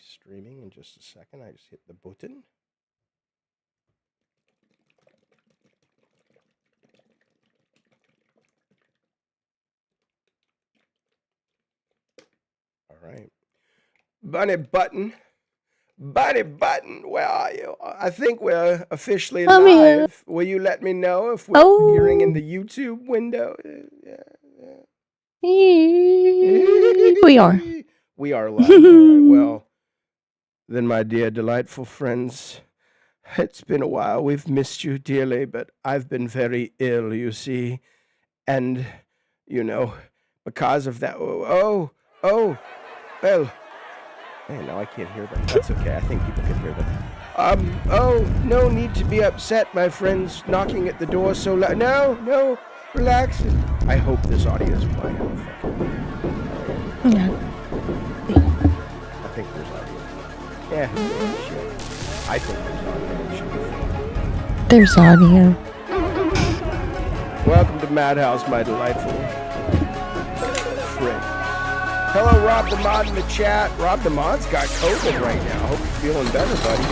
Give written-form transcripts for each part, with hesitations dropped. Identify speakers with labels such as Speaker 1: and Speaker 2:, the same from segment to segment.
Speaker 1: streaming in just a second. I just hit the button. All right. Bunny Button. Buddy Button, where are you? I think we're officially
Speaker 2: I'm here.
Speaker 1: live. Will you let me know if we're appearing in the YouTube window?
Speaker 2: We are.
Speaker 1: We are live. All right. Well, then, my dear, delightful friends, it's been a while. We've missed you dearly, but I've been very ill, you see. And, because of that. Oh, well. Hey, no, I can't hear them. That's okay. I think people can hear them. No need to be upset, my friends knocking at the door so loud. No, relax. I hope this audio is playing.
Speaker 2: No.
Speaker 1: I think there's audio. Yeah, shit. I think there's audio.
Speaker 2: There's audio.
Speaker 1: Welcome to Madhouse, my delightful friend. Hello, Rob the Mod in the chat. Rob the Mod's got COVID right now. Hope you're feeling better, buddy.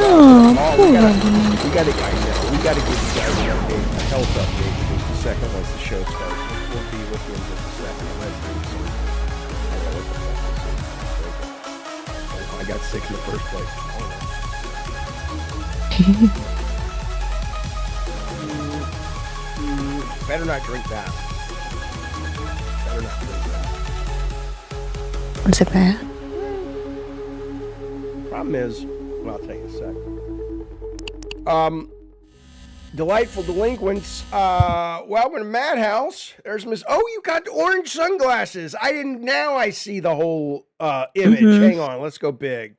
Speaker 1: We gotta give you guys an update, a health update in just a second once the show starts. We'll be with you in just a second. I got sick in the first place. Better not drink that.
Speaker 2: Is it bad?
Speaker 1: Problem is, well, I'll tell you in a sec. Delightful delinquents. Welcome to Madhouse. There's Miss. Oh, you got orange sunglasses. I didn't. Now I see the whole image. Hang on, let's go big.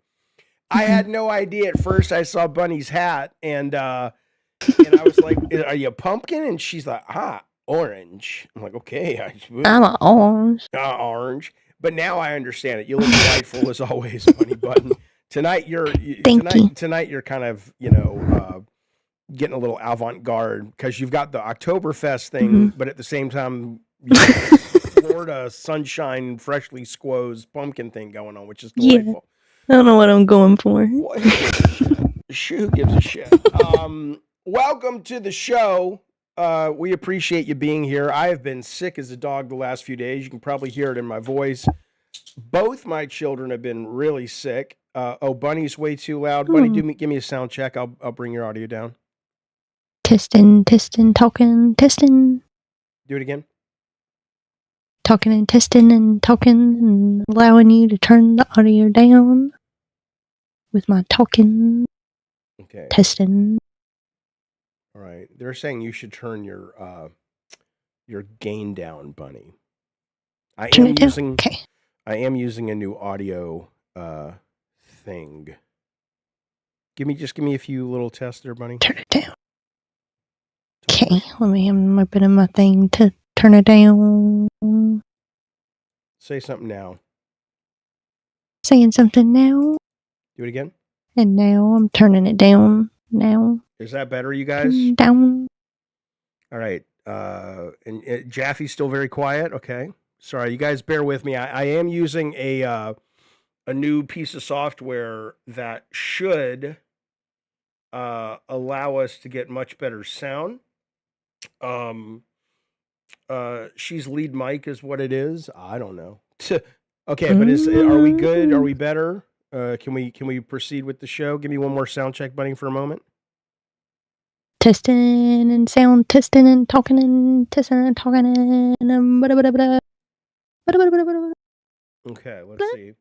Speaker 1: I had no idea at first. I saw Bunny's hat, and I was like, "Are you a pumpkin?" And she's like, orange. I'm like, okay.
Speaker 2: I'm an orange.
Speaker 1: Orange. But now I understand it. You look delightful as always, Bunny Button. Tonight you're kind of, getting a little avant-garde because you've got the Oktoberfest thing, but at the same time, you got the Florida sunshine, freshly squoze pumpkin thing going on, which is delightful.
Speaker 2: I don't know what I'm going for.
Speaker 1: Who gives a shit? Welcome to the show. We appreciate you being here. I have been sick as a dog the last few days. You can probably hear it in my voice. Both my children have been really sick. Bunny's way too loud. Bunny, give me a sound check. I'll bring your audio down.
Speaker 2: Testing, talking, testing.
Speaker 1: Do it again.
Speaker 2: Talking and testing and talking and allowing you to turn the audio down with my talking.
Speaker 1: Okay.
Speaker 2: Testing.
Speaker 1: All right. They're saying you should turn your gain down, Bunny. I am using a new audio thing. Give me a few little tests there, Bunny.
Speaker 2: Turn it down. Okay, let me open in my thing to turn it down.
Speaker 1: Say something now.
Speaker 2: Saying something now.
Speaker 1: Do it again.
Speaker 2: And now I'm turning it down. Now.
Speaker 1: Is that better, you guys?
Speaker 2: Down.
Speaker 1: All right. And Jaffe's still very quiet. Okay. Sorry, you guys bear with me. I am using a new piece of software that should allow us to get much better sound. She's lead mic is what it is. I don't know. Okay, but are we good? Are we better? Can we proceed with the show? Give me one more sound check, Bunny, for a moment.
Speaker 2: Testing and sound testing and talking and testing and talking and
Speaker 1: Okay, let's see.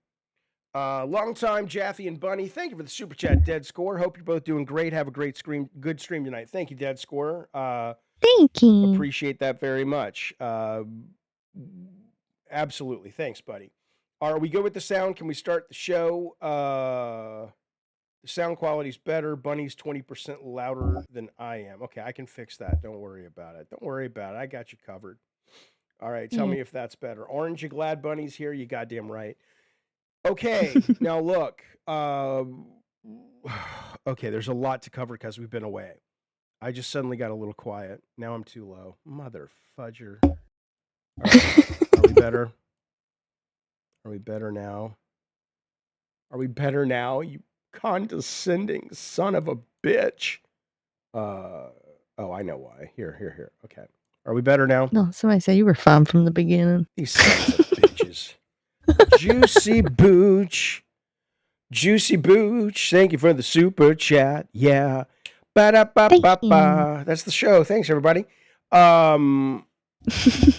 Speaker 1: Long time, Jaffe and Bunny. Thank you for the super chat, Dead Score. Hope you're both doing great. Have a good stream tonight. Thank you, Dead Score.
Speaker 2: Thank you.
Speaker 1: Appreciate that very much. Absolutely. Thanks, buddy. Are we good with the sound? Can we start the show? The sound quality's better. Bunny's 20% louder than I am. Okay, I can fix that. Don't worry about it. I got you covered. All right, tell me if that's better. Orange, you glad Bunny's here? You goddamn right. Okay, now look. Okay, there's a lot to cover because we've been away. I just suddenly got a little quiet. Now I'm too low. Mother fudger. All right, are we better? Are we better now? Are we better now? You condescending son of a bitch. Oh, I know why. Here. Okay. Are we better now?
Speaker 2: No, somebody said you were fine from the beginning.
Speaker 1: These sons of bitches. Juicy Booch. Juicy Booch. Thank you for the super chat. Yeah. Ba-da-ba-ba-ba. That's the show. Thanks, everybody. All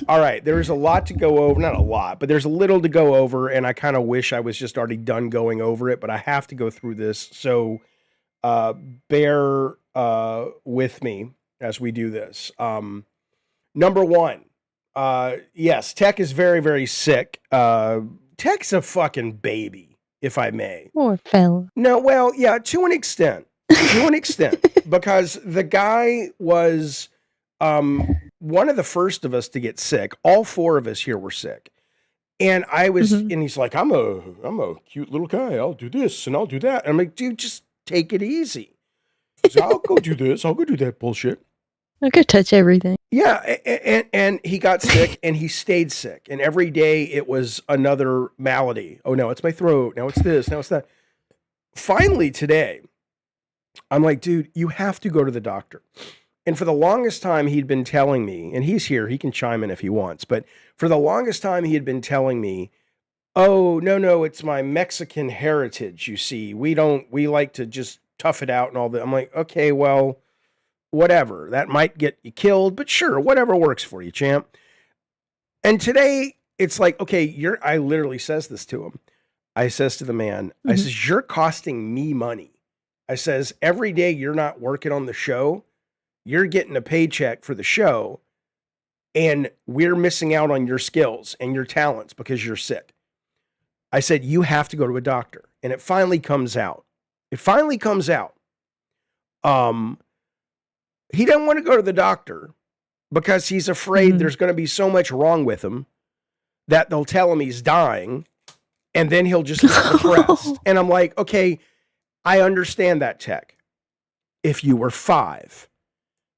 Speaker 1: right. There's a lot to go over. Not a lot, but there's a little to go over, and I kind of wish I was just already done going over it, but I have to go through this. So bear with me as we do this. Number one, yes, Tech is very, very sick. Tech's a fucking baby, if I may.
Speaker 2: Poor fella.
Speaker 1: No, well, yeah, to an extent. To an extent. Because the guy was one of the first of us to get sick. All four of us here were sick. And I was, and he's like, I'm a cute little guy. I'll do this and I'll do that. And I'm like, dude, just take it easy. So I'll go do this. I'll go do that bullshit.
Speaker 2: I could touch everything.
Speaker 1: Yeah, and he got sick and he stayed sick. And every day it was another malady. Oh, no, it's my throat. Now it's this. Now it's that. Finally today, I'm like, dude, you have to go to the doctor. And for the longest time he'd been telling me, and he's here, he can chime in if he wants, but for the longest time he had been telling me, oh, no, it's my Mexican heritage, you see. We like to just tough it out and all that. I'm like, okay, well, whatever. That might get you killed, but sure, whatever works for you, champ. And today it's like, okay, I literally says this to him. I says to the man, I says, you're costing me money. I says, every day you're not working on the show, you're getting a paycheck for the show, and we're missing out on your skills and your talents because you're sick. I said, you have to go to a doctor. And it finally comes out. He doesn't want to go to the doctor because he's afraid there's going to be so much wrong with him that they'll tell him he's dying, and then he'll just get depressed. And I'm like, okay, I understand that, Tech. If you were 5,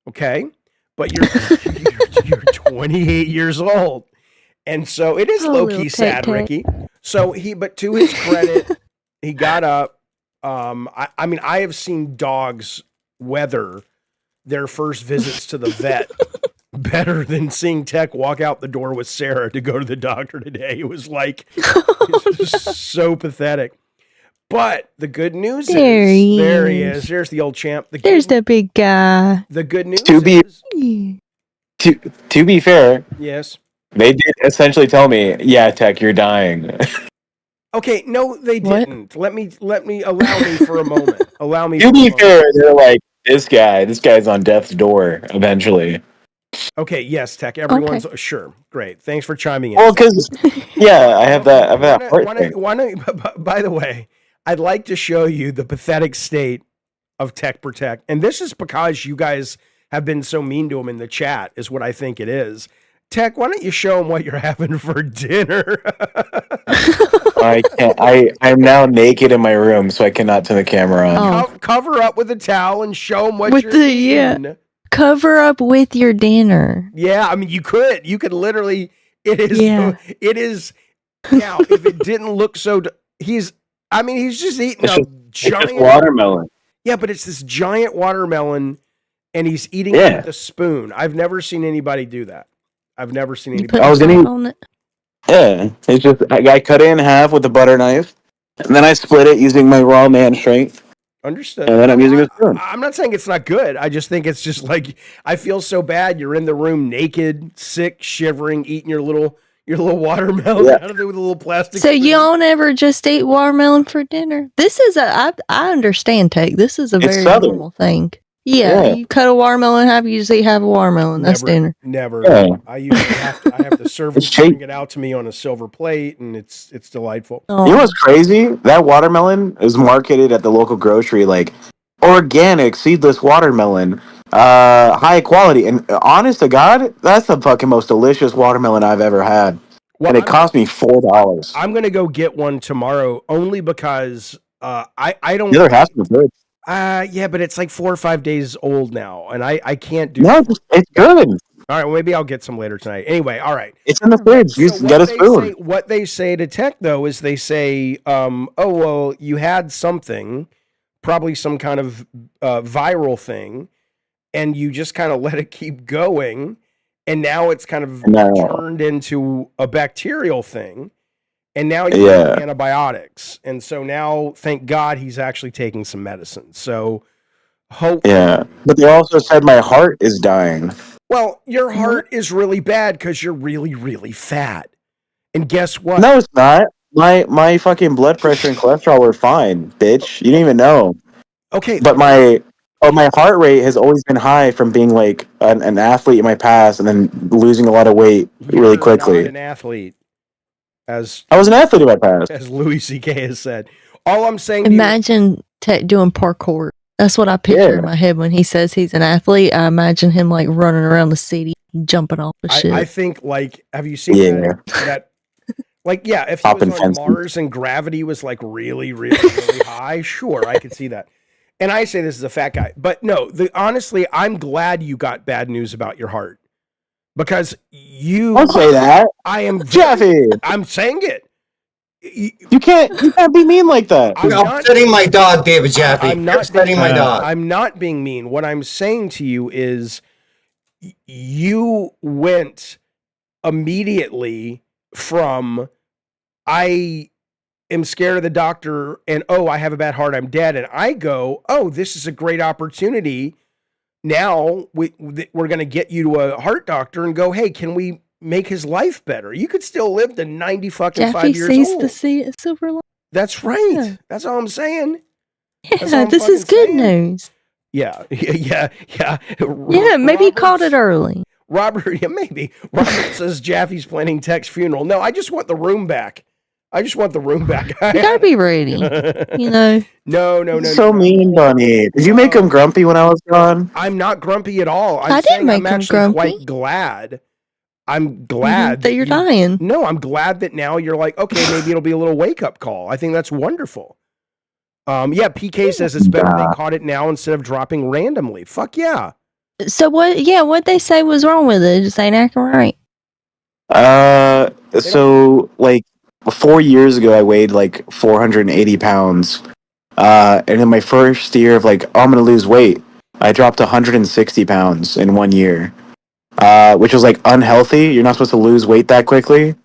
Speaker 1: okay? But you're 28 years old. And so it is low-key sad, Ricky. So but to his credit, he got up. I mean, I have seen dogs weather their first visits to the vet better than seeing Tech walk out the door with Sarah to go to the doctor today. It was like, it's just so pathetic. But the good news is, there he is. There's the old champ.
Speaker 2: There's the big guy.
Speaker 1: The good news
Speaker 3: to be fair,
Speaker 1: yes,
Speaker 3: they did essentially tell me, yeah, Tech, you're dying.
Speaker 1: Okay, no, they didn't. Let me allow me for a moment. Allow me.
Speaker 3: To be fair, they're like, this guy's on death's door eventually.
Speaker 1: Okay, yes, Tech. Everyone's sure. Great. Thanks for chiming in.
Speaker 3: Well, because I have that.
Speaker 1: By the way, I'd like to show you the pathetic state of Tech Protect, and this is because you guys have been so mean to him in the chat. Is what I think it is. Tech, why don't you show him what you're having for dinner?
Speaker 3: I can't. I'm now naked in my room, so I cannot turn the camera on.
Speaker 1: Cover up with a towel and show him what you're eating. Yeah.
Speaker 2: Cover up with your dinner.
Speaker 1: Yeah, I mean, you could literally. It is. Yeah. It is. Now, if it didn't look so, he's just eating giant
Speaker 3: watermelon.
Speaker 1: Yeah, but it's this giant watermelon, and he's eating it with a spoon. I've never seen anybody do that. I've never seen anybody.
Speaker 3: I was gonna. Yeah, it's just I cut it in half with a butter knife, and then I split it using my raw man strength.
Speaker 1: Understood.
Speaker 3: And then I'm using a spoon.
Speaker 1: I'm not saying it's not good. I just think it's just like, I feel so bad. You're in the room naked, sick, shivering, eating your little watermelon out of it with a little plastic.
Speaker 2: So you don't ever just eat watermelon for dinner? This is I understand, Take. This is a very normal thing. Yeah, you cut a watermelon in half, you usually have a watermelon. That's dinner.
Speaker 1: Never. Yeah. I usually have the servers bring it out to me on a silver plate, and it's delightful.
Speaker 3: You know what's crazy? That watermelon is marketed at the local grocery like organic seedless watermelon, high quality, and honest to God, that's the fucking most delicious watermelon I've ever had. Well, and it cost me $4.
Speaker 1: I'm gonna go get one tomorrow only because I don't.
Speaker 3: The other half is good.
Speaker 1: Yeah, but it's like 4 or 5 days old now, and I can't do.
Speaker 3: No, it's good.
Speaker 1: All right, well, maybe I'll get some later tonight. Anyway, all right.
Speaker 3: It's in the fridge. You get a spoon.
Speaker 1: What they say to Tech, though, is they say, oh, well, you had something, probably some kind of viral thing, and you just kind of let it keep going, and now it's kind of turned into a bacterial thing, and now you have antibiotics. And so now, thank God, he's actually taking some medicine. So, hopefully.
Speaker 3: Yeah, but they also said my heart is dying.
Speaker 1: Well, your heart is really bad because you're really, really fat. And guess what?
Speaker 3: No, it's not. My fucking blood pressure and cholesterol were fine, bitch. You didn't even know.
Speaker 1: Okay.
Speaker 3: But my heart rate has always been high from being like an athlete in my past and then losing a lot of weight really quickly.
Speaker 1: You're not an athlete.
Speaker 3: I was an athlete in my past.
Speaker 1: As Louis C.K. has said. All I'm saying
Speaker 2: Imagine Tech doing parkour. That's what I picture in my head when he says he's an athlete. I imagine him like running around the city, jumping off the shit.
Speaker 1: I think like, have you seen that? Like, yeah, if he was on Mars and gravity was like really, really, really high, sure, I could see that. And I say this as a fat guy, but no, honestly, I'm glad you got bad news about your heart because
Speaker 3: Don't say that.
Speaker 1: I am
Speaker 3: Jaffe.
Speaker 1: I'm saying it.
Speaker 3: You can't be mean like that.
Speaker 4: I'm upsetting my dog, David Jaffe.
Speaker 1: I'm not
Speaker 4: upsetting my dog.
Speaker 1: I'm not being mean. What I'm saying to you is you went immediately from I am scared of the doctor and oh, I have a bad heart, I'm dead, and I go, oh, this is a great opportunity. Now we're going to get you to a heart doctor and go, hey, can we make his life better? You could still live to 90 fucking 5 years old.
Speaker 2: Jaffe sees the silver lining.
Speaker 1: That's right. Yeah. That's all I'm saying.
Speaker 2: Yeah, this is good news.
Speaker 1: Yeah.
Speaker 2: Yeah, maybe you called it early.
Speaker 1: Robert, yeah, maybe. Robert says Jaffe's planning Tech's funeral. No, I just want the room back. You gotta
Speaker 2: be ready. You know.
Speaker 1: No.
Speaker 3: So mean, Bunny. Did you make him grumpy when I was gone?
Speaker 1: I'm not grumpy at all.
Speaker 2: I didn't make him grumpy.
Speaker 1: Quite glad. I'm glad
Speaker 2: that you're dying.
Speaker 1: No, I'm glad that now you're like, okay, maybe it'll be a little wake up call. I think that's wonderful. Yeah, PK says it's better they caught it now instead of dropping randomly. Fuck yeah.
Speaker 2: So what? Yeah, what they say was wrong with it? It just ain't acting right.
Speaker 3: So like 4 years ago, I weighed like 480 pounds. And in my first year of like, oh, I'm gonna lose weight, I dropped 160 pounds in 1 year. Which was like unhealthy. You're not supposed to lose weight that quickly.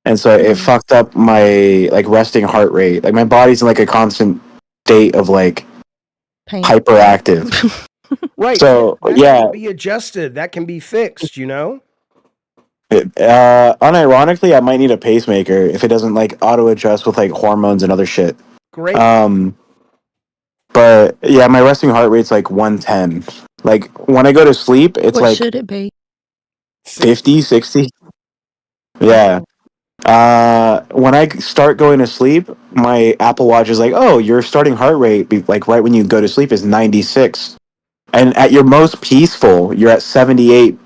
Speaker 3: And so it fucked up my like resting heart rate. Like my body's in like a constant state of like hyperactive.
Speaker 1: Right.
Speaker 3: So
Speaker 1: that can be adjusted. That can be fixed, you know?
Speaker 3: Unironically, I might need a pacemaker if it doesn't like auto adjust with like hormones and other shit.
Speaker 1: Great.
Speaker 3: But yeah, my resting heart rate's like 110. Like when I go to sleep, it's
Speaker 2: what should it be?
Speaker 3: 50, 60. Yeah. When I start going to sleep, my Apple Watch is like, oh, your starting heart rate, like right when you go to sleep, is 96. And at your most peaceful, you're at 78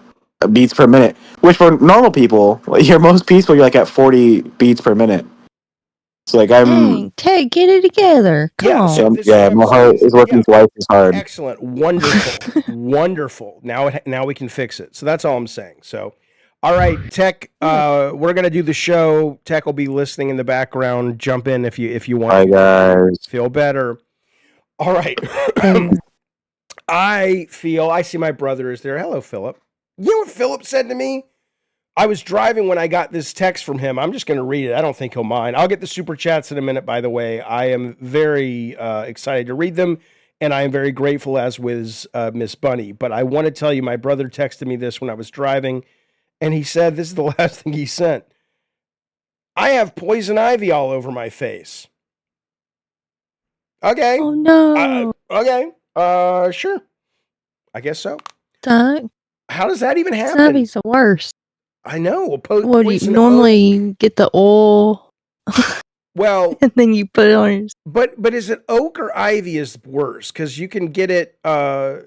Speaker 3: beats per minute. Which for normal people, like, your most peaceful, you're like at 40 beats per minute. So like
Speaker 2: Dang, Ted, get it together. Come on.
Speaker 3: So, my heart is working twice as hard.
Speaker 1: Excellent. Wonderful. Wonderful. Now we can fix it. So that's all I'm saying. So, all right, Tech, we're going to do the show. Tech will be listening in the background. Jump in if you want.
Speaker 3: Bye, guys.
Speaker 1: Feel better. All right. I see my brother is there. Hello, Philip. You know what Philip said to me? I was driving when I got this text from him. I'm just going to read it. I don't think he'll mind. I'll get the super chats in a minute, by the way. I am very excited to read them, and I am very grateful, as with Miss Bunny. But I want to tell you, my brother texted me this when I was driving, and he said, this is the last thing he sent. I have poison ivy all over my face. Okay.
Speaker 2: Oh, no.
Speaker 1: Okay. Sure. I guess so. How does that even happen?
Speaker 2: Ivy's the worst.
Speaker 1: I know.
Speaker 2: What do you normally get the oil?
Speaker 1: Well,
Speaker 2: and then you put it on your...
Speaker 1: But is it oak or ivy is worse? Because you can get it.
Speaker 2: I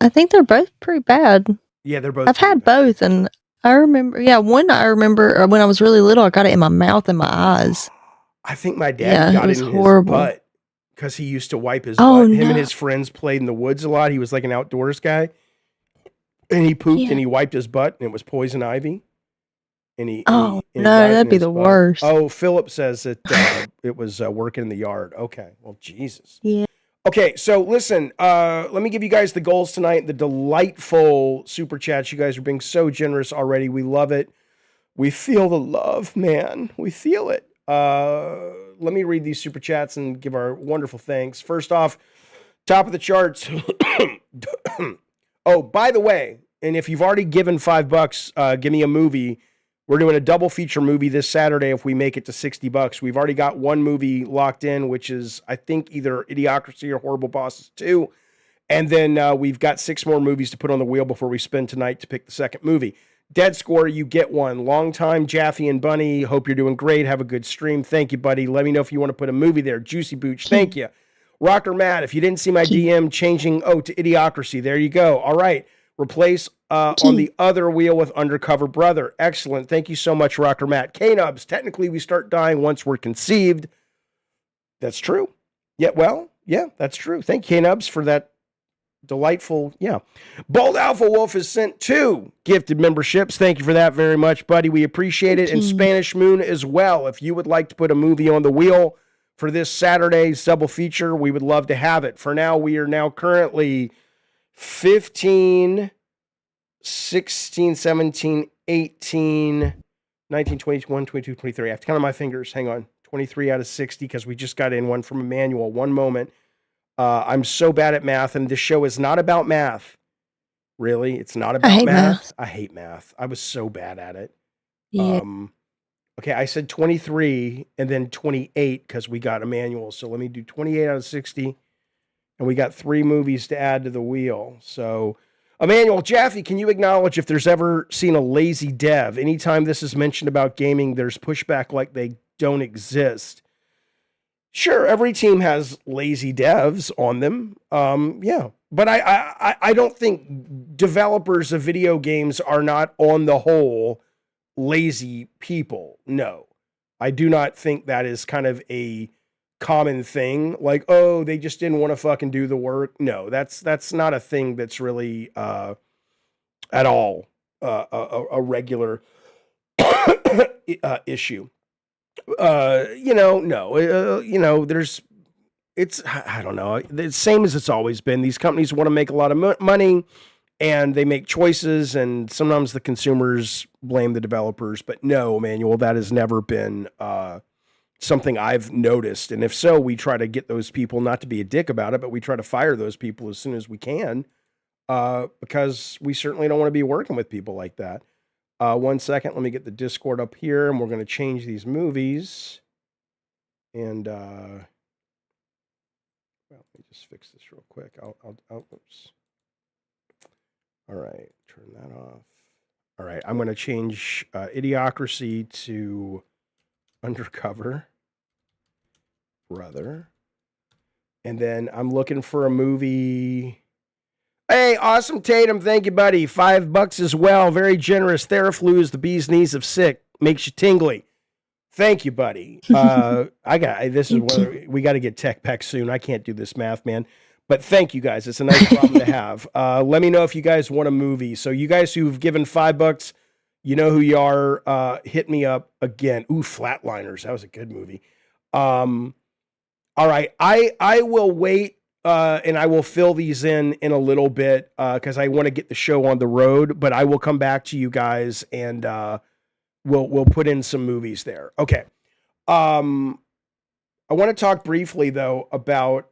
Speaker 2: think they're both pretty bad.
Speaker 1: Yeah, they're both.
Speaker 2: I've had both, and I remember. Yeah, one I remember when I was really little, I got it in my mouth and my eyes.
Speaker 1: I think my dad got it in his butt because he used to wipe his butt.
Speaker 2: No.
Speaker 1: Him and his friends played in the woods a lot. He was like an outdoors guy. And he pooped and he wiped his butt and it was poison ivy. And he
Speaker 2: no,
Speaker 1: died
Speaker 2: that'd
Speaker 1: in
Speaker 2: be
Speaker 1: his
Speaker 2: the
Speaker 1: butt.
Speaker 2: worst.
Speaker 1: Oh, Philip says that it was working in the yard. Okay. Well, Jesus.
Speaker 2: Yeah.
Speaker 1: Okay, so listen, let me give you guys the goals tonight. The delightful super chats. You guys are being so generous already. We love it. We feel the love, man. We feel it. Let me read these super chats and give our wonderful thanks. First off, top of the charts. Oh, by the way, and if you've already given $5, give me a movie. We're doing a double feature movie this Saturday if we make it to $60. We've already got one movie locked in, which is, I think, either Idiocracy or Horrible Bosses 2. And then we've got 6 more movies to put on the wheel before we spend tonight to pick the second movie. Dead score, you get one. Long time, Jaffe and Bunny. Hope you're doing great. Have a good stream. Thank you, buddy. Let me know if you want to put a movie there. Juicy Booch, thank you. Rocker Matt, if you didn't see my DM changing, to Idiocracy. There you go. All right. Replace on the other wheel with Undercover Brother. Excellent. Thank you so much, Rocker Matt. K-Nubs, technically we start dying once we're conceived. That's true. Yeah, well, yeah, that's true. Thank you, K-Nubs, for that delightful, yeah. Bold Alpha Wolf has sent 2 gifted memberships. Thank you for that very much, buddy. We appreciate it. And Spanish Moon as well. If you would like to put a movie on the wheel for this Saturday's double feature, we would love to have it. For now, we are now currently 15, 16, 17, 18, 19, 20, 21, 22, 23. I have to count on my fingers. Hang on. 23 out of 60 because we just got in one from Emmanuel. One moment. I'm so bad at math, and this show is not about math. Really? It's not about math? I hate math. I was so bad at it.
Speaker 2: Yeah.
Speaker 1: Okay, I said 23 and then 28 because we got Emmanuel. So let me do 28 out of 60. And we got 3 movies to add to the wheel. So, Emmanuel, Jaffe, can you acknowledge if there's ever seen a lazy dev? Anytime this is mentioned about gaming, there's pushback like they don't exist. Sure, every team has lazy devs on them. Yeah. But I don't think developers of video games are not on the whole lazy people. No. I do not think that is kind of a common thing, like, oh, they just didn't want to fucking do the work. No, that's not a thing that's really at all a regular issue. There's it's, I don't know, the same as it's always been. These companies want to make a lot of money and they make choices, and sometimes the consumers blame the developers. But no, Emmanuel, that has never been something I've noticed. And if so, we try to get those people, not to be a dick about it, but we try to fire those people as soon as we can, because we certainly don't want to be working with people like that. 1 second, let me get the Discord up here, and we're going to change these movies. And well, let me just fix this real quick. Oops. All right, turn that off. All right, I'm going to change Idiocracy to Undercover Brother. And then I'm looking for a movie. Hey, Awesome Tatum, thank you, buddy. $5 as well. Very generous. Theraflu is the bee's knees of sick. Makes you tingly. Thank you, buddy. We got to get tech pack soon. I can't do this math, man. But thank you guys. It's a nice problem to have. Let me know if you guys want a movie. So you guys who've given $5, you know who you are. Hit me up again. Ooh, Flatliners. That was a good movie. All right. I will wait and I will fill these in a little bit because I want to get the show on the road. But I will come back to you guys and we'll put in some movies there. Okay. I want to talk briefly though about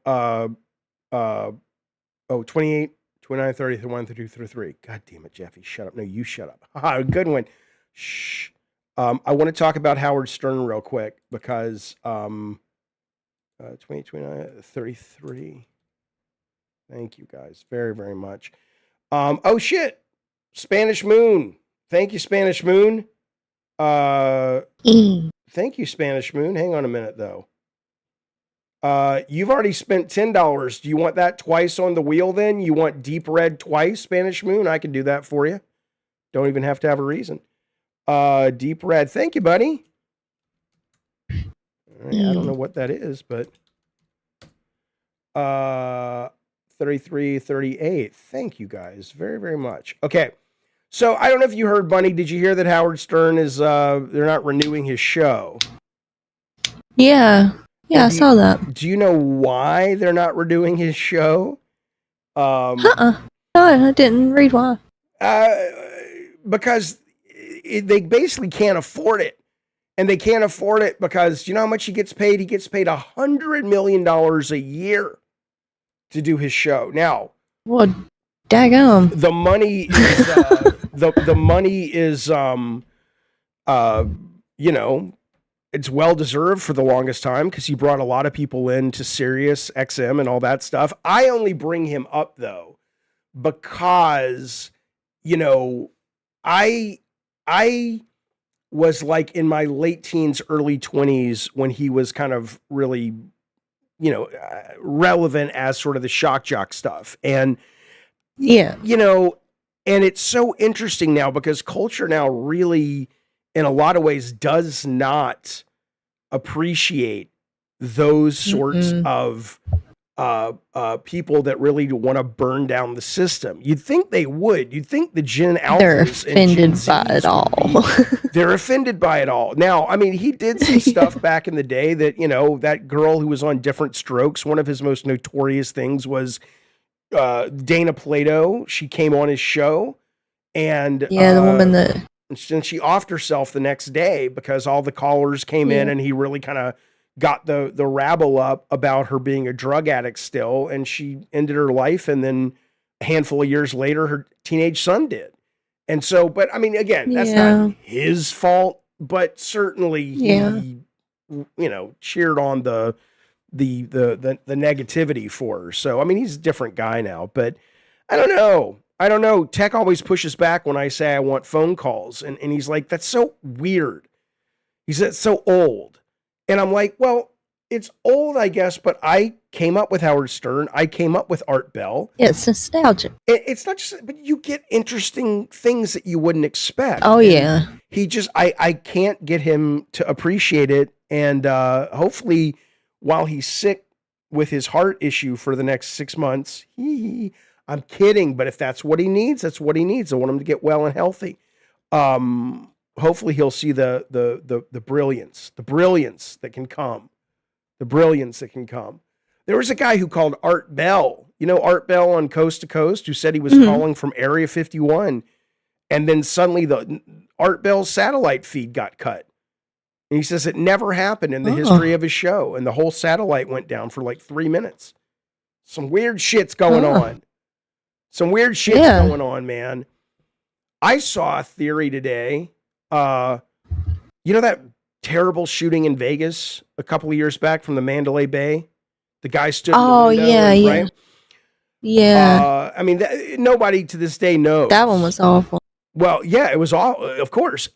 Speaker 1: 28, 29, 30, 31, 32, 33. God damn it, Jaffe, shut up. No, you shut up. Good one. Shh. I want to talk about Howard Stern real quick because 20, 29, 33. Thank you guys very, very much. Oh shit. Spanish Moon. Thank you, Spanish Moon. Thank you, Spanish Moon. Hang on a minute though. You've already spent $10. Do you want that twice on the wheel then? You want Deep Red twice, Spanish Moon? I can do that for you. Don't even have to have a reason. Deep Red. Thank you, buddy. All right, I don't know what that is, but 33, 38. Thank you guys very, very much. Okay. So I don't know if you heard, Bunny. Did you hear that Howard Stern is they're not renewing his show?
Speaker 2: Yeah. Yeah, I saw that.
Speaker 1: Do you know why they're not renewing his show?
Speaker 2: No, I didn't read why.
Speaker 1: Because they basically can't afford it. And they can't afford it because you know how much he gets paid? He gets paid $100 million a year to do his show. Now,
Speaker 2: what? Daggum.
Speaker 1: The money is the money is you know, it's well deserved for the longest time because he brought a lot of people into Sirius XM and all that stuff. I only bring him up though because you know I was like in my late teens, early 20s when he was kind of really, you know, relevant as sort of the shock jock stuff. And,
Speaker 2: yeah,
Speaker 1: you know, and it's so interesting now because culture now really, in a lot of ways, does not appreciate those sorts of people that really want to burn down the system. You'd think they would. You'd think the Gen Alphas
Speaker 2: they're offended by it all.
Speaker 1: They're offended by it all. Now, I mean, he did some stuff back in the day that, you know, that girl who was on Different Strokes, one of his most notorious things was Dana Plato. She came on his show and
Speaker 2: the woman that
Speaker 1: and she offed herself the next day because all the callers came in and he really kind of got the rabble up about her being a drug addict still, and she ended her life, and then a handful of years later her teenage son did. And so, but I mean, again, that's not his fault, but certainly he you know, cheered on the negativity for her. So I mean, he's a different guy now, but I don't know. Tech always pushes back when I say I want phone calls, and he's like, that's so weird. He said it's so old. And I'm like, well, it's old, I guess, but I came up with Howard Stern. I came up with Art Bell.
Speaker 2: It's nostalgic.
Speaker 1: It's not just, but you get interesting things that you wouldn't expect.
Speaker 2: Oh, yeah.
Speaker 1: He just, I can't get him to appreciate it. And hopefully, while he's sick with his heart issue for the next 6 months, I'm kidding, but if that's what he needs, that's what he needs. I want him to get well and healthy. Hopefully he'll see the brilliance that can come. The brilliance that can come. There was a guy who called Art Bell, you know, Art Bell on Coast to Coast, who said he was calling from Area 51. And then suddenly the Art Bell's satellite feed got cut. And he says it never happened in the history of his show. And the whole satellite went down for like 3 minutes. Some weird shit's going on. Some weird shit's going on, man. I saw a theory today. You know that terrible shooting in Vegas a couple of years back from the Mandalay Bay? The guy stood in the window, right?
Speaker 2: Yeah.
Speaker 1: I mean, nobody to this day knows.
Speaker 2: That one was awful.
Speaker 1: Well, yeah, it was all, of course.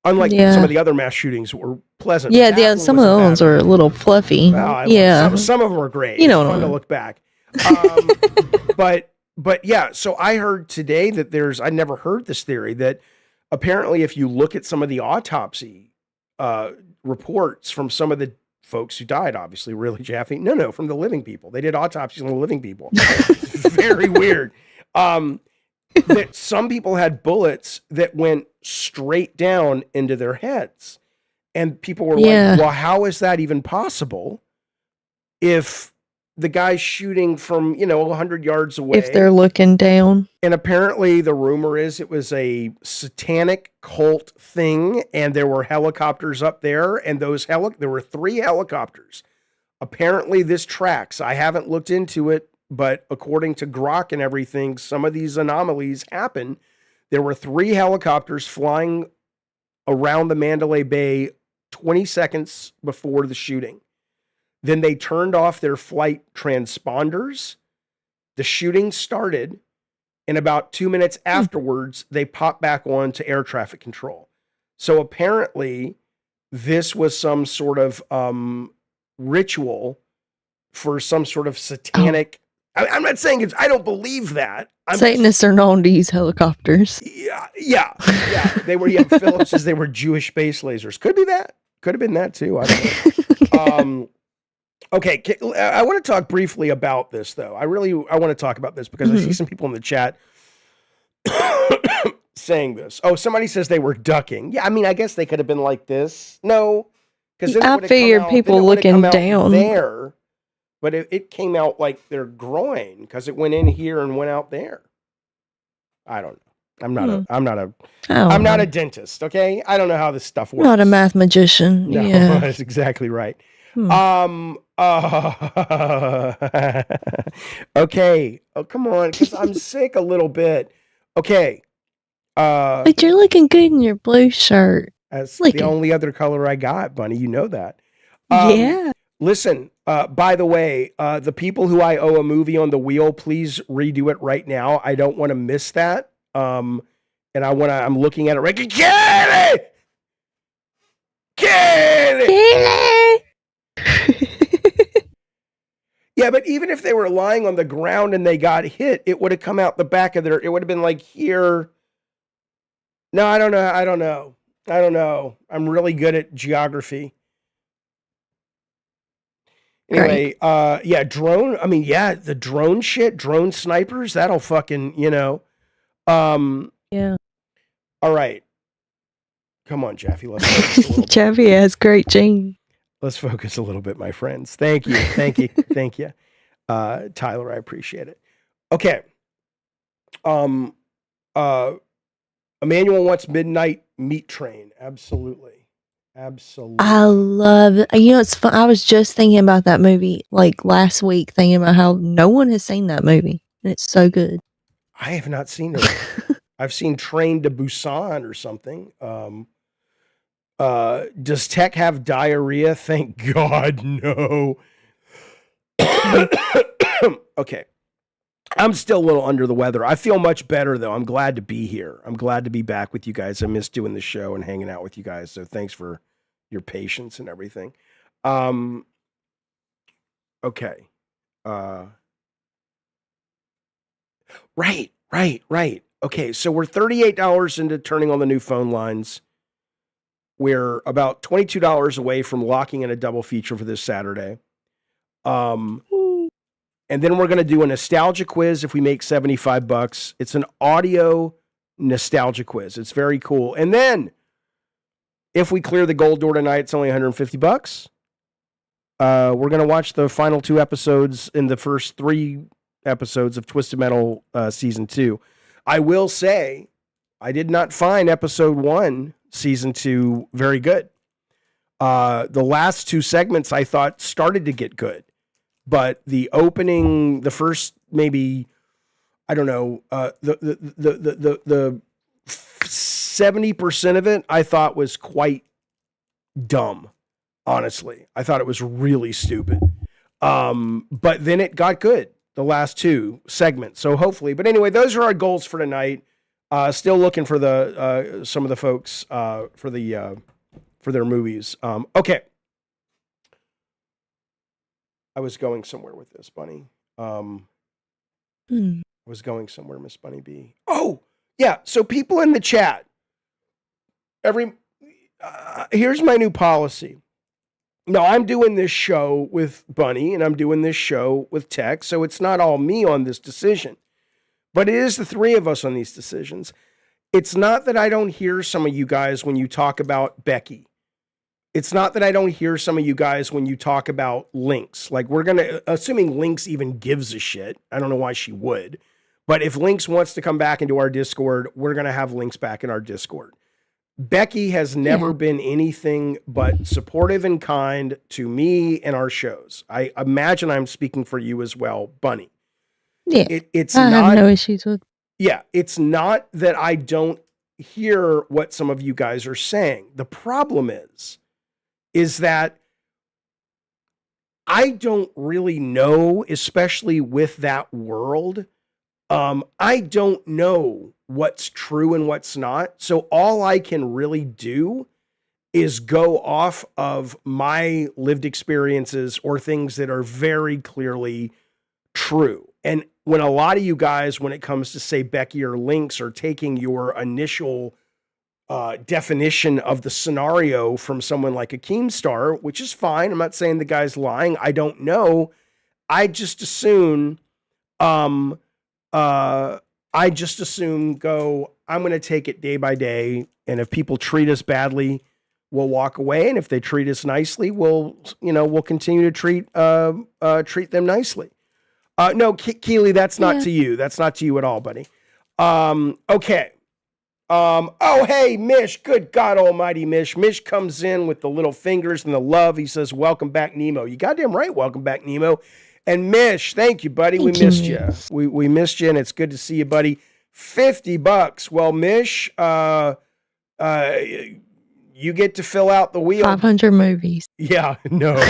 Speaker 1: Unlike some of the other mass shootings were pleasant.
Speaker 2: Yeah, some of the ones are a little fluffy.
Speaker 1: Some of them are great.
Speaker 2: You know,
Speaker 1: it's fun to look back. But yeah, so I heard today that I'd never heard this theory that apparently if you look at some of the autopsy reports from some of the folks who died, obviously, really, Jaffe? No, from the living people. They did autopsies on the living people. Very weird. That some people had bullets that went straight down into their heads. And people were like, well, how is that even possible if the guy's shooting from, 100 yards away?
Speaker 2: If they're looking down.
Speaker 1: And apparently the rumor is it was a satanic cult thing, and there were helicopters up there, and there were 3 helicopters. Apparently this tracks. I haven't looked into it, but according to Grok and everything, some of these anomalies happen. There were 3 helicopters flying around the Mandalay Bay 20 seconds before the shooting. Then they turned off their flight transponders. The shooting started, and about 2 minutes afterwards, they popped back on to air traffic control. So apparently, this was some sort of ritual for some sort of satanic. I'm not saying I don't believe that.
Speaker 2: Satanists are known to use helicopters.
Speaker 1: Yeah. They were, Phillips says they were Jewish space lasers. Could be that. Could have been that too. I don't know. Okay, I want to talk briefly about this, though. I want to talk about this because I see some people in the chat saying this. Oh, somebody says they were ducking. Yeah, I mean, I guess they could have been like this. No, because then
Speaker 2: I figured people looking down
Speaker 1: there, but it came out like their groin because it went in here and went out there. I don't know. I'm not a dentist. Okay, I don't know how this stuff works.
Speaker 2: Not a math magician.
Speaker 1: No,
Speaker 2: yeah,
Speaker 1: that's exactly right. Okay. Oh, come on, because I'm sick a little bit. Okay.
Speaker 2: But you're looking good in your blue shirt.
Speaker 1: That's the only other color I got, Bunny. You know that.
Speaker 2: Yeah.
Speaker 1: Listen, by the way, the people who I owe a movie on the wheel, please redo it right now. I don't want to miss that. And I'm looking at it right. Get it! Yeah, but even if they were lying on the ground and they got hit, it would have come out the back of it would have been like here. No, I don't know. I'm really good at geography. Anyway, yeah, drone. I mean, yeah, the drone shit, drone snipers, that'll fucking,
Speaker 2: Yeah.
Speaker 1: All right. Come on, Jaffe. Let's focus a little bit.
Speaker 2: Jaffe has great genes.
Speaker 1: Let's focus a little bit, my friends. Thank you. Thank you. Thank you. Tyler, I appreciate it. Okay. Emmanuel wants Midnight Meat Train. Absolutely.
Speaker 2: I love it. You know, it's fun. I was just thinking about that movie like last week, thinking about how no one has seen that movie. And it's so good.
Speaker 1: I have not seen it. I've seen Train to Busan or something. Does Tech have diarrhea? Thank God, no. Okay. I'm still a little under the weather. I feel much better, though. I'm glad to be here. I'm glad to be back with you guys. I miss doing the show and hanging out with you guys. So thanks for your patience and everything. Okay. Right. Okay, so we're $38 into turning on the new phone lines. We're about $22 away from locking in a double feature for this Saturday. And then we're going to do a nostalgia quiz if we make $75. It's an audio nostalgia quiz. It's very cool. And then if we clear the gold door tonight, it's only $150. We're going to watch the final 2 episodes in the first 3 episodes of Twisted Metal season 2. I will say I did not find episode 1 season 2 very good. The last 2 segments I thought started to get good. But the opening, the first maybe, I don't know, the 70% of it I thought was quite dumb. Honestly, I thought it was really stupid. But then it got good, the last 2 segments. So hopefully, but anyway, those are our goals for tonight. Still looking for the some of the folks for their movies. Okay. I was going somewhere with this, Bunny. I was going somewhere, Miss Bunny B. Oh, yeah. So people in the chat, here's my new policy. Now, I'm doing this show with Bunny, and I'm doing this show with Tech, so it's not all me on this decision. But it is the 3 of us on these decisions. It's not that I don't hear some of you guys when you talk about Becky. It's not that I don't hear some of you guys when you talk about Lynx. Like, we're going to, assuming Lynx even gives a shit. I don't know why she would. But if Lynx wants to come back into our Discord, we're going to have Lynx back in our Discord. Becky has never been anything but supportive and kind to me and our shows. I imagine I'm speaking for you as well, Bunny.
Speaker 2: Yeah. I have no issues with.
Speaker 1: Yeah. It's not that I don't hear what some of you guys are saying. The problem is that I don't really know, especially with that world. I don't know what's true and what's not. So all I can really do is go off of my lived experiences or things that are very clearly true. And when a lot of you guys, when it comes to say Becky or Lynx, are taking your initial definition of the scenario from someone like a Keemstar, which is fine. I'm not saying the guy's lying. I don't know. I just assume, I'm going to take it day by day. And if people treat us badly, we'll walk away. And if they treat us nicely, we'll continue to treat them nicely. No, Keely, that's not to you. That's not to you at all, buddy. Okay. Oh, hey, Mish. Good God almighty, Mish. Mish comes in with the little fingers and the love. He says, welcome back, Nemo. You goddamn right. Welcome back, Nemo. And Mish, thank you, buddy. We missed you. We missed you, and it's good to see you, buddy. $50. Well, Mish, you get to fill out the wheel.
Speaker 2: 500 movies.
Speaker 1: Yeah, no.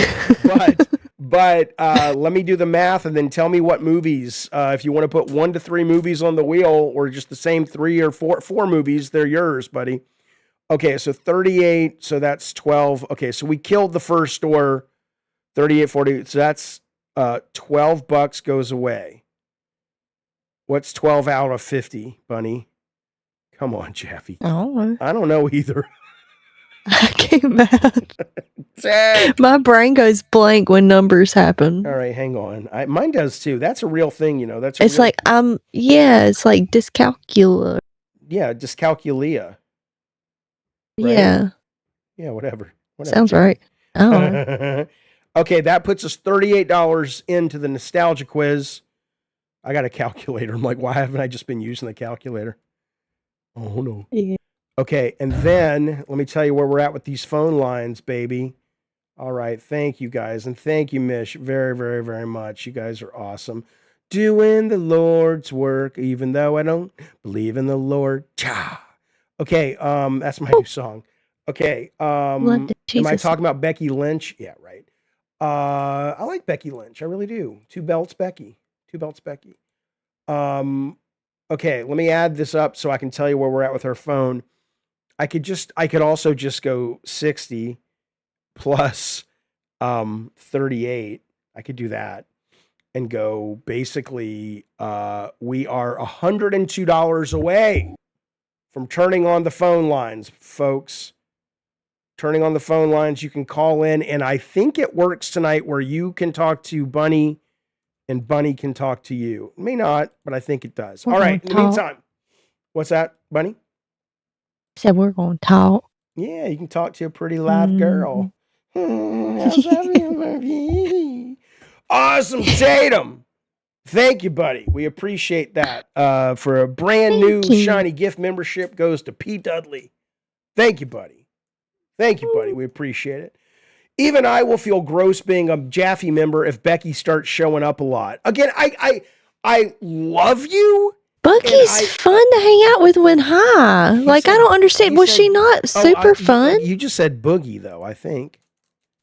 Speaker 1: But let me do the math and then tell me what movies. If you want to put 1 to 3 movies on the wheel or just the same 3 or 4 movies, they're yours, buddy. Okay, so 38, so that's 12. Okay, so we killed the first store, 38, 40. So that's $12 goes away. What's 12 out of 50, Bunny? Come on, Jaffe.
Speaker 2: Oh,
Speaker 1: I don't know either.
Speaker 2: I can't math. My brain goes blank when numbers happen.
Speaker 1: All right, hang on. Mine does too. That's a real thing, That's
Speaker 2: it's like it's like dyscalculia.
Speaker 1: Yeah, dyscalculia.
Speaker 2: Right? Yeah.
Speaker 1: Yeah, whatever.
Speaker 2: Sounds right. Oh.
Speaker 1: Okay, that puts us $38 into the nostalgia quiz. I got a calculator. I'm like, why haven't I just been using the calculator? Oh no. Yeah. Okay, and then let me tell you where we're at with these phone lines, baby. All right, thank you guys, and thank you, Mish, very, very, very much. You guys are awesome. Doing the Lord's work, even though I don't believe in the Lord. Cha. Okay, that's my new song. Okay, am I talking about Becky Lynch? Yeah, right. I like Becky Lynch, I really do. Two belts, Becky. Okay, let me add this up so I can tell you where we're at with her phone. I could also just go 60 plus 38. I could do that and go basically we are $102 away from turning on the phone lines, folks. Turning on the phone lines, you can call in, and I think it works tonight where you can talk to Bunny and Bunny can talk to you. It may not, but I think it does. All right, in the meantime. What's that, Bunny?
Speaker 2: Said we're going to talk.
Speaker 1: Yeah, you can talk to a pretty live girl. Awesome, Tatum. Thank you, buddy. We appreciate that. For a brand new shiny gift membership goes to P. Dudley. Thank you, buddy. We appreciate it. Even I will feel gross being a Jaffe member if Becky starts showing up a lot. Again, I love you.
Speaker 2: Bucky's fun to hang out with when high. Like, I don't understand. Was she not super fun?
Speaker 1: You just said Boogie, though, I think.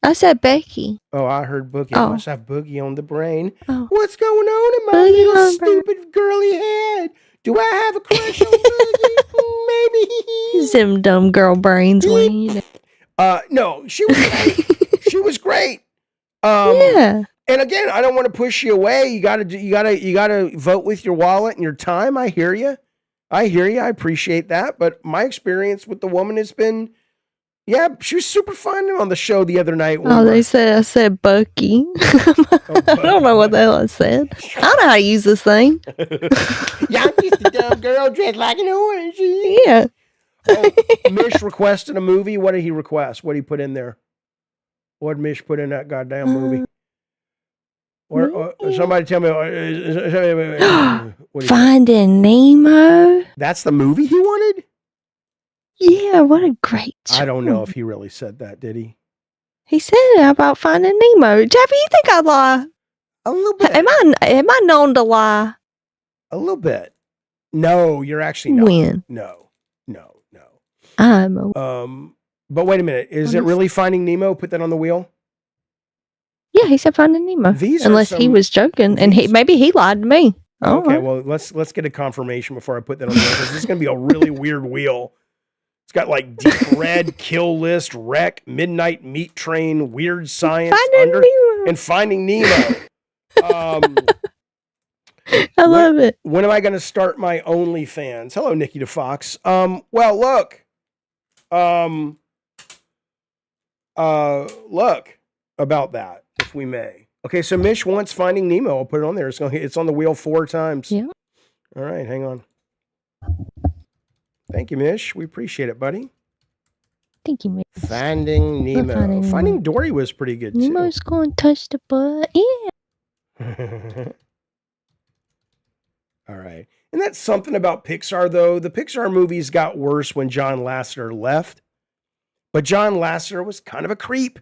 Speaker 2: I said Becky.
Speaker 1: Oh, I heard Boogie. I must have Boogie on the brain. Oh. What's going on in my little stupid girly head? Do I have a crush on Boogie? Maybe.
Speaker 2: Them dumb girl brains, Wayne.
Speaker 1: No, she was great. She was great.
Speaker 2: Yeah.
Speaker 1: And again, I don't want to push you away. You gotta vote with your wallet and your time. I hear you. I appreciate that. But my experience with the woman has been, she was super fun on the show the other night.
Speaker 2: I said Bucky. I don't know what the hell I said. I don't know how to use this thing.
Speaker 1: Yeah, I'm just a dumb girl dressed like an orange.
Speaker 2: Yeah.
Speaker 1: Mish requested a movie. What did he request? What did he put in there? What did Mish put in that goddamn movie? Or somebody tell me.
Speaker 2: Finding Nemo.
Speaker 1: That's the movie he wanted?
Speaker 2: Yeah, what a great show.
Speaker 1: I don't know if he really said that, did he?
Speaker 2: He said it about Finding Nemo. Jaffe, you think I lie?
Speaker 1: A little bit.
Speaker 2: Am I known to lie?
Speaker 1: A little bit. No, you're actually not.
Speaker 2: When?
Speaker 1: No.
Speaker 2: But
Speaker 1: wait a minute. Is it really Finding Nemo? Put that on the wheel.
Speaker 2: Yeah, he said Finding Nemo. Unless he was joking, and maybe he lied to me.
Speaker 1: Okay, well let's get a confirmation before I put that on the wheel. This is going to be a really weird wheel. It's got like deep red, kill list, wreck, midnight meat train, weird science, and Finding Nemo.
Speaker 2: I love it.
Speaker 1: When am I going to start my OnlyFans? Hello, Nikki DeFox. Well, look, Look about that, if we may. Okay, so Mish wants Finding Nemo. I'll put it on there. It's on the wheel 4 times.
Speaker 2: Yeah.
Speaker 1: All right, hang on. Thank you, Mish. We appreciate it, buddy.
Speaker 2: Thank you, Mish.
Speaker 1: Finding Nemo. Finding Dory was pretty good, too.
Speaker 2: Nemo's going to touch the butt. Yeah.
Speaker 1: All right. And that's something about Pixar, though. The Pixar movies got worse when John Lasseter left. But John Lasseter was kind of a creep.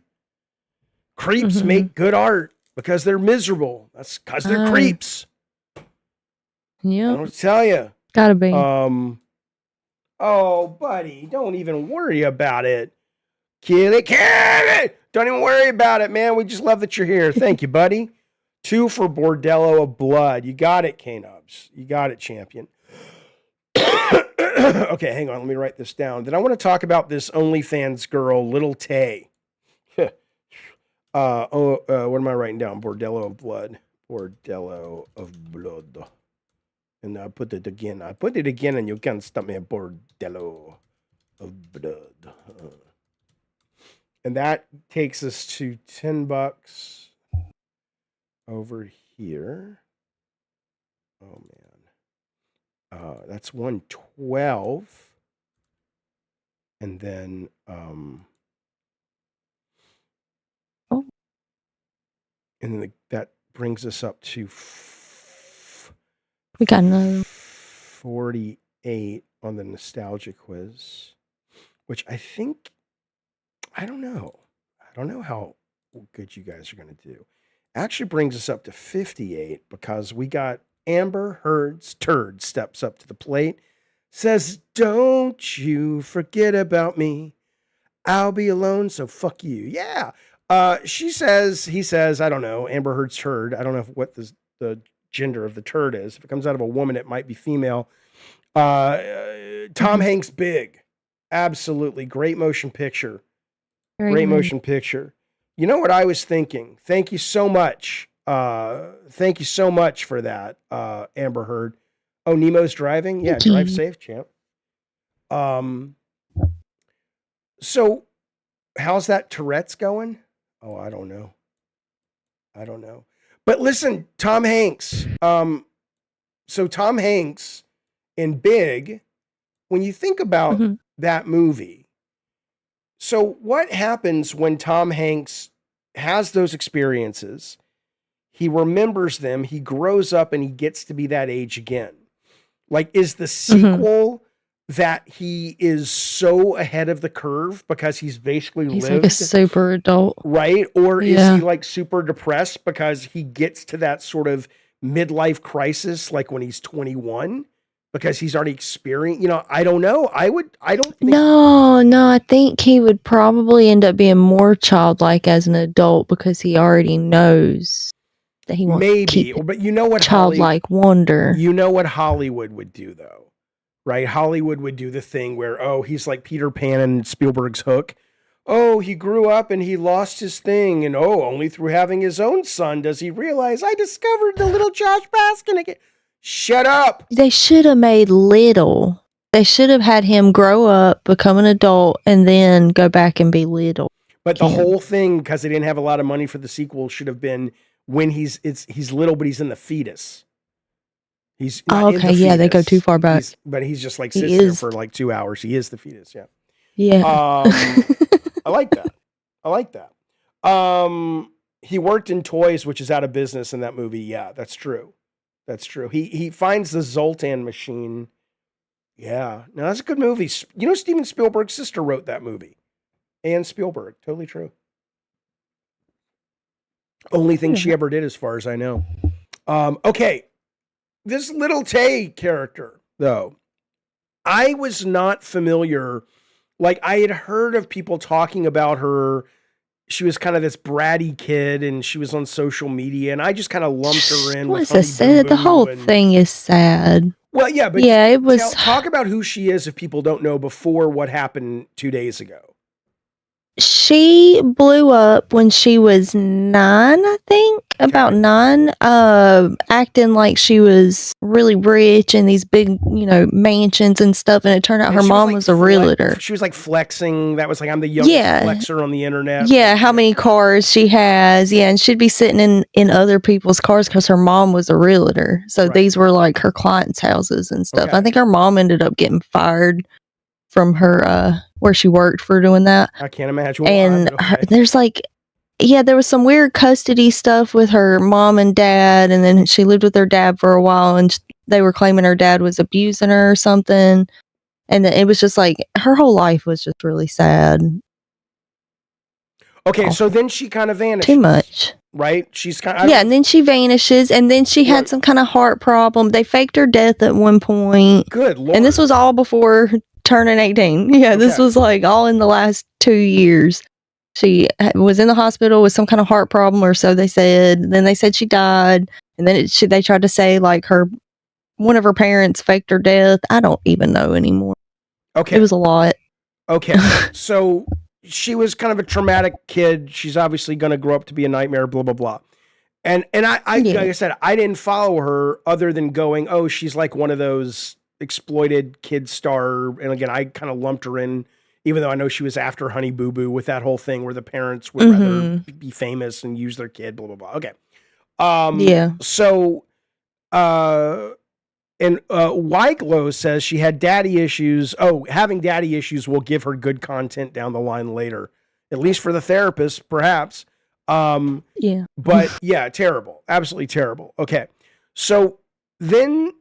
Speaker 1: Creeps make good art because they're miserable. That's because they're creeps.
Speaker 2: Yeah.
Speaker 1: I don't tell you.
Speaker 2: Gotta be.
Speaker 1: Oh, buddy, don't even worry about it. Kill it. Don't even worry about it, man. We just love that you're here. Thank you, buddy. 2 for Bordello of Blood. You got it, K-Nubs. You got it, champion. Okay, hang on. Let me write this down. Then I want to talk about this OnlyFans girl, Lil Tay. What am I writing down? Bordello of Blood. Bordello of Blood. And I put it again. And you can't stop me. Bordello of Blood. And that takes us to $10 over here. Oh, man. That's 112. And then... And then that brings us up to
Speaker 2: we got another
Speaker 1: 48 on the nostalgia quiz, which I think, I don't know how good you guys are going to do. Actually brings us up to 58 because we got Amber Heard's turd steps up to the plate, says, "Don't you forget about me. I'll be alone, so fuck you." Yeah. He says, I don't know, Amber Heard's turd. I don't know what the gender of the turd is. If it comes out of a woman, it might be female. Tom Hanks, Big. Absolutely. Great motion picture. Great motion picture. You know what I was thinking? Thank you so much. Thank you so much for that, Amber Heard. Oh, Nemo's driving? Yeah, drive safe, champ. So how's that Tourette's going? Oh, I don't know. But listen, Tom Hanks. So Tom Hanks in Big, when you think about that movie, so what happens when Tom Hanks has those experiences? He remembers them, he grows up, and he gets to be that age again. Like, is the sequel that he is so ahead of the curve because he's basically
Speaker 2: he's
Speaker 1: lived
Speaker 2: like a super adult,
Speaker 1: right? Or is he like super depressed because he gets to that sort of midlife crisis, like when he's 21, because he's already experienced, I don't know. I don't think.
Speaker 2: No, I think he would probably end up being more childlike as an adult because he already knows that he wants to keep
Speaker 1: but you know what
Speaker 2: childlike wonder.
Speaker 1: You know what Hollywood would do, though, right? Hollywood would do the thing where, he's like Peter Pan in Spielberg's Hook. Oh, he grew up and he lost his thing, and only through having his own son does he realize, I discovered the little Josh Baskin again. Shut up.
Speaker 2: They should have made Little. They should have had him grow up, become an adult, and then go back and be Little.
Speaker 1: But the whole thing, because they didn't have a lot of money for the sequel, should have been when he's little, but he's in the fetus. He's not in the fetus.
Speaker 2: They go too far back.
Speaker 1: But he's just like sits there for like 2 hours. He is the fetus, yeah.
Speaker 2: Yeah.
Speaker 1: I like that. He worked in toys, which is out of business in that movie. Yeah, that's true. He finds the Zoltan machine. Yeah. No, that's a good movie. Steven Spielberg's sister wrote that movie. Anne Spielberg. Totally true. Only thing she ever did, as far as I know. Okay. This Lil Tay character, though, I was not familiar. Like, I had heard of people talking about her. She was kind of this bratty kid, and she was on social media, and I just kind of lumped her in.
Speaker 2: What's sad? The whole thing is sad.
Speaker 1: Well, yeah, but
Speaker 2: it was.
Speaker 1: Talk about who she is if people don't know before what happened 2 days ago.
Speaker 2: She blew up when she was 9, I think, about 9, acting like she was really rich in these big, mansions and stuff. And it turned out her mom was a realtor.
Speaker 1: She was like flexing. That was like, I'm the youngest flexer on the internet.
Speaker 2: Yeah, how many cars she has. Yeah, and she'd be sitting in other people's cars because her mom was a realtor. So these were like her clients' houses and stuff.
Speaker 1: Okay.
Speaker 2: I think her mom ended up getting fired from her where she worked for doing that.
Speaker 1: I can't imagine.
Speaker 2: And there's like, there was some weird custody stuff with her mom and dad, and then she lived with her dad for a while, and they were claiming her dad was abusing her or something. And it was just like her whole life was just really sad.
Speaker 1: Okay, so then she kind of vanished.
Speaker 2: Too much.
Speaker 1: Right? She's kind of...
Speaker 2: and then she vanishes, and then she had some kind of heart problem. They faked her death at one point.
Speaker 1: Good Lord.
Speaker 2: And this was all before turning 18. Yeah, this was like all in the last 2 years. She was in the hospital with some kind of heart problem, or so they said. Then they said she died, and then they tried to say like one of her parents faked her death. I don't even know anymore.
Speaker 1: Okay.
Speaker 2: It was a lot.
Speaker 1: Okay. So she was kind of a traumatic kid. She's obviously going to grow up to be a nightmare, blah, blah, blah. And I like I said, I didn't follow her other than going, oh, she's like one of those exploited kid star. And again, I kind of lumped her in, even though I know she was after Honey Boo Boo with that whole thing where the parents would rather be famous and use their kid, blah, blah, blah. Okay. So, and Wyclo says she had daddy issues. Oh, having daddy issues will give her good content down the line later, at least for the therapist, perhaps. But yeah, terrible. Absolutely terrible. Okay. So then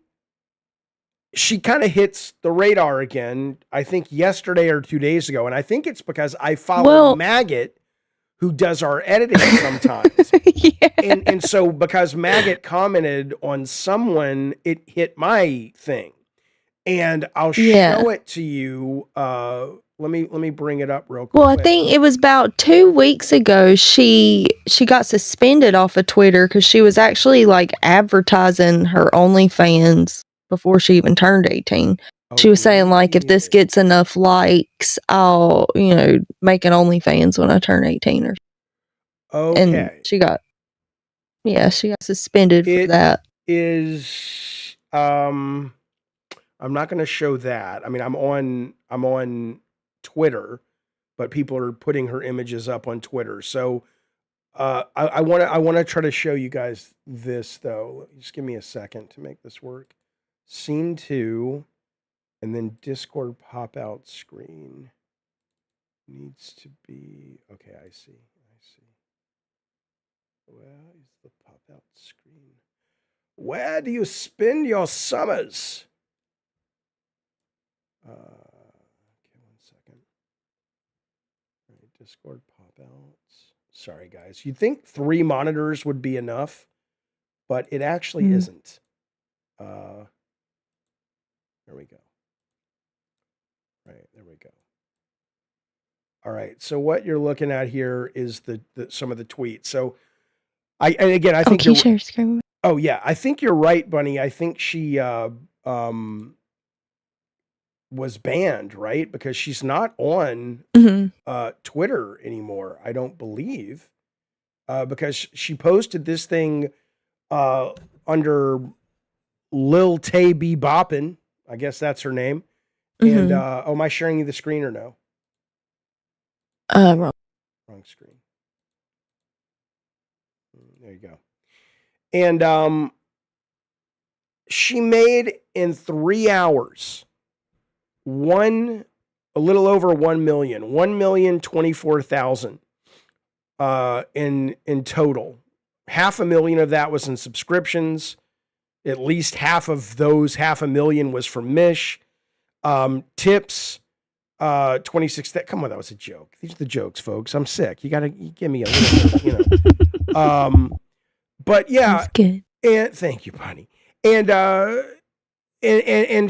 Speaker 1: she kind of hits the radar again, I think yesterday or 2 days ago. And I think it's because I follow Maggot, who does our editing sometimes. And so because Maggot commented on someone, it hit my thing. And I'll show it to you. Let me bring it up real quick.
Speaker 2: Well, I think it was about 2 weeks ago she got suspended off of Twitter because she was actually like advertising her OnlyFans before she even turned 18. She was saying like, if this gets enough likes, I'll make an OnlyFans when I turn 18 or.
Speaker 1: Okay.
Speaker 2: And she got suspended for that.
Speaker 1: I'm not going to show that. I mean, I'm on Twitter, but people are putting her images up on Twitter. So I want to try to show you guys this though. Just give me a second to make this work. Scene 2, and then Discord pop out screen needs to be okay. I see. Where is the pop out screen? Where do you spend your summers? Okay, 1 second. All right, Discord pop outs. Sorry, guys. You'd think 3 monitors would be enough, but it actually isn't. There we go. Right, there we go. All right, so what you're looking at here is the some of the tweets. So I think
Speaker 2: can you share screen?
Speaker 1: Oh yeah, I think you're right, Bunny. I think she was banned, right? Because she's not on Twitter anymore, I don't believe. Because she posted this thing under Lil Tay be boppin'. I guess that's her name. And am I sharing you the screen or no?
Speaker 2: Wrong
Speaker 1: screen. There you go. And she made in 3 hours a little over 1 million, 1,024,000 in total. 500,000 of that was in subscriptions. At least half of those 500,000 was from Mish. Tips, 26. Come on, that was a joke. These are the jokes, folks. I'm sick. You give me a little, But yeah,
Speaker 2: that's good.
Speaker 1: And thank you, Bonnie. And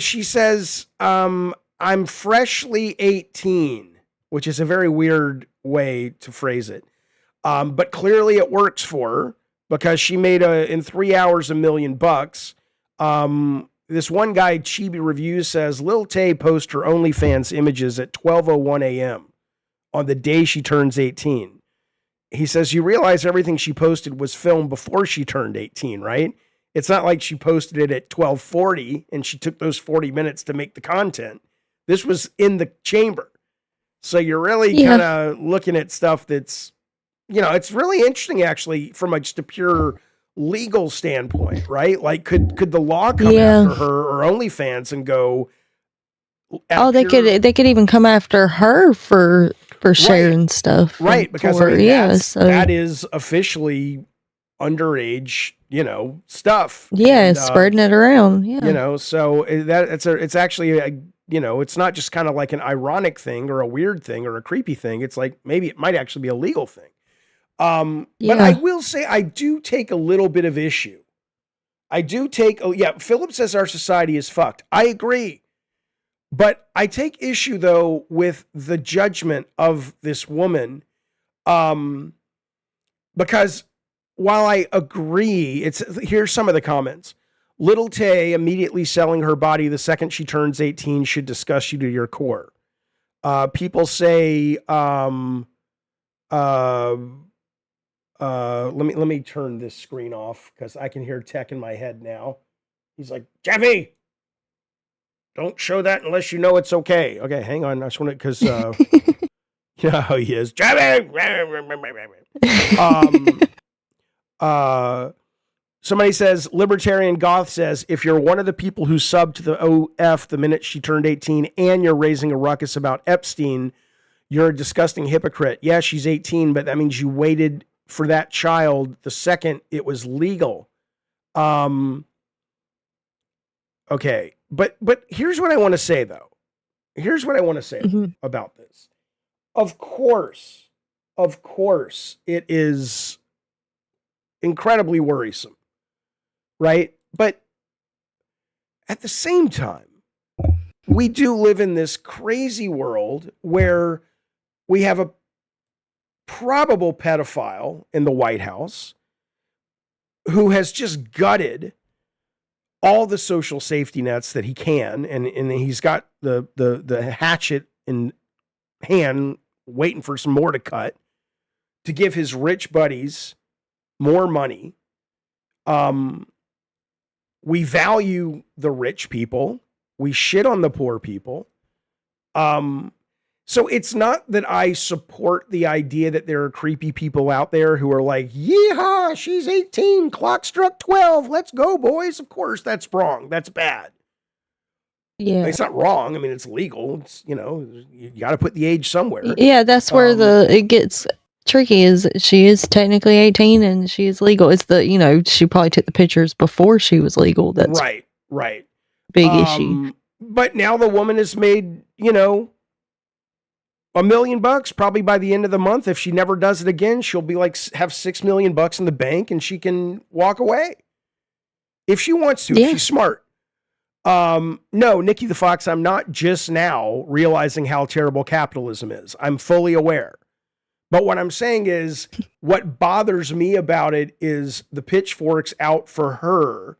Speaker 1: she says, I'm freshly 18, which is a very weird way to phrase it. But clearly it works for her because she made in 3 hours $1 million. This one guy, Chibi Reviews, says Lil Tay posts her OnlyFans images at 12:01 a.m. on the day she turns 18. He says, you realize everything she posted was filmed before she turned 18, right? It's not like she posted it at 12:40 and she took those 40 minutes to make the content. This was in the chamber. So you're really kind of looking at stuff that's, it's really interesting actually from just a pure legal standpoint, right? Like could the law come after her or OnlyFans and go,
Speaker 2: they could even come after her for sharing stuff.
Speaker 1: Right, because that is officially underage, stuff.
Speaker 2: Yeah, and, spreading it around. Yeah.
Speaker 1: So it's actually it's not just kind of like an ironic thing or a weird thing or a creepy thing. It's like maybe it might actually be a legal thing. But I will say I do take a little bit of issue. Philip says our society is fucked. I agree. But I take issue, though, with the judgment of this woman, because while I agree, here's some of the comments. Lil Tay immediately selling her body the second she turns 18 should disgust you to your core. People say, let me turn this screen off because I can hear tech in my head now. He's like, Jaffe! Don't show that unless you know it's okay. Okay, hang on. I just want to, because, you know how he is. Somebody says, Libertarian Goth says, if you're one of the people who subbed to the OF the minute she turned 18 and you're raising a ruckus about Epstein, you're a disgusting hypocrite. Yeah, she's 18, but that means you waited for that child the second it was legal. Okay. But here's what I want to say, though. Here's what I want to say about this. Of course, it is incredibly worrisome, right? But at the same time, we do live in this crazy world where we have a probable pedophile in the White House who has just gutted all the social safety nets that he can, and he's got the hatchet in hand waiting for some more to cut to give his rich buddies more money. We value the rich people. We shit on the poor people. So it's not that I support the idea that there are creepy people out there who are like, yeehaw, she's 18, clock struck 12, let's go, boys. Of course, that's wrong. That's bad. Yeah. It's not wrong. I mean, it's legal. It's, you got to put the age somewhere.
Speaker 2: Yeah, that's where it gets tricky is she is technically 18 and she is legal. It's she probably took the pictures before she was legal. That's
Speaker 1: right.
Speaker 2: Big issue.
Speaker 1: But now the woman has made, $1 million, probably by the end of the month. If she never does it again, she'll be like, have $6 million in the bank and she can walk away. If she wants to, if she's smart. No, Nikki the Fox, I'm not just now realizing how terrible capitalism is. I'm fully aware. But what I'm saying is what bothers me about it is the pitchforks out for her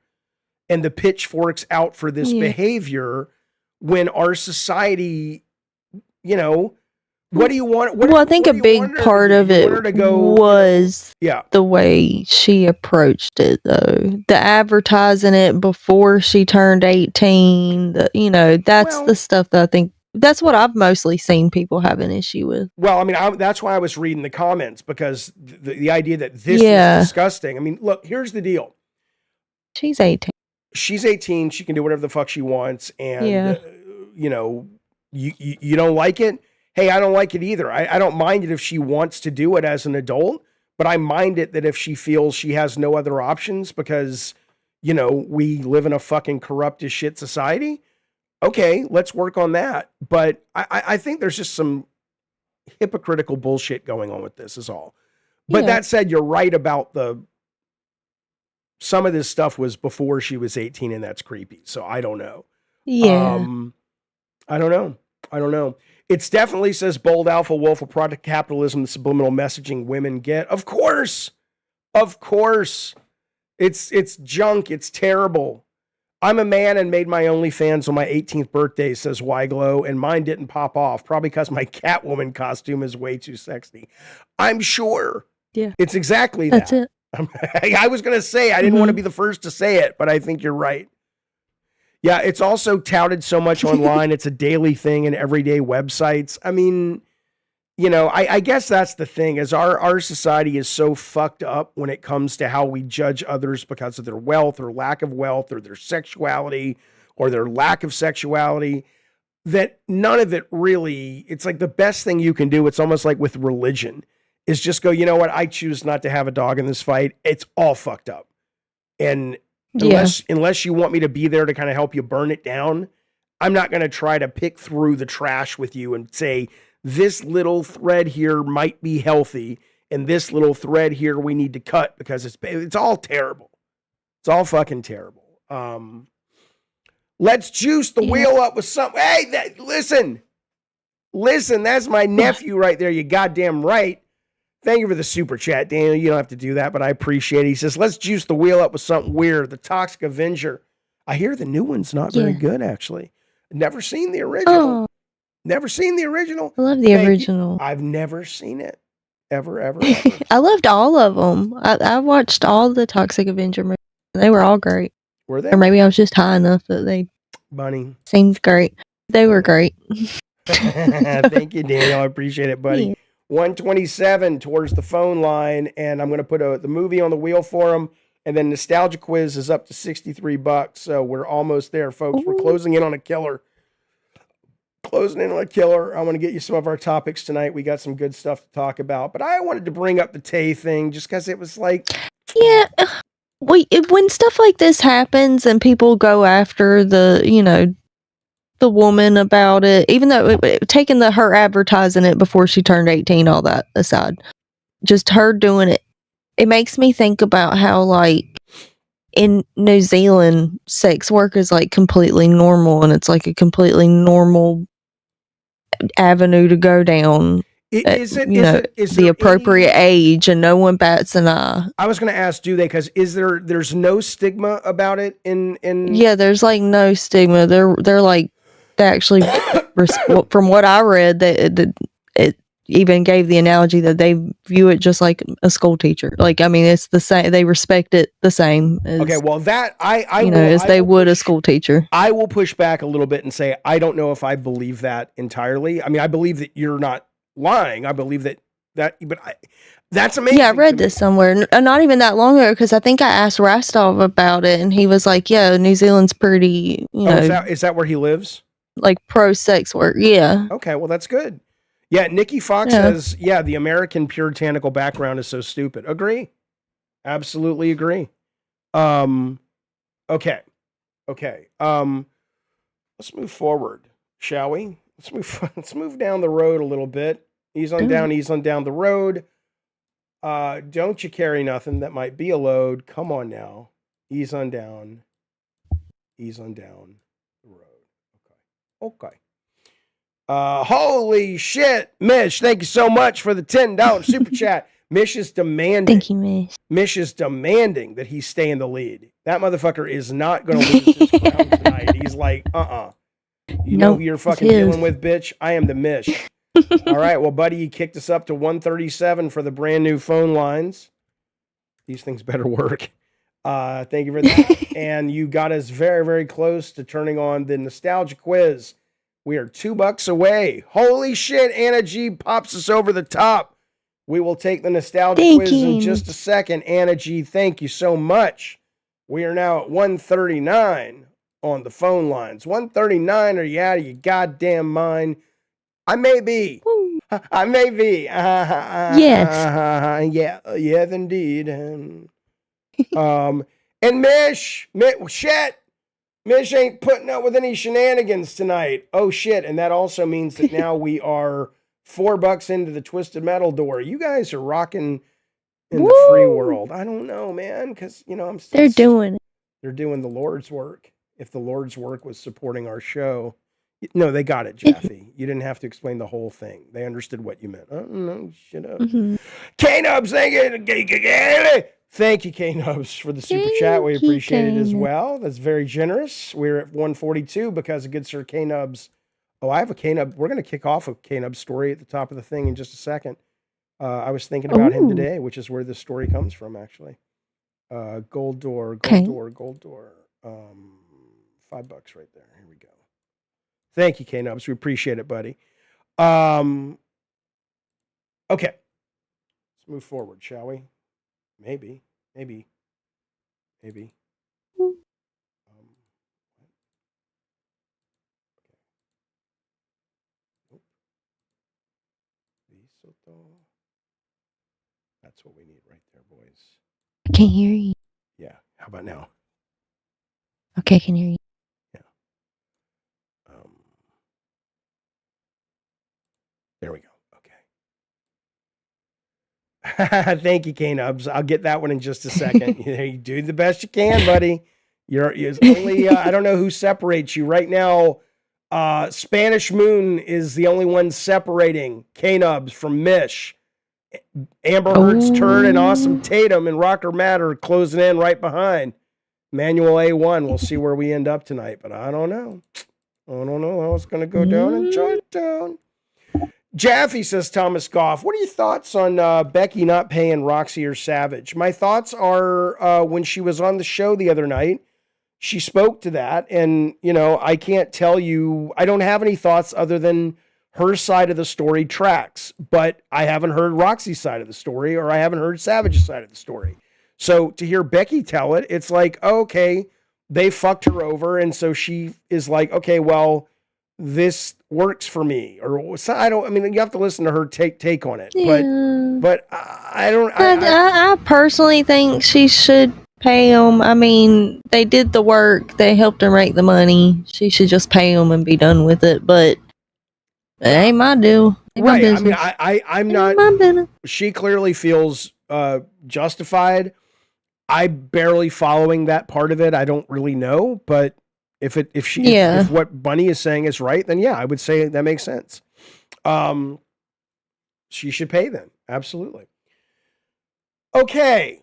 Speaker 1: and the pitchforks out for this behavior when our society, what do you want?
Speaker 2: I think a big part of it was the way she approached it, though. The advertising it before she turned 18, that's the stuff that I think, that's what I've mostly seen people have an issue with.
Speaker 1: Well, I mean, that's why I was reading the comments, because the idea that this is disgusting. I mean, look, here's the deal.
Speaker 2: She's 18.
Speaker 1: She's 18. She can do whatever the fuck she wants. And, you don't like it? Hey, I don't like it either. I don't mind it if she wants to do it as an adult, but I mind it that if she feels she has no other options because, we live in a fucking corrupt as shit society. Okay, let's work on that. But I think there's just some hypocritical bullshit going on with this is all. But that said, you're right about some of this stuff was before she was 18 and that's creepy. So I don't know.
Speaker 2: Yeah.
Speaker 1: I don't know. It's definitely, says Bold Alpha Wolf, a product of capitalism, the subliminal messaging women get. Of course. It's junk. It's terrible. I'm a man and made my OnlyFans on my 18th birthday, says Wyglow, and mine didn't pop off, probably because my Catwoman costume is way too sexy. I'm sure.
Speaker 2: Yeah.
Speaker 1: It's exactly
Speaker 2: That's
Speaker 1: that.
Speaker 2: it.
Speaker 1: I was going to say, I didn't want to be the first to say it, but I think you're right. Yeah, it's also touted so much online. It's a daily thing in everyday websites. I mean, you know, I guess that's the thing is our society is so fucked up when it comes to how we judge others because of their wealth or lack of wealth or their sexuality or their lack of sexuality that none of it really, it's like the best thing you can do. It's almost like with religion is just go, you know what? I choose not to have a dog in this fight. It's all fucked up. And unless you want me to be there to kind of help you burn it down, I'm not going to try to pick through the trash with you and say, this little thread here might be healthy, and this little thread here we need to cut because it's all terrible. It's all fucking terrible. Let's juice the wheel up with something. Hey, listen, that's my nephew right there. You goddamn right. Thank you for the super chat, Daniel. You don't have to do that, but I appreciate it. He says, let's juice the wheel up with something weird. The Toxic Avenger. I hear the new one's not very good, actually. Never seen the original. Never seen the original.
Speaker 2: I love the original.
Speaker 1: I've never seen it. Ever.
Speaker 2: I loved all of them. I watched all the Toxic Avenger movies. They were all great.
Speaker 1: Were they?
Speaker 2: Or maybe I was just high enough that they seemed great. They were great.
Speaker 1: Thank you, Daniel. I appreciate it, buddy.
Speaker 2: Yeah.
Speaker 1: 127 towards the phone line, and I'm going to put the movie on the wheel for him, and then Nostalgia Quiz is up to $63, so we're almost there, folks. Ooh. We're closing in on a killer. I want to get you some of our topics tonight. We got some good stuff to talk about, but I wanted to bring up the Tay thing just because it was like...
Speaker 2: Yeah, when stuff like this happens and people go after the woman about it, even though taking her advertising it before she turned 18, all that aside, just her doing it, it makes me think about how, like, in New Zealand, sex work is like completely normal, and it's like a completely normal avenue to go down. Is the appropriate age, and no one bats an eye.
Speaker 1: I was going to ask, do they? Because there's no stigma about it in?
Speaker 2: Yeah, there's like no stigma. They're like they actually, from what I read, it even gave the analogy that they view it just like a school teacher. Like, I mean, it's the same. They respect it the same. As,
Speaker 1: okay, well, that
Speaker 2: as they would a school teacher.
Speaker 1: I will push back a little bit and say I don't know if I believe that entirely. I mean, I believe that you're not lying. I believe that, but that's amazing.
Speaker 2: Yeah, I read this somewhere, not even that long ago, because I think I asked Rostov about it, and he was like, "Yeah, New Zealand's pretty,
Speaker 1: is that where he lives?
Speaker 2: Like pro sex work, yeah."
Speaker 1: Okay, well that's good. Yeah, Nikki Fox says, "Yeah, the American puritanical background is so stupid." Agree, absolutely agree. Okay. Let's move forward, shall we? Let's move down the road a little bit. Ease on down the road. Don't you carry nothing that might be a load. Come on now. Ease on down the road. Okay. Holy shit, Mish, thank you so much for the $10 super chat. Mish is demanding.
Speaker 2: Thank you, Mish.
Speaker 1: Mish is demanding that he stay in the lead. That motherfucker is not going to lose his crown tonight. He's like, You know who you're fucking dealing with, bitch? I am the Mish. All right, well, buddy, you kicked us up to 137 for the brand new phone lines. These things better work. Thank you for that. And you got us very, very close to turning on the Nostalgia Quiz. We are $2 away. Holy shit, Anna G pops us over the top. We will take the Nostalgia Quiz in just a second. Anna G, thank you so much. We are now at 139 on the phone lines. 139, are you out of your goddamn mind? I may be.
Speaker 2: Woo.
Speaker 1: I may be.
Speaker 2: Yes.
Speaker 1: Yes, indeed. And Mish, shit. Mish ain't putting up with any shenanigans tonight. Oh, shit. And that also means that now we are $4 into the Twisted Metal door. You guys are rocking in the free world. I don't know, man, because, I'm still...
Speaker 2: They're doing it.
Speaker 1: They're doing the Lord's work. If the Lord's work was supporting our show... No, they got it, Jaffe. You didn't have to explain the whole thing. They understood what you meant. Oh, no, shut up. Mm-hmm. K-Nubs, thank you. Thank you, K-Nubs, for the super chat. We
Speaker 2: Thank you,
Speaker 1: appreciate it as
Speaker 2: K-Nub.
Speaker 1: well. That's very generous. We're at 142 because of good Sir K-Nubs. Oh, I have a K-Nub. We're going to kick off a K-Nub story at the top of the thing in just a second. I was thinking about him
Speaker 2: Ooh.
Speaker 1: today, which is where this story comes from, actually. Gold door, gold
Speaker 2: Okay.
Speaker 1: door, gold door. $5 right there. Here we go. Thank you, K-Nubs. We appreciate it, buddy. Okay. Let's move forward, shall we? Maybe.
Speaker 2: Mm.
Speaker 1: That's what we need right there, boys.
Speaker 2: I can't hear you.
Speaker 1: Yeah. How about now?
Speaker 2: Okay, I can hear you.
Speaker 1: There we go. Okay. Thank you, K-Nubs. I'll get that one in just a second. You do the best you can, buddy. You're only I don't know who separates you right now. Spanish Moon is the only one separating K-Nubs from Mish. Amber Heard's Turd and Awesome Tatum and Rocker Matter closing in right behind. Manual A1. We'll see where we end up tonight, but I don't know. I don't know how it's going to go down in Georgetown. Jaffe says, Thomas Goff, what are your thoughts on Becky not paying Roxy or Savage? My thoughts are when she was on the show the other night, she spoke to that. And, I can't tell you, I don't have any thoughts other than her side of the story tracks. But I haven't heard Roxy's side of the story, or I haven't heard Savage's side of the story. So to hear Becky tell it, it's like, okay, they fucked her over. And so she is like, okay, well, this works for me, or you have to listen to her take on it.
Speaker 2: Yeah.
Speaker 1: But I don't.
Speaker 2: I personally think she should pay them. I mean, they did the work. They helped her make the money. She should just pay them and be done with it. But it ain't my deal. Ain't my
Speaker 1: Right. I mean,
Speaker 2: business.
Speaker 1: I'm
Speaker 2: Ain't
Speaker 1: not.
Speaker 2: my business.
Speaker 1: She clearly feels justified. I'm barely following that part of it. I don't really know, but if what Bunny is saying is right, then yeah, I would say that makes sense. She should pay then. Absolutely. Okay.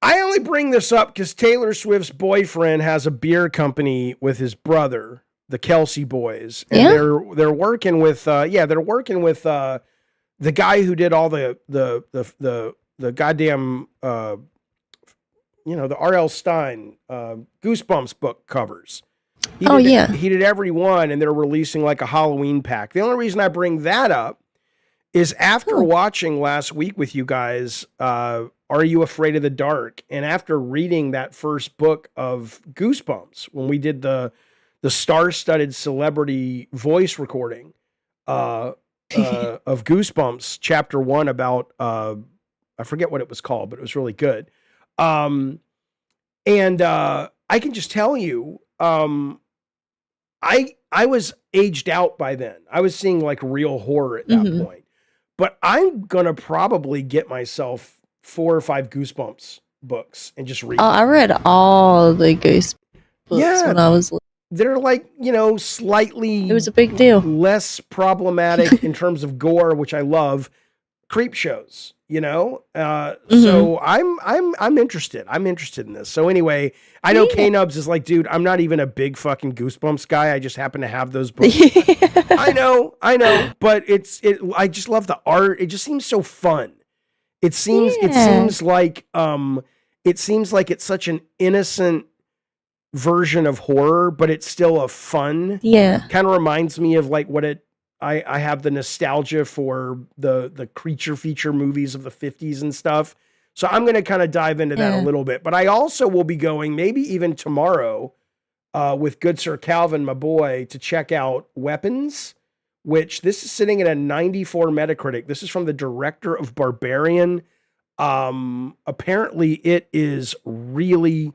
Speaker 1: I only bring this up because Taylor Swift's boyfriend has a beer company with his brother, the Kelsey boys, and they're working with the guy who did all the goddamn the R.L. Stine Goosebumps book covers. He did every one, and they're releasing like a Halloween pack. The only reason I bring that up is after watching last week with you guys, Are You Afraid of the Dark? And after reading that first book of Goosebumps, when we did the star-studded celebrity voice recording of Goosebumps, chapter 1 about, I forget what it was called, but it was really good. And I can just tell you, I was aged out by then. I was seeing like real horror at that point. But I'm gonna probably get myself 4 or 5 Goosebumps books and just read them.
Speaker 2: I read all the Goosebumps when I was little.
Speaker 1: They're like, slightly.
Speaker 2: It was a big deal.
Speaker 1: Less problematic in terms of gore, which I love. Creep shows, So I'm interested. I'm interested in this. So anyway, I know K-Nubs is like, dude, I'm not even a big fucking Goosebumps guy. I just happen to have those books. I know, but I just love the art. It just seems so fun. It seems like it's such an innocent version of horror, but it's still a fun.
Speaker 2: Yeah.
Speaker 1: Kind of reminds me of like what I have the nostalgia for the creature feature movies of the 50s and stuff. So I'm going to kind of dive into that a little bit. But I also will be going maybe even tomorrow with good Sir Calvin, my boy, to check out Weapons, which this is sitting at a 94 Metacritic. This is from the director of Barbarian. Apparently it is really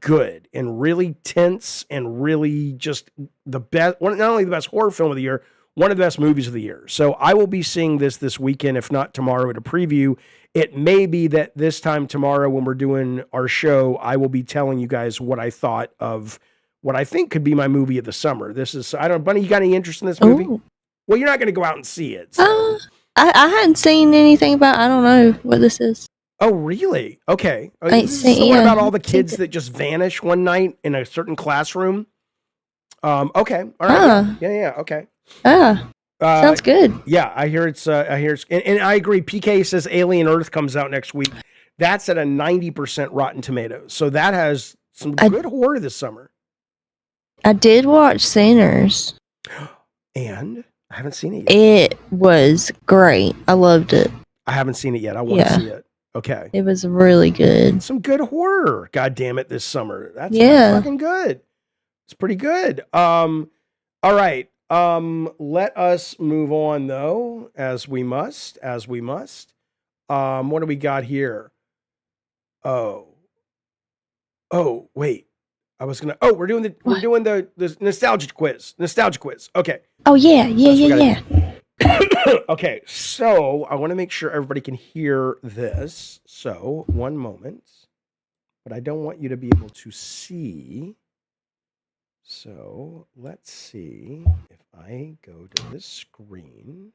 Speaker 1: good and really tense and really just the best, not only the best horror film of the year, one of the best movies of the year. So I will be seeing this weekend, if not tomorrow, at a preview. It may be that this time tomorrow when we're doing our show, I will be telling you guys what I thought of what I think could be my movie of the summer. Bunny, you got any interest in this movie?
Speaker 2: Ooh.
Speaker 1: Well, you're not going to go out and see it. So.
Speaker 2: I hadn't seen anything about, I don't know what this is.
Speaker 1: Oh, really? Okay.
Speaker 2: I
Speaker 1: This is
Speaker 2: see.
Speaker 1: the one
Speaker 2: Yeah,
Speaker 1: about all the
Speaker 2: I see
Speaker 1: kids that just vanish one night in a certain classroom. Okay. All right.
Speaker 2: Ah,
Speaker 1: Yeah. Okay.
Speaker 2: sounds good.
Speaker 1: Yeah, I hear it's. And I agree. PK says Alien Earth comes out next week. That's at a 90% Rotten Tomatoes. So that has some good horror this summer.
Speaker 2: I did watch Sinners.
Speaker 1: And I haven't seen it yet.
Speaker 2: It was great. I loved it.
Speaker 1: I haven't seen it yet. I want to see it. Okay.
Speaker 2: It was really good.
Speaker 1: Some good horror. God damn it, this summer. That's
Speaker 2: Yeah.
Speaker 1: fucking good. It's pretty good. All right. Let us move on though, as we must. What do we got here? Oh, wait. We're doing the nostalgia quiz. Okay.
Speaker 2: Oh yeah.
Speaker 1: Okay, so I want to make sure everybody can hear this. So, one moment. But I don't want you to be able to see. So, let's see if I go to this screen.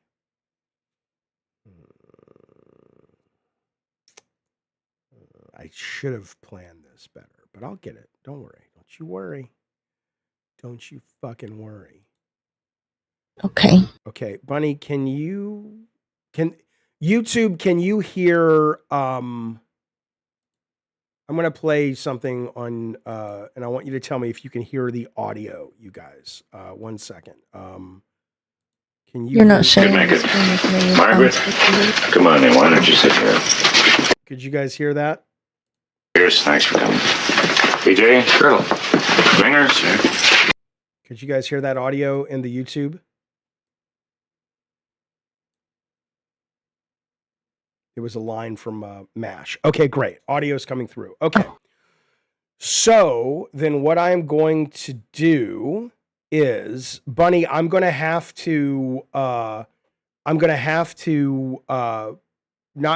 Speaker 1: I should have planned this better, but I'll get it. Don't worry. Don't you worry. Don't you fucking worry.
Speaker 2: Okay.
Speaker 1: Okay, Bunny, can YouTube, can you hear I'm going to play something on and I want you to tell me if you can hear the audio, you guys. 1 second. Can you
Speaker 2: You're not
Speaker 1: hear-
Speaker 2: sharing
Speaker 5: Make
Speaker 2: the
Speaker 5: it.
Speaker 2: screen with me. if I'm
Speaker 5: Margaret?
Speaker 2: speaking to you.
Speaker 5: Come on in. Why don't you sit here?
Speaker 1: Could you guys hear that?
Speaker 5: Here's. Thanks for coming. PJ? Colonel. Winger? Sir.
Speaker 1: Could you guys hear that audio in the YouTube? It was a line from MASH. Okay, great. Audio's coming through. Okay. So then what I'm going to do is, Bunny, I'm going to have to not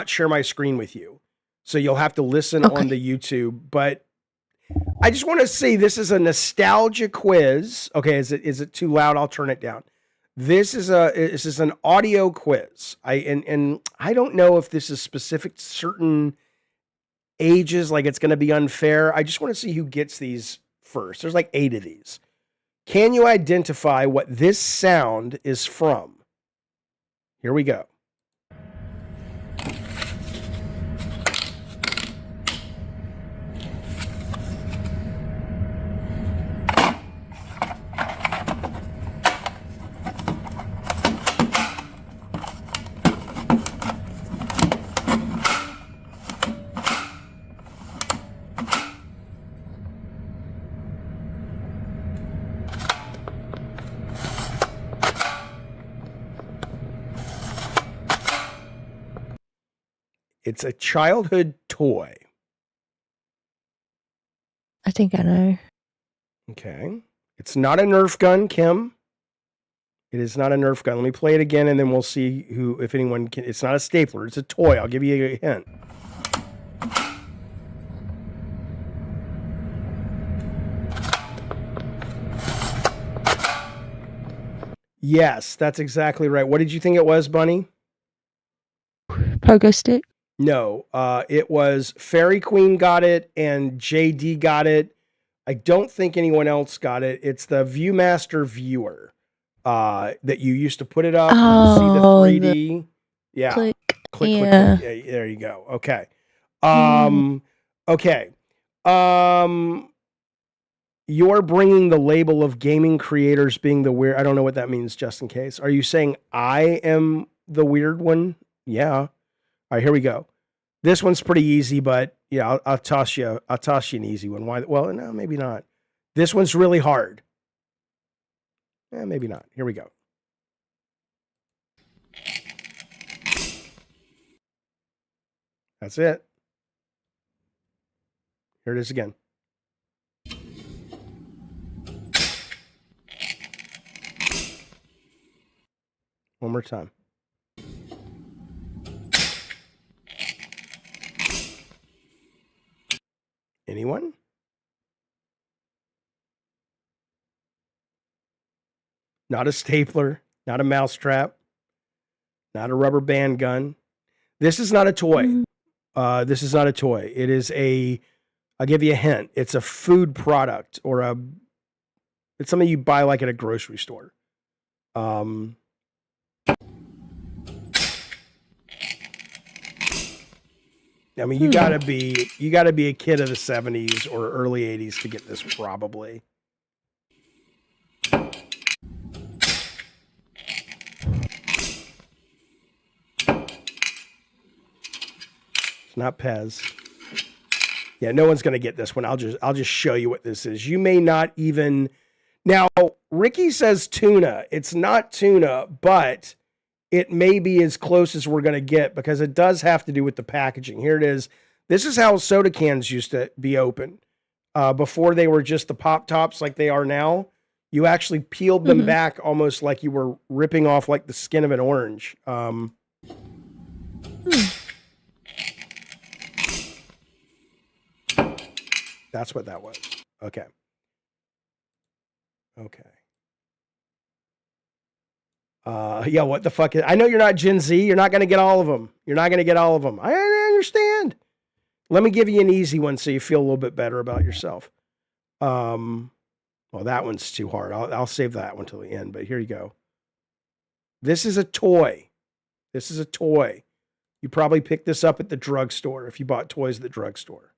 Speaker 1: share my screen with you. So you'll have to listen on the YouTube, but I just want to say this is a nostalgia quiz. Okay, is it too loud? I'll turn it down. This is an audio quiz. I don't know if this is specific to certain ages, like it's going to be unfair. I just want to see who gets these first. There's like 8 of these. Can you identify what this sound is from? Here we go. It's a childhood toy.
Speaker 2: I think I know.
Speaker 1: Okay. It's not a Nerf gun, Kim. It is not a Nerf gun. Let me play it again and then we'll see if anyone can. It's not a stapler. It's a toy. I'll give you a hint. Yes, that's exactly right. What did you think it was, Bunny?
Speaker 2: Pogo stick?
Speaker 1: No, it was Fairy Queen got it and JD got it. I don't think anyone else got it. It's the Viewmaster viewer that you used to put it up and see the 3D. Yeah.
Speaker 2: Click.
Speaker 1: Click.
Speaker 2: Yeah.
Speaker 1: Yeah, there you go. Okay. Okay. You're bringing the label of gaming creators being the weird. I don't know what that means, just in case. Are you saying I am the weird one? Yeah. All right, here we go. This one's pretty easy, but yeah, I'll toss you an easy one. Why? Well, no, maybe not. This one's really hard. Maybe not. Here we go. That's it. Here it is again. One more time. Anyone? Not a stapler, not a mousetrap, not a rubber band gun. This is not a toy. This is not a toy. It is I'll give you a hint. It's a food product it's something you buy like at a grocery store. I mean, you gotta be a kid of the 70s or early 80s to get this probably. It's not Pez. Yeah, no one's gonna get this one. I'll just show you what this is. You may not even now. Ricky says tuna. It's not tuna, but it may be as close as we're gonna get because it does have to do with the packaging. Here it is. This is how soda cans used to be open before they were just the pop tops like they are now. You actually peeled them back almost like you were ripping off like the skin of an orange. That's what that was. Okay. Yeah, what the fuck? I know you're not Gen Z. You're not going to get all of them. I understand. Let me give you an easy one so you feel a little bit better about yourself. Well, that one's too hard. I'll save that one till the end, but here you go. This is a toy. You probably picked this up at the drugstore if you bought toys at the drugstore.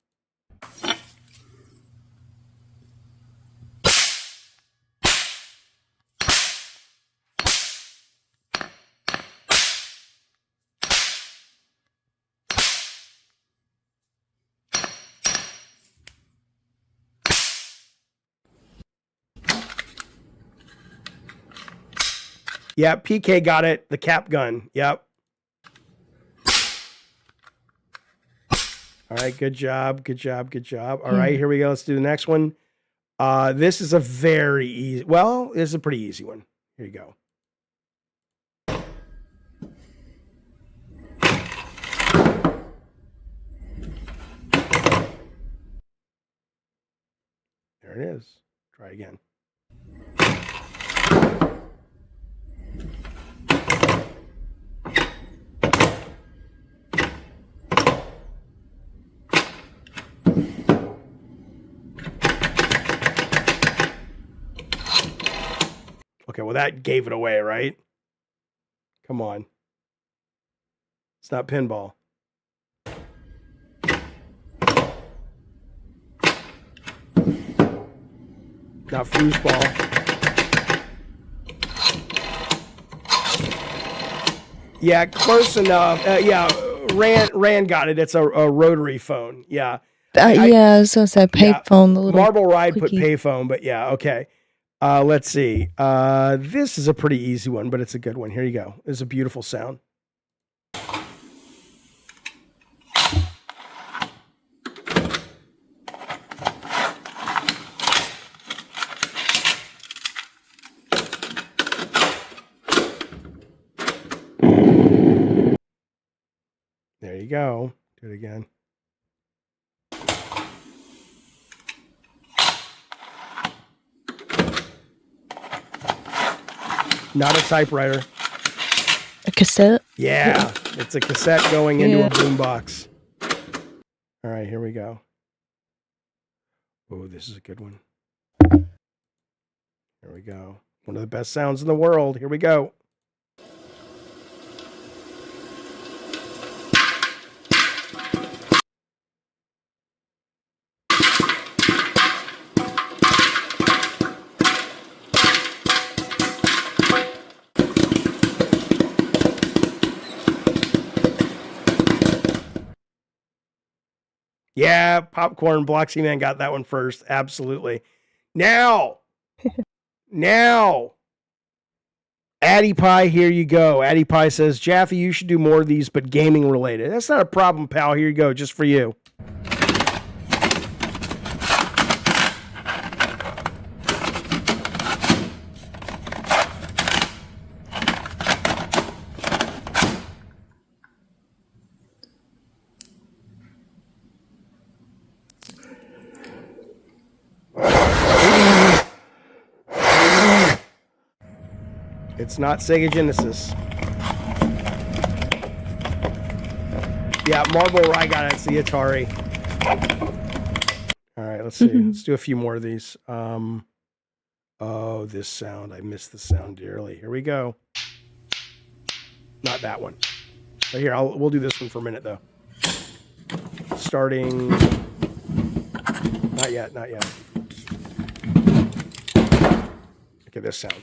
Speaker 1: Yeah, PK got it. The cap gun. Yep. All right, good job. All right, here we go. Let's do the next one. This is a very easy. Well, this is a pretty easy one. Here you go. There it is. Try again. Okay, well, that gave it away, right? Come on. It's not pinball. Not foosball. Yeah, close enough. Yeah, Rand got it. It's a rotary phone. Yeah.
Speaker 2: I was gonna say payphone. The little
Speaker 1: Marble Ride
Speaker 2: quickie.
Speaker 1: put payphone, but yeah, okay. Let's see. This is a pretty easy one, but it's a good one. Here you go. It's a beautiful sound. There you go. Do it again. Not a typewriter.
Speaker 2: A cassette?
Speaker 1: Yeah, it's a cassette going into a boombox. All right, here we go. Oh, this is a good one. Here we go. One of the best sounds in the world. Here we go. Yeah, Popcorn Bloxy Man got that one first. Absolutely. Now, Addie Pie, here you go. Addie Pie says, Jaffe, you should do more of these, but gaming related. That's not a problem, pal. Here you go, just for you. It's not Sega Genesis. Yeah, Marble, I got it. It's the Atari. All right, let's see. Let's do a few more of these. Oh, this sound. I miss the sound dearly. Here we go. Not that one. But here, we'll do this one for a minute, though. Starting... Not yet, not yet. Okay, this sound.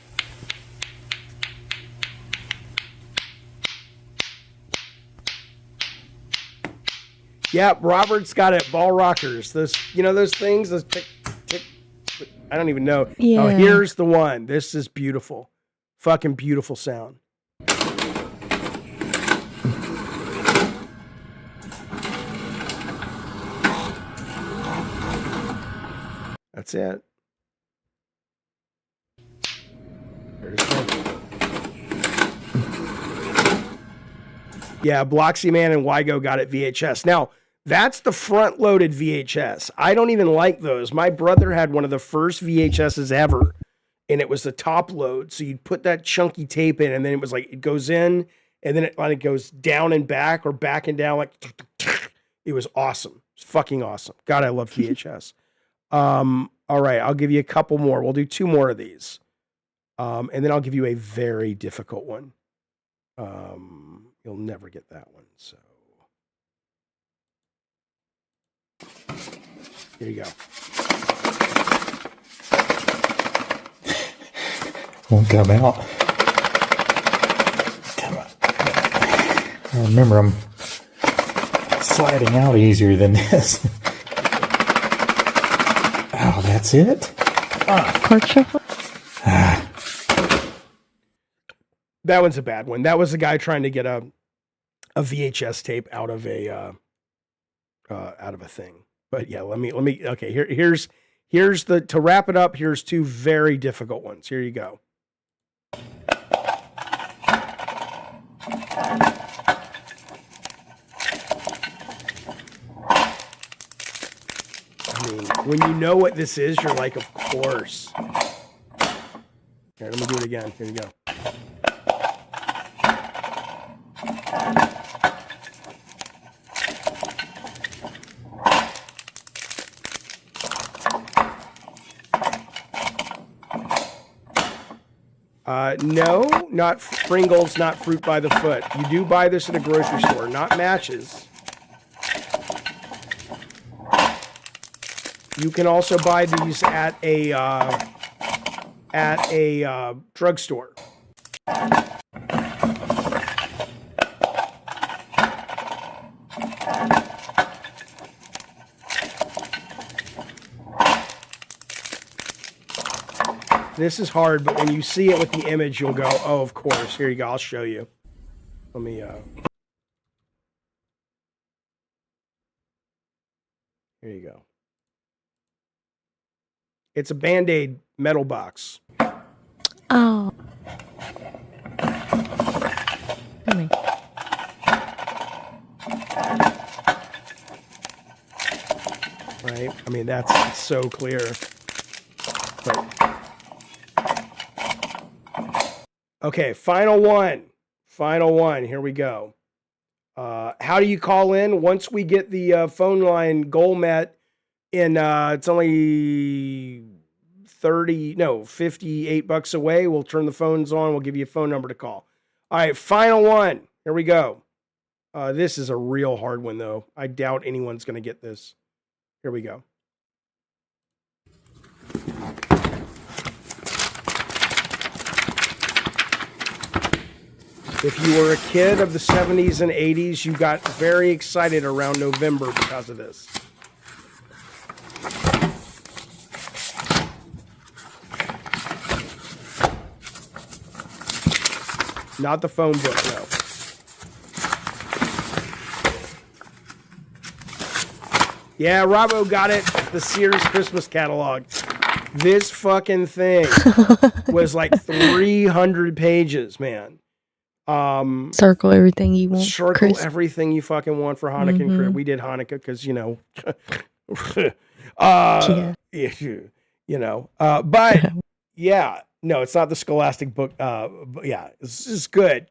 Speaker 1: Yeah, Robert's got it. Ball rockers. Those, those things. Those tick, tick. I don't even know.
Speaker 2: Yeah.
Speaker 1: Oh, here's the one. This is beautiful. Fucking beautiful sound. That's it. There's one. Yeah, Bloxy Man and Wygo got it VHS. Now, that's the front-loaded VHS. I don't even like those. My brother had one of the first VHSs ever, and it was the top load. So you'd put that chunky tape in, and then it was like, it goes in, and then it goes down and back, or back and down. Like, it was awesome. It's fucking awesome. God, I love VHS. All right, I'll give you a couple more. We'll do 2 more of these. And then I'll give you a very difficult one. You'll never get that one, so... Here you go.
Speaker 6: Won't come out. Come on. I remember I'm sliding out easier than this. Oh, that's it?
Speaker 1: That one's a bad one. That was a guy trying to get a VHS tape out of a thing. But yeah, let me. Okay, here's the, to wrap it up. Here's 2 very difficult ones. Here you go. I mean, when you know what this is, you're like, of course. Here, let me do it again. Here you go. No, not Pringles, not Fruit by the Foot. You do buy this at a grocery store, not matches. You can also buy these at a drugstore. This is hard, but when you see it with the image, you'll go, oh, of course. Here you go. I'll show you. Let me, here you go. It's a Band-Aid metal box.
Speaker 2: Oh.
Speaker 1: Right? I mean, it's so clear. But, okay, final one. Here we go. How do you call in? Once we get the phone line goal met in, it's only $58 away. We'll turn the phones on. We'll give you a phone number to call. All right, final one. Here we go. This is a real hard one, though. I doubt anyone's going to get this. Here we go. If you were a kid of the 70s and 80s, you got very excited around November because of this. Not the phone book, no. Yeah, Robbo got it. The Sears Christmas catalog. This fucking thing was like 300 pages, man.
Speaker 2: Circle everything you want.
Speaker 1: Circle everything you fucking want for Hanukkah and Christmas. We did Hanukkah because, but yeah, no, it's not the Scholastic book. But yeah, this is good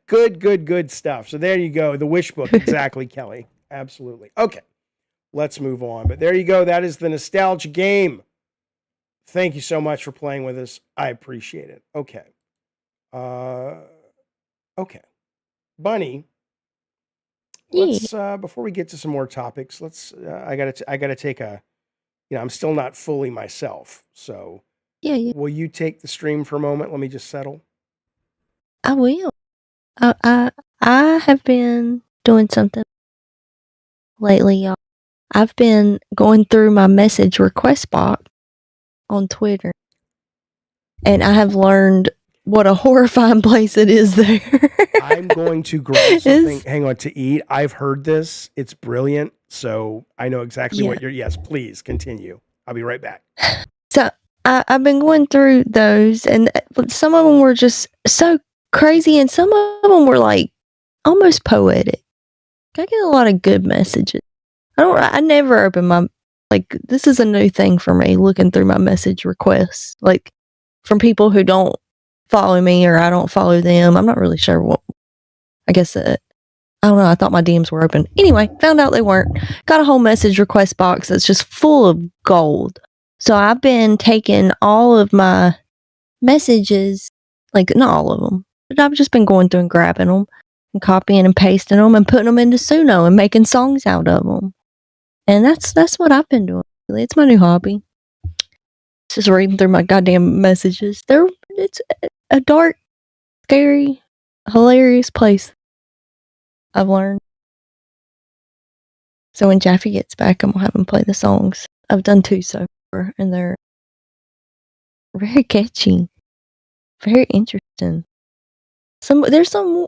Speaker 1: stuff. So there you go. The wish book. Exactly, Kelly. Absolutely. Okay. Let's move on. But there you go. That is the nostalgia game. Thank you so much for playing with us. I appreciate it. Okay. Okay. Bunny,
Speaker 2: Yeah.
Speaker 1: let's before we get to some more topics, let's I gotta take a, I'm still not fully myself. So
Speaker 2: Yeah.
Speaker 1: will you take the stream for a moment? Let me just settle.
Speaker 2: I will. I have been doing something lately, y'all. I've been going through my message request box on Twitter, and I have learned what a horrifying place it is there.
Speaker 1: I'm going to grab something. Hang on to eat. I've heard this. It's brilliant. So I know exactly what you're. Yes, please continue. I'll be right back.
Speaker 2: So I've been going through those, and some of them were just so crazy, and some of them were like almost poetic. I get a lot of good messages. I never open my, like, this is a new thing for me, looking through my message requests, like from people who don't follow me or I don't follow them. I'm not really sure what, I guess, I don't know. I thought my DMs were open. Anyway, found out they weren't. Got a whole message request box that's just full of gold. So I've been taking all of my messages, like not all of them, but I've just been going through and grabbing them and copying and pasting them and putting them into Suno and making songs out of them. And that's what I've been doing. It's my new hobby. Just reading through my goddamn messages. It's a dark, scary, hilarious place, I've learned. So when Jaffe gets back, I'm gonna have him play the songs. I've done 2 so far, and they're very catchy, very interesting. There's some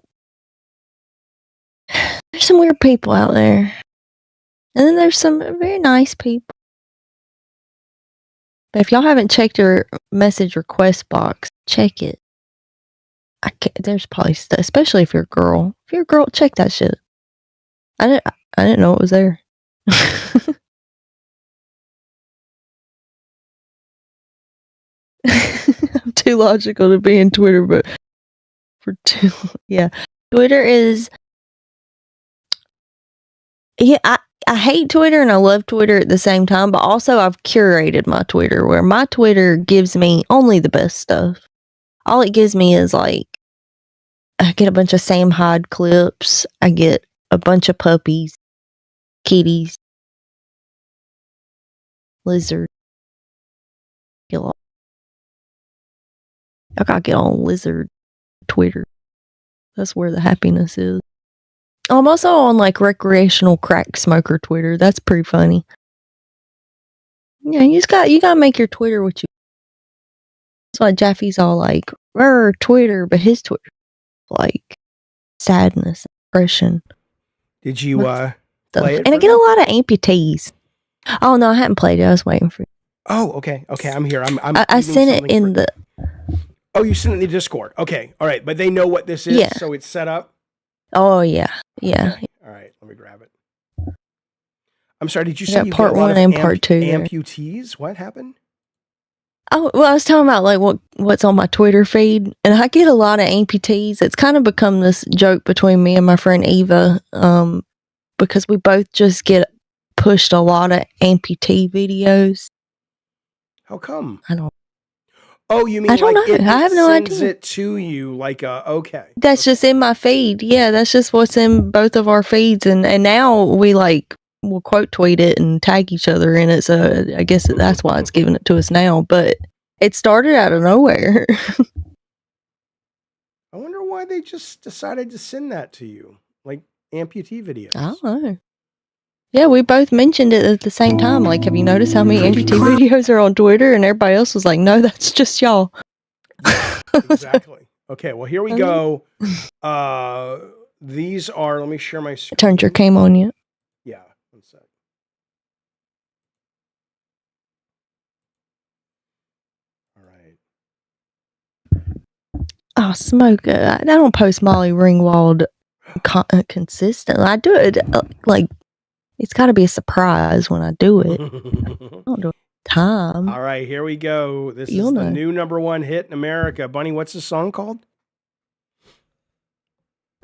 Speaker 2: weird people out there, and then there's some very nice people. But if y'all haven't checked your message request box, check it. There's probably stuff, especially if you're a girl. If you're a girl, check that shit. I didn't know it was there. I'm too logical to be in Twitter, but Twitter is, I hate Twitter and I love Twitter at the same time, but also I've curated my Twitter where my Twitter gives me only the best stuff. All it gives me is like, I get a bunch of Sam Hyde clips. I get a bunch of puppies, kitties, lizards. I gotta get on lizard Twitter. That's where the happiness is. I'm also on like recreational crack smoker Twitter. That's pretty funny. Yeah, you gotta make your Twitter what you. That's why Jaffe's all like, Twitter, but his Twitter like sadness, depression.
Speaker 1: Did you play it?
Speaker 2: And I get a lot of amputees. Oh no, I hadn't played it. I was waiting for you.
Speaker 1: Oh, okay. I'm here.
Speaker 2: I sent it in the.
Speaker 1: Oh, you sent it in the Discord. Okay, all right. But they know what this is, so it's set up.
Speaker 2: Oh yeah. Okay.
Speaker 1: All right, let me grab it. I'm sorry. Did you say you
Speaker 2: part
Speaker 1: get a lot
Speaker 2: 1
Speaker 1: of
Speaker 2: and part 2
Speaker 1: amputees? What happened?
Speaker 2: Oh well, I was talking about like what's on my Twitter feed, and I get a lot of amputees. It's kind of become this joke between me and my friend Eva, because we both just get pushed a lot of amputee videos.
Speaker 1: How come?
Speaker 2: I don't.
Speaker 1: Oh, you mean
Speaker 2: I don't know. I have no idea.
Speaker 1: Sends it to you like okay.
Speaker 2: That's just in my feed. Yeah, that's just what's in both of our feeds, and now we'll quote tweet it and tag each other in it. So I guess that's why it's giving it to us now. But it started out of nowhere.
Speaker 1: I wonder why they just decided to send that to you, like amputee videos.
Speaker 2: I don't know. Yeah, we both mentioned it at the same time. Like, have you noticed how many amputee videos are on Twitter? And everybody else was like, no, that's just y'all.
Speaker 1: Yeah, exactly. Okay, well, here we go. These are, let me share my screen.
Speaker 2: Turned your cam on yet?
Speaker 1: Yeah, one sec. All right.
Speaker 2: Oh, smoke. I don't post Molly Ringwald consistently. I do it like, it's got to be a surprise when I do it. I don't do it time.
Speaker 1: All right, here we go. This is the new #1 hit in America. Bunny, what's the song called?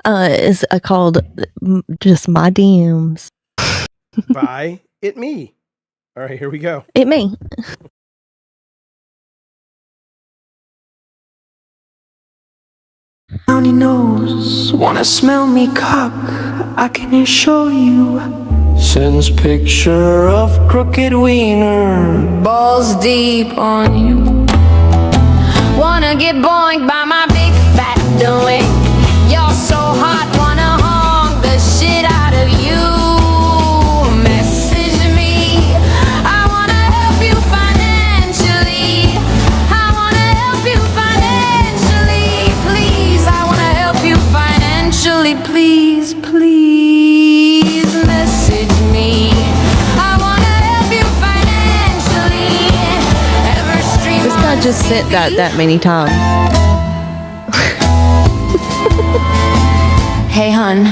Speaker 2: It's called just My DMs.
Speaker 1: by It Me. All right, here we go.
Speaker 2: It me.
Speaker 7: Brownie nose, wanna smell me cock? I can assure you. Sends picture of crooked wiener, balls deep on you. Wanna get boinged by my big fat doink. You're so hot, wanna honk the shit out of you. Message me, I wanna help you financially. I wanna help you financially, please. I wanna help you financially, please, please. Message me, I wanna help you financially. Ever stream
Speaker 2: This guy
Speaker 7: on
Speaker 2: just sent that many times.
Speaker 7: Hey hun,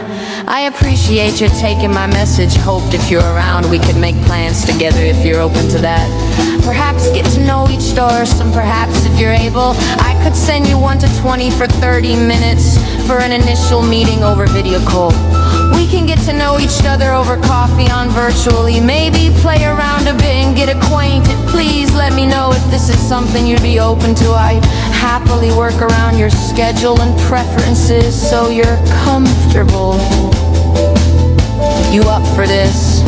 Speaker 7: I appreciate you taking my message. Hoped if you're around we could make plans together if you're open to that. Perhaps get to know each other some, perhaps if you're able I could send you 1 to 20 for 30 minutes for an initial meeting over video call. We can get to know each other over coffee on virtually. Maybe play around a bit and get acquainted. Please let me know if this is something you'd be open to. I'd happily work around your schedule and preferences so you're comfortable. You up for this?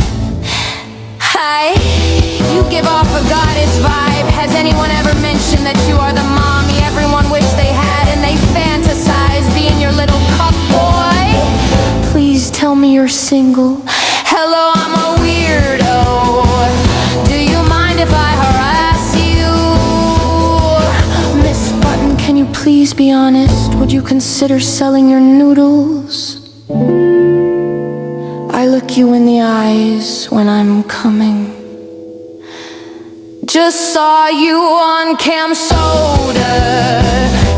Speaker 7: Hi, you give off a goddess vibe. Has anyone ever mentioned that you are the mommy everyone wished they had and they fantasize being your little cuck boy? Please tell me you're single. Hello, I'm a weirdo. Do you mind if I harass you? Miss Button, can you please be honest? Would you consider selling your noodles? I look you in the eyes when I'm coming. Just saw you on Cam Soda.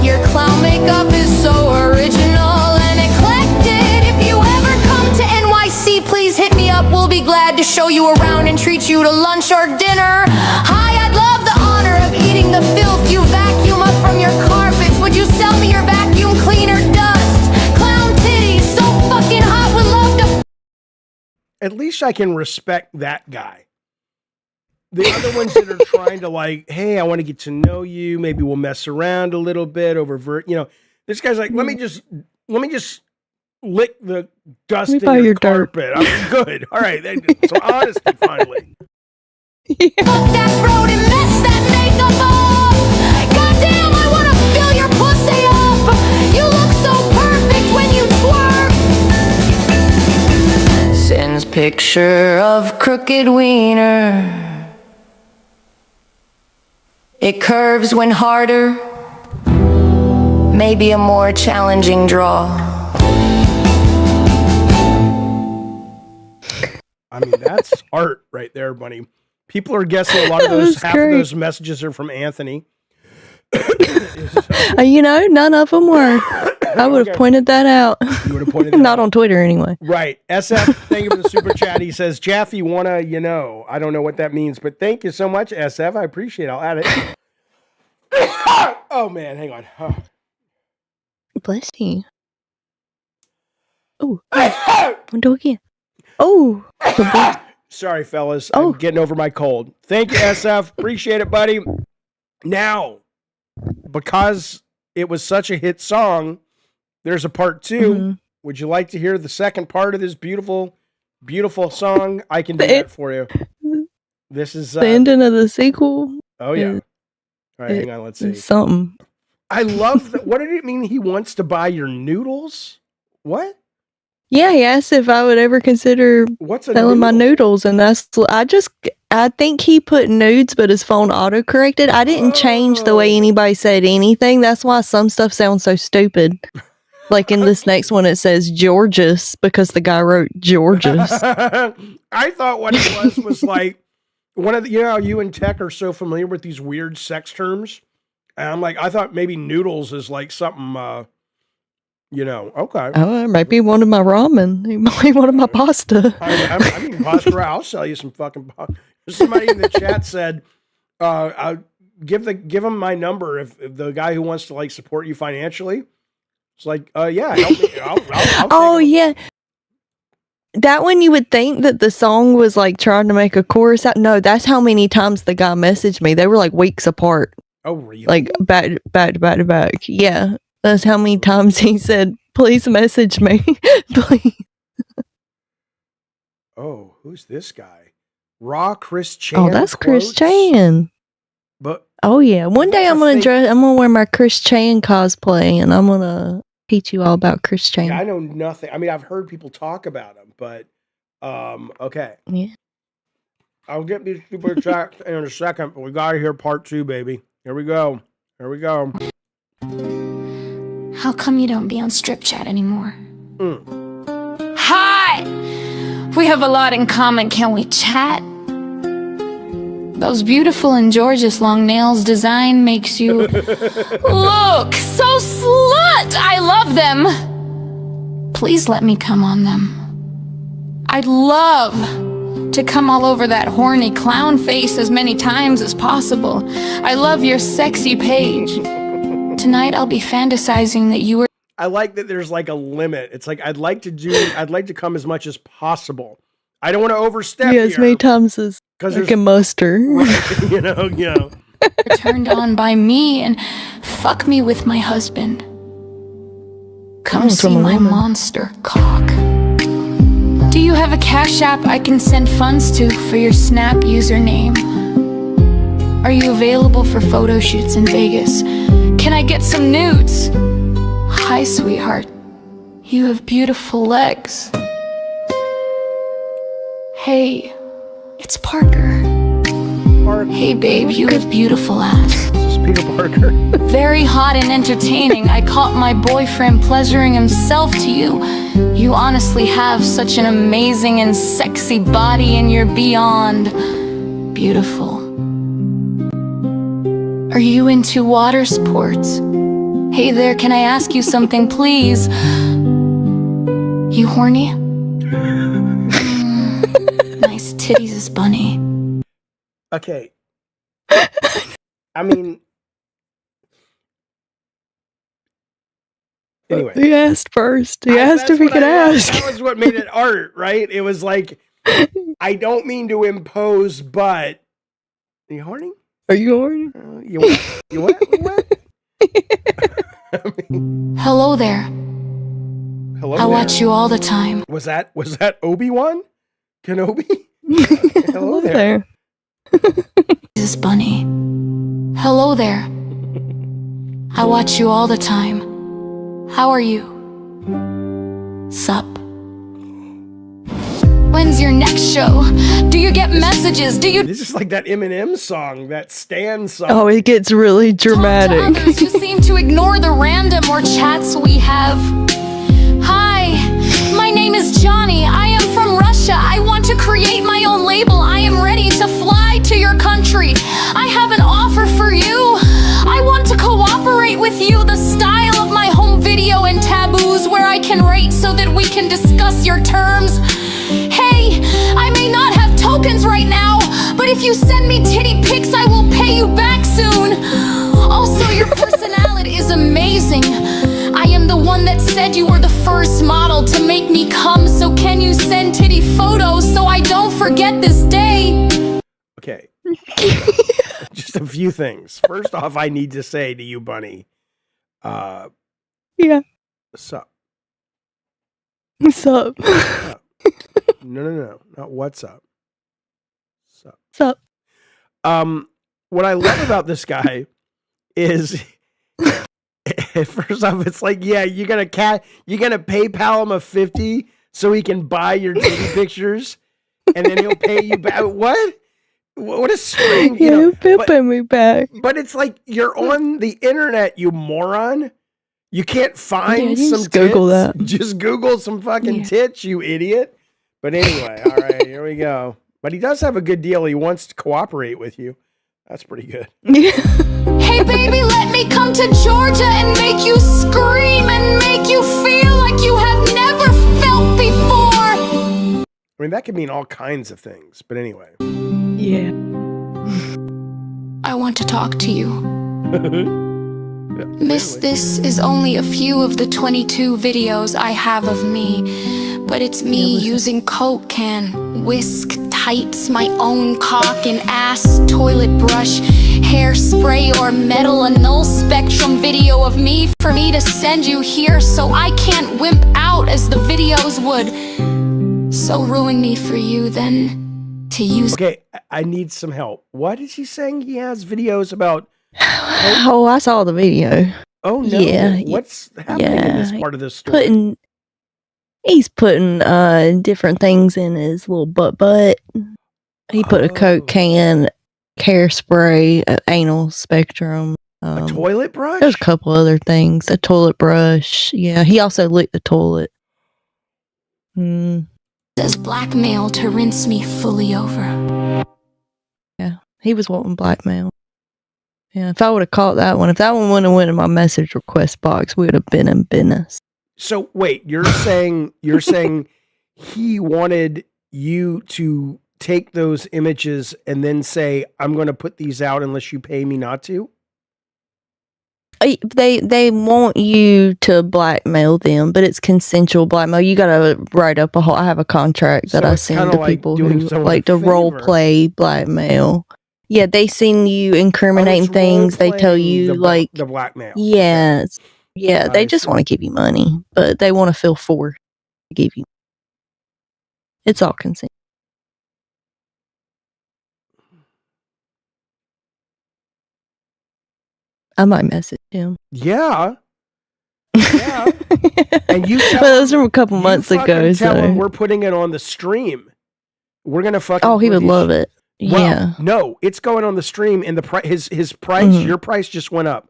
Speaker 7: Your clown makeup is so original and eclectic. If you ever come to NYC, please hit me up. We'll be glad to show you around and treat you to lunch or dinner. Hi, I'd love the honor of eating the filth you vacuum up from your carpets. Would you sell me your vacuum cleaner dust? Clown titties, so fucking hot, would love to.
Speaker 1: At least I can respect that guy. The other ones that are trying to like, hey, I want to get to know you. Maybe we'll mess around a little bit over, this guy's like, let me just lick the dust in your carpet. I'm good. All right. So honesty finally.
Speaker 7: Fuck that throat and mess that makeup up. Goddamn, I wanna fill your pussy up. You look so perfect when you twerk. Sends picture of crooked wiener. It curves when harder. Maybe a more challenging draw.
Speaker 1: I mean, that's art right there, buddy. People are guessing a lot of those, half of those messages are from Anthony.
Speaker 2: None of them were. I would have pointed that out.
Speaker 1: You would have pointed that
Speaker 2: Not on Twitter anyway.
Speaker 1: Right. SF, thank you for the super chat. He says, Jaffe, wanna, I don't know what that means, but thank you so much, SF. I appreciate it. I'll add it. Oh, man, hang on. Oh.
Speaker 2: Bless you. Oh, I'll do it again. Oh,
Speaker 1: sorry, fellas. I'm getting over my cold. Thank you, SF. Appreciate it, buddy. Now, because it was such a hit song, there's a part 2. Mm-hmm. Would you like to hear the second part of this beautiful, beautiful song? I can do that for you. This is
Speaker 2: the ending of the sequel.
Speaker 1: Oh, yeah. All right, hang on. Let's see.
Speaker 2: Something.
Speaker 1: I love that. What did it mean? He wants to buy your noodles? What?
Speaker 2: Yeah, he asked if I would ever consider selling my noodles, and I think he put nudes, but his phone auto-corrected. I didn't change the way anybody said anything. That's why some stuff sounds so stupid. Like in this next one, it says Georges because the guy wrote Georges.
Speaker 1: I thought what it was like one of the, how you and Tech are so familiar with these weird sex terms. And I'm like, I thought maybe noodles is like something, okay.
Speaker 2: Oh, it might be one of my ramen. It might be one of my pasta.
Speaker 1: I mean, pasta. I'll sell you some fucking pasta. Somebody in the chat said, give him my number if the guy who wants to like support you financially. It's like, yeah, help me. I'll
Speaker 2: oh, yeah. that one you would think that the song was like trying to make a chorus out. No, that's how many times the guy messaged me. They were like weeks apart.
Speaker 1: Oh, really?
Speaker 2: Like back to back. Yeah. That's how many times he said, please message me. Please.
Speaker 1: Oh, who's this guy? Raw Chris Chan.
Speaker 2: Oh, that's
Speaker 1: quotes?
Speaker 2: Chris Chan.
Speaker 1: But
Speaker 2: oh yeah, one day I'm gonna wear my Chris Chan cosplay, and I'm gonna teach you all about Chris Chan.
Speaker 1: Yeah, I know nothing. I mean, I've heard people talk about him, but okay.
Speaker 2: Yeah.
Speaker 1: I'll get these super chats in a second, but we gotta hear part 2, baby. Here we go. Here we go.
Speaker 8: How come you don't be on Strip Chat anymore?
Speaker 7: Hi! We have a lot in common. Can we chat?
Speaker 8: Those beautiful and gorgeous long nails design makes you
Speaker 7: look so slut. I love them.
Speaker 8: Please let me come on them.
Speaker 7: I'd love to come all over that horny clown face as many times as possible. I love your sexy page.
Speaker 8: Tonight I'll be fantasizing that you were.
Speaker 1: I like that there's like a limit. It's like I'd like to come as much as possible. I don't want to overstep
Speaker 2: Yeah, as many times as I can muster.
Speaker 1: Right, you know.
Speaker 8: Turned on by me and fuck me with my husband. Come see my monster cock.
Speaker 7: Do you have a Cash App I can send funds to for your Snap username?
Speaker 8: Are you available for photo shoots in Vegas?
Speaker 7: Can I get some nudes?
Speaker 8: Hi, sweetheart. You have beautiful legs. Hey, it's Parker. Hey, babe, you have beautiful ass.
Speaker 1: This is Peter Parker.
Speaker 8: Very hot and entertaining. I caught my boyfriend pleasuring himself to you.
Speaker 7: You honestly have such an amazing and sexy body, and you're beyond
Speaker 8: beautiful. Are you into water sports? Hey there, can I ask you something, please? You horny? Nice titties is bunny.
Speaker 1: Okay. I mean, anyway.
Speaker 2: He asked first. He asked if he could ask.
Speaker 1: That was what made it art, right? It was like, I don't mean to impose, but are you horny?
Speaker 2: Are you horny?
Speaker 1: You what? I mean,
Speaker 8: hello there.
Speaker 1: Hello.
Speaker 8: I watch you all the time.
Speaker 1: Was that Obi-Wan Kenobi? Hello there.
Speaker 8: This is Bunny. Hello there. I watch you all the time. How are you? Sup?
Speaker 7: When's your next show? Do you get messages?
Speaker 1: This is like that Eminem song, that Stan song.
Speaker 2: Oh, it gets really dramatic.
Speaker 7: Talk to others who seem to ignore the random or chats we have. Hi, my name is Johnny. I am from Russia. I want to create my own label. I am ready to fly to your country. I have an offer for you. I want to cooperate with you. The style of my home video and taboos where I can rate so that we can discuss your terms. Hey, I may not have tokens right now, but if you send me titty pics, I will pay you back soon. Also, your personality is amazing. I am the one that said you were the first model to make me come, so can you send titty photos so I don't forget this day?
Speaker 1: Okay. Just a few things. First off, I need to say to you, Bunny.
Speaker 2: Yeah.
Speaker 1: What's up?
Speaker 2: What's up?
Speaker 1: No. Not what's up.
Speaker 2: What's up?
Speaker 1: What I love about this guy is first off, it's like, yeah, you're gonna PayPal him a 50 so he can buy your titty pictures, and then he'll pay you back. What? What a strange,
Speaker 2: he'll pay me back.
Speaker 1: But it's like, you're on the internet, you moron. You can't find some
Speaker 2: just Google
Speaker 1: tits.
Speaker 2: that.
Speaker 1: Just Google some fucking tits, you idiot. But anyway, all right, here we go. But he does have a good deal. He wants to cooperate with you. That's pretty good.
Speaker 7: Hey, baby, let me come to Georgia and make you scream and make you feel like you have never felt before.
Speaker 1: I mean, that could mean all kinds of things. But anyway.
Speaker 2: Yeah.
Speaker 8: I want to talk to you.
Speaker 7: Miss, this is only a few of the 22 videos I have of me.
Speaker 8: But it's me using Coke can, whisk tights, my own cock and ass, toilet brush, hairspray or metal, a null spectrum video of me for me to send you here so I can't wimp out as the videos would. So ruin me for you then to use.
Speaker 1: Okay, I need some help. What is he saying? He has videos about.
Speaker 2: Oh, I saw the video.
Speaker 1: Oh no!
Speaker 2: Yeah,
Speaker 1: What's happening in this part of the story?
Speaker 2: He's putting different things in his little butt. He put a Coke can, hairspray, anal spectrum,
Speaker 1: a toilet brush.
Speaker 2: There's a couple other things. A toilet brush. Yeah, he also licked the toilet.
Speaker 8: Says blackmail to rinse me fully over.
Speaker 2: Yeah, he was wanting blackmail. Yeah, if I would have caught that one, if that one wouldn't have went in my message request box, we would have been in business.
Speaker 1: So wait, you're saying he wanted you to take those images and then say, I'm going to put these out unless you pay me not to?
Speaker 2: They want you to blackmail them, but it's consensual blackmail. You got to write up I have a contract that I send to people who like to role play blackmail. Yeah, they send you incriminating things. They tell you
Speaker 1: the blackmail.
Speaker 2: Yeah. Yeah, they just want to give you money, but they want to feel forced to give you. It's all consent. I might message him.
Speaker 1: Yeah. Yeah. And you tell
Speaker 2: but it was from a couple months ago.
Speaker 1: Tell him we're putting it on the stream. We're gonna fucking.
Speaker 2: Oh, he would love it.
Speaker 1: Well,
Speaker 2: yeah.
Speaker 1: No, it's going on the stream, and the price, his price, your price just went up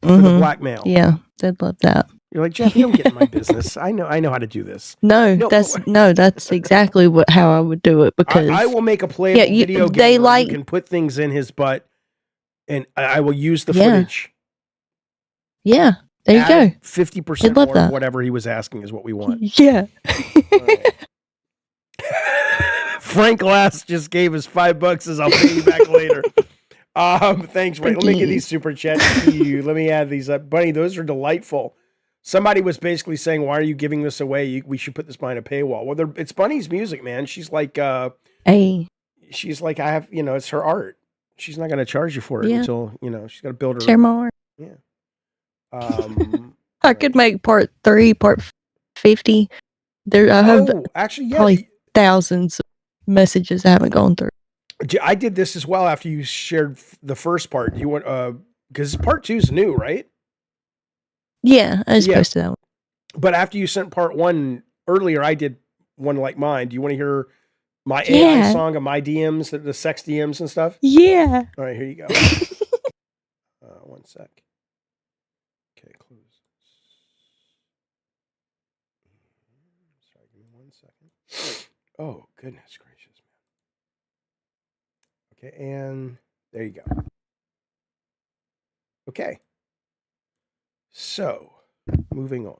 Speaker 1: for the blackmail.
Speaker 2: Yeah, they'd love that.
Speaker 1: You're like, Jeff, you don't get in my business. I know how to do this.
Speaker 2: That's exactly how I would do it because
Speaker 1: I will make a playable video game where you can put things in his butt, and I will use the footage.
Speaker 2: Yeah, there you go.
Speaker 1: 50% more of whatever he was asking is what we want.
Speaker 2: Yeah.
Speaker 1: Frank Glass just gave us $5. Says I'll pay you back later. Thanks, Frank. Let me get these super chats to you. Let me add these up, Bunny. Those are delightful. Somebody was basically saying, "Why are you giving this away? We should put this behind a paywall." Well, it's Bunny's music, man. She's like, she's like, I have, it's her art. She's not going to charge you for it until she's got to build her.
Speaker 2: Share my art.
Speaker 1: Yeah.
Speaker 2: I could make part 3, part 50. There, I have probably thousands of messages I haven't gone through.
Speaker 1: I did this as well after you shared the first part. You want because part 2 is new, right?
Speaker 2: Yeah, I just posted that one.
Speaker 1: But after you sent part 1 earlier, I did one like mine. Do you want to hear my AI song of my DMs, the sex DMs and stuff?
Speaker 2: Yeah.
Speaker 1: All right, here you go. One sec. Okay, close. Sorry, give me 1 second. Oh, goodness gracious, man. Okay, and there you go. Okay. So, moving on.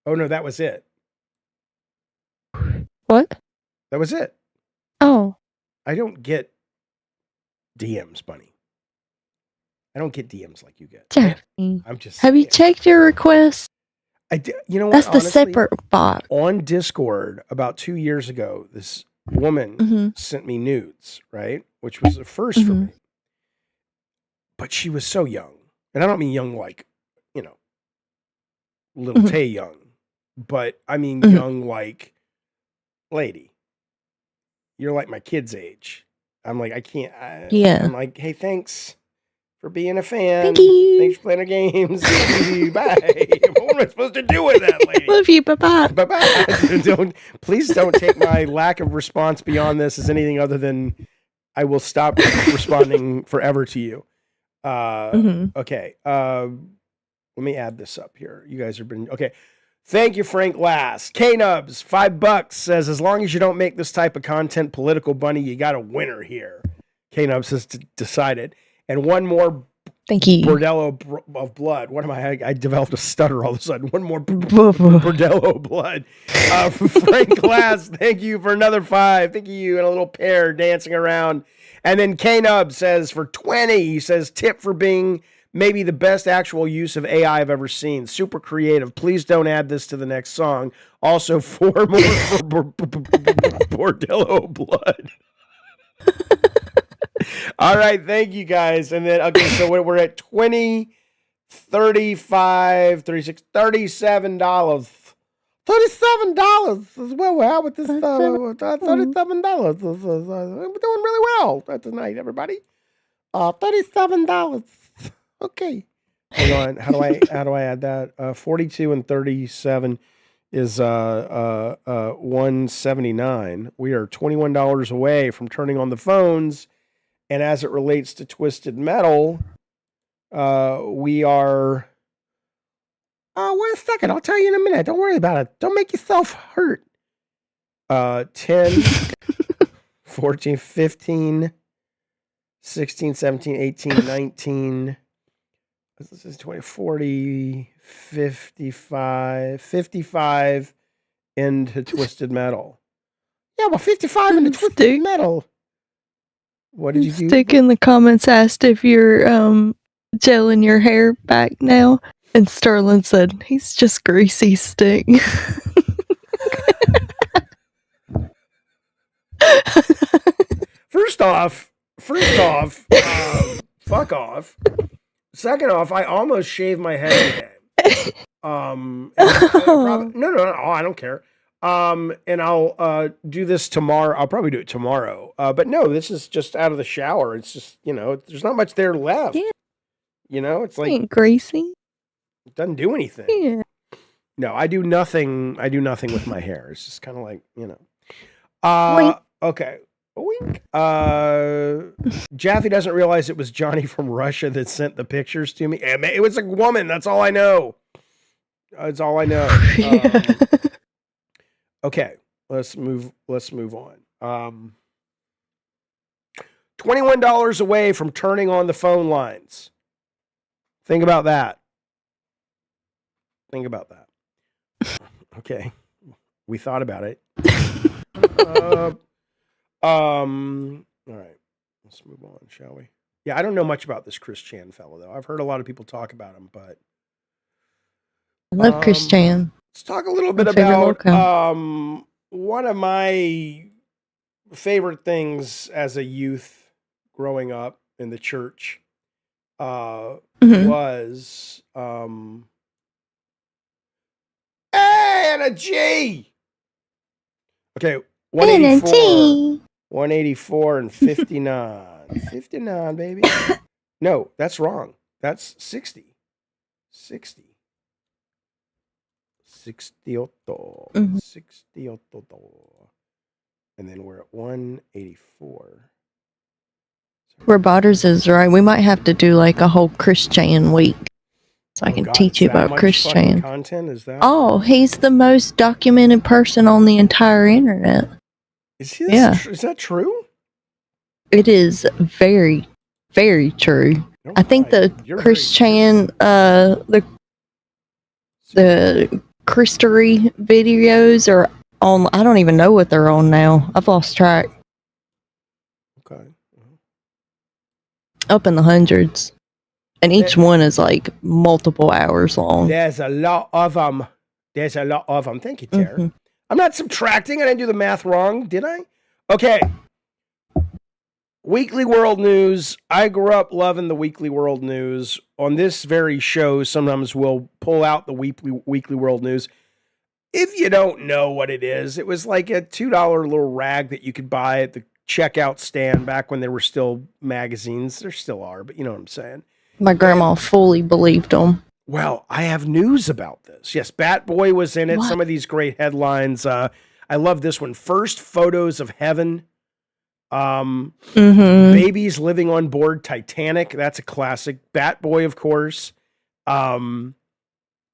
Speaker 1: Oh, no, that was it.
Speaker 2: What?
Speaker 1: That was it.
Speaker 2: Oh.
Speaker 1: I don't get DMs, Bunny. I don't get DMs like you get.
Speaker 2: Jaffe,
Speaker 1: I'm just.
Speaker 2: Have you checked your requests?
Speaker 1: I did. You know what?
Speaker 2: That's the separate bot.
Speaker 1: On Discord about 2 years ago, this woman sent me nudes, right? Which was a first for me. But she was so young. And I don't mean young like, Lil Tay young. But I mean young like, lady. You're like my kid's age. I'm like, I can't. I'm like, hey, thanks for being a fan.
Speaker 2: Thank you.
Speaker 1: Thanks for playing our games. Bye. What am I supposed to do with that, lady?
Speaker 2: Love you. Bye-bye.
Speaker 1: Bye-bye. Please don't take my lack of response beyond this as anything other than I will stop responding forever to you. Okay. Let me add this up here. You guys have been okay. Thank you, Frank Glass. K-Nubs, $5 says, as long as you don't make this type of content political, Bunny, you got a winner here. K-Nubs has decided. And one more
Speaker 2: Thank you.
Speaker 1: Bordello of blood. What am I developed a stutter all of a sudden. One more Bordello blood. Frank Glass, thank you for another 5. Thank you. And a little pair dancing around. And then K-Nub says for 20, he says, tip for being maybe the best actual use of AI I've ever seen. Super creative. Please don't add this to the next song. Also, 4 more for Bordello blood. All right, thank you guys. And then, okay, so we're at $20, $35, $36, $37. $37 is where we're at with this stuff. $37. We're doing really well tonight, everybody. $37. Okay. Hang on. How do I add that? 42 and 37 is 179. We are $21 away from turning on the phones. And as it relates to Twisted Metal, we are. Wait a second. I'll tell you in a minute. Don't worry about it. Don't make yourself hurt. 10, 14, 15, 16, 17, 18, 19. This is 20, 40, 55 into Twisted Metal. Yeah, well, 55 into Twisted Metal. What did you do?
Speaker 2: Stick in the comments asked if you're gelling your hair back now. And Sterling said, he's just greasy stick.
Speaker 1: First off, fuck off. Second off, I almost shaved my head today. No, I don't care. And I'll do this tomorrow. I'll probably do it tomorrow. But no, this is just out of the shower. It's just, there's not much there left.
Speaker 2: Yeah.
Speaker 1: It's like
Speaker 2: ain't greasy.
Speaker 1: It doesn't do anything.
Speaker 2: Yeah.
Speaker 1: No, I do nothing with my hair. It's just kind of like, okay. Wink. Jaffe doesn't realize it was Johnny from Russia that sent the pictures to me. It was a woman. That's all I know. That's all I know. Okay, let's move on. $21 away from turning on the phone lines. Think about that. Okay, we thought about it. All right, let's move on, shall we? Yeah, I don't know much about this Chris Chan fellow though. I've heard a lot of people talk about him, but
Speaker 2: I love Chris Chan.
Speaker 1: Let's talk a little bit about one of my favorite things as a youth growing up in the church was and a G. Okay, 184 and 59. 59, baby. No, that's wrong. That's 60. 68. 68. And then we're at 184.
Speaker 2: Robotters is right. We might have to do like a whole Chris Chan week. So I can teach you about Chris Chan.
Speaker 1: Content is that?
Speaker 2: Oh, he's the most documented person on the entire internet.
Speaker 1: Is he? Is that true?
Speaker 2: It is very, very true.
Speaker 1: Oh,
Speaker 2: I think the Chris Chan, the Christery videos are on. I don't even know what they're on now. I've lost track.
Speaker 1: Okay.
Speaker 2: Up in the hundreds. And each one is like multiple hours long.
Speaker 1: There's a lot of them. Thank you, Tara. I'm not subtracting. I didn't do the math wrong, did I? Okay. Weekly World News. I grew up loving the Weekly World News. On this very show, sometimes we'll pull out the Weekly World News. If you don't know what it is, it was like a $2 little rag that you could buy at the checkout stand back when there were still magazines. There still are, but you know what I'm saying.
Speaker 2: My grandma fully believed them.
Speaker 1: Well, I have news about this. Yes, Bat Boy was in it.
Speaker 2: What?
Speaker 1: Some of these great headlines. I love this one. First photos of heaven. Babies living on board Titanic. That's a classic. Bat Boy, of course. Man,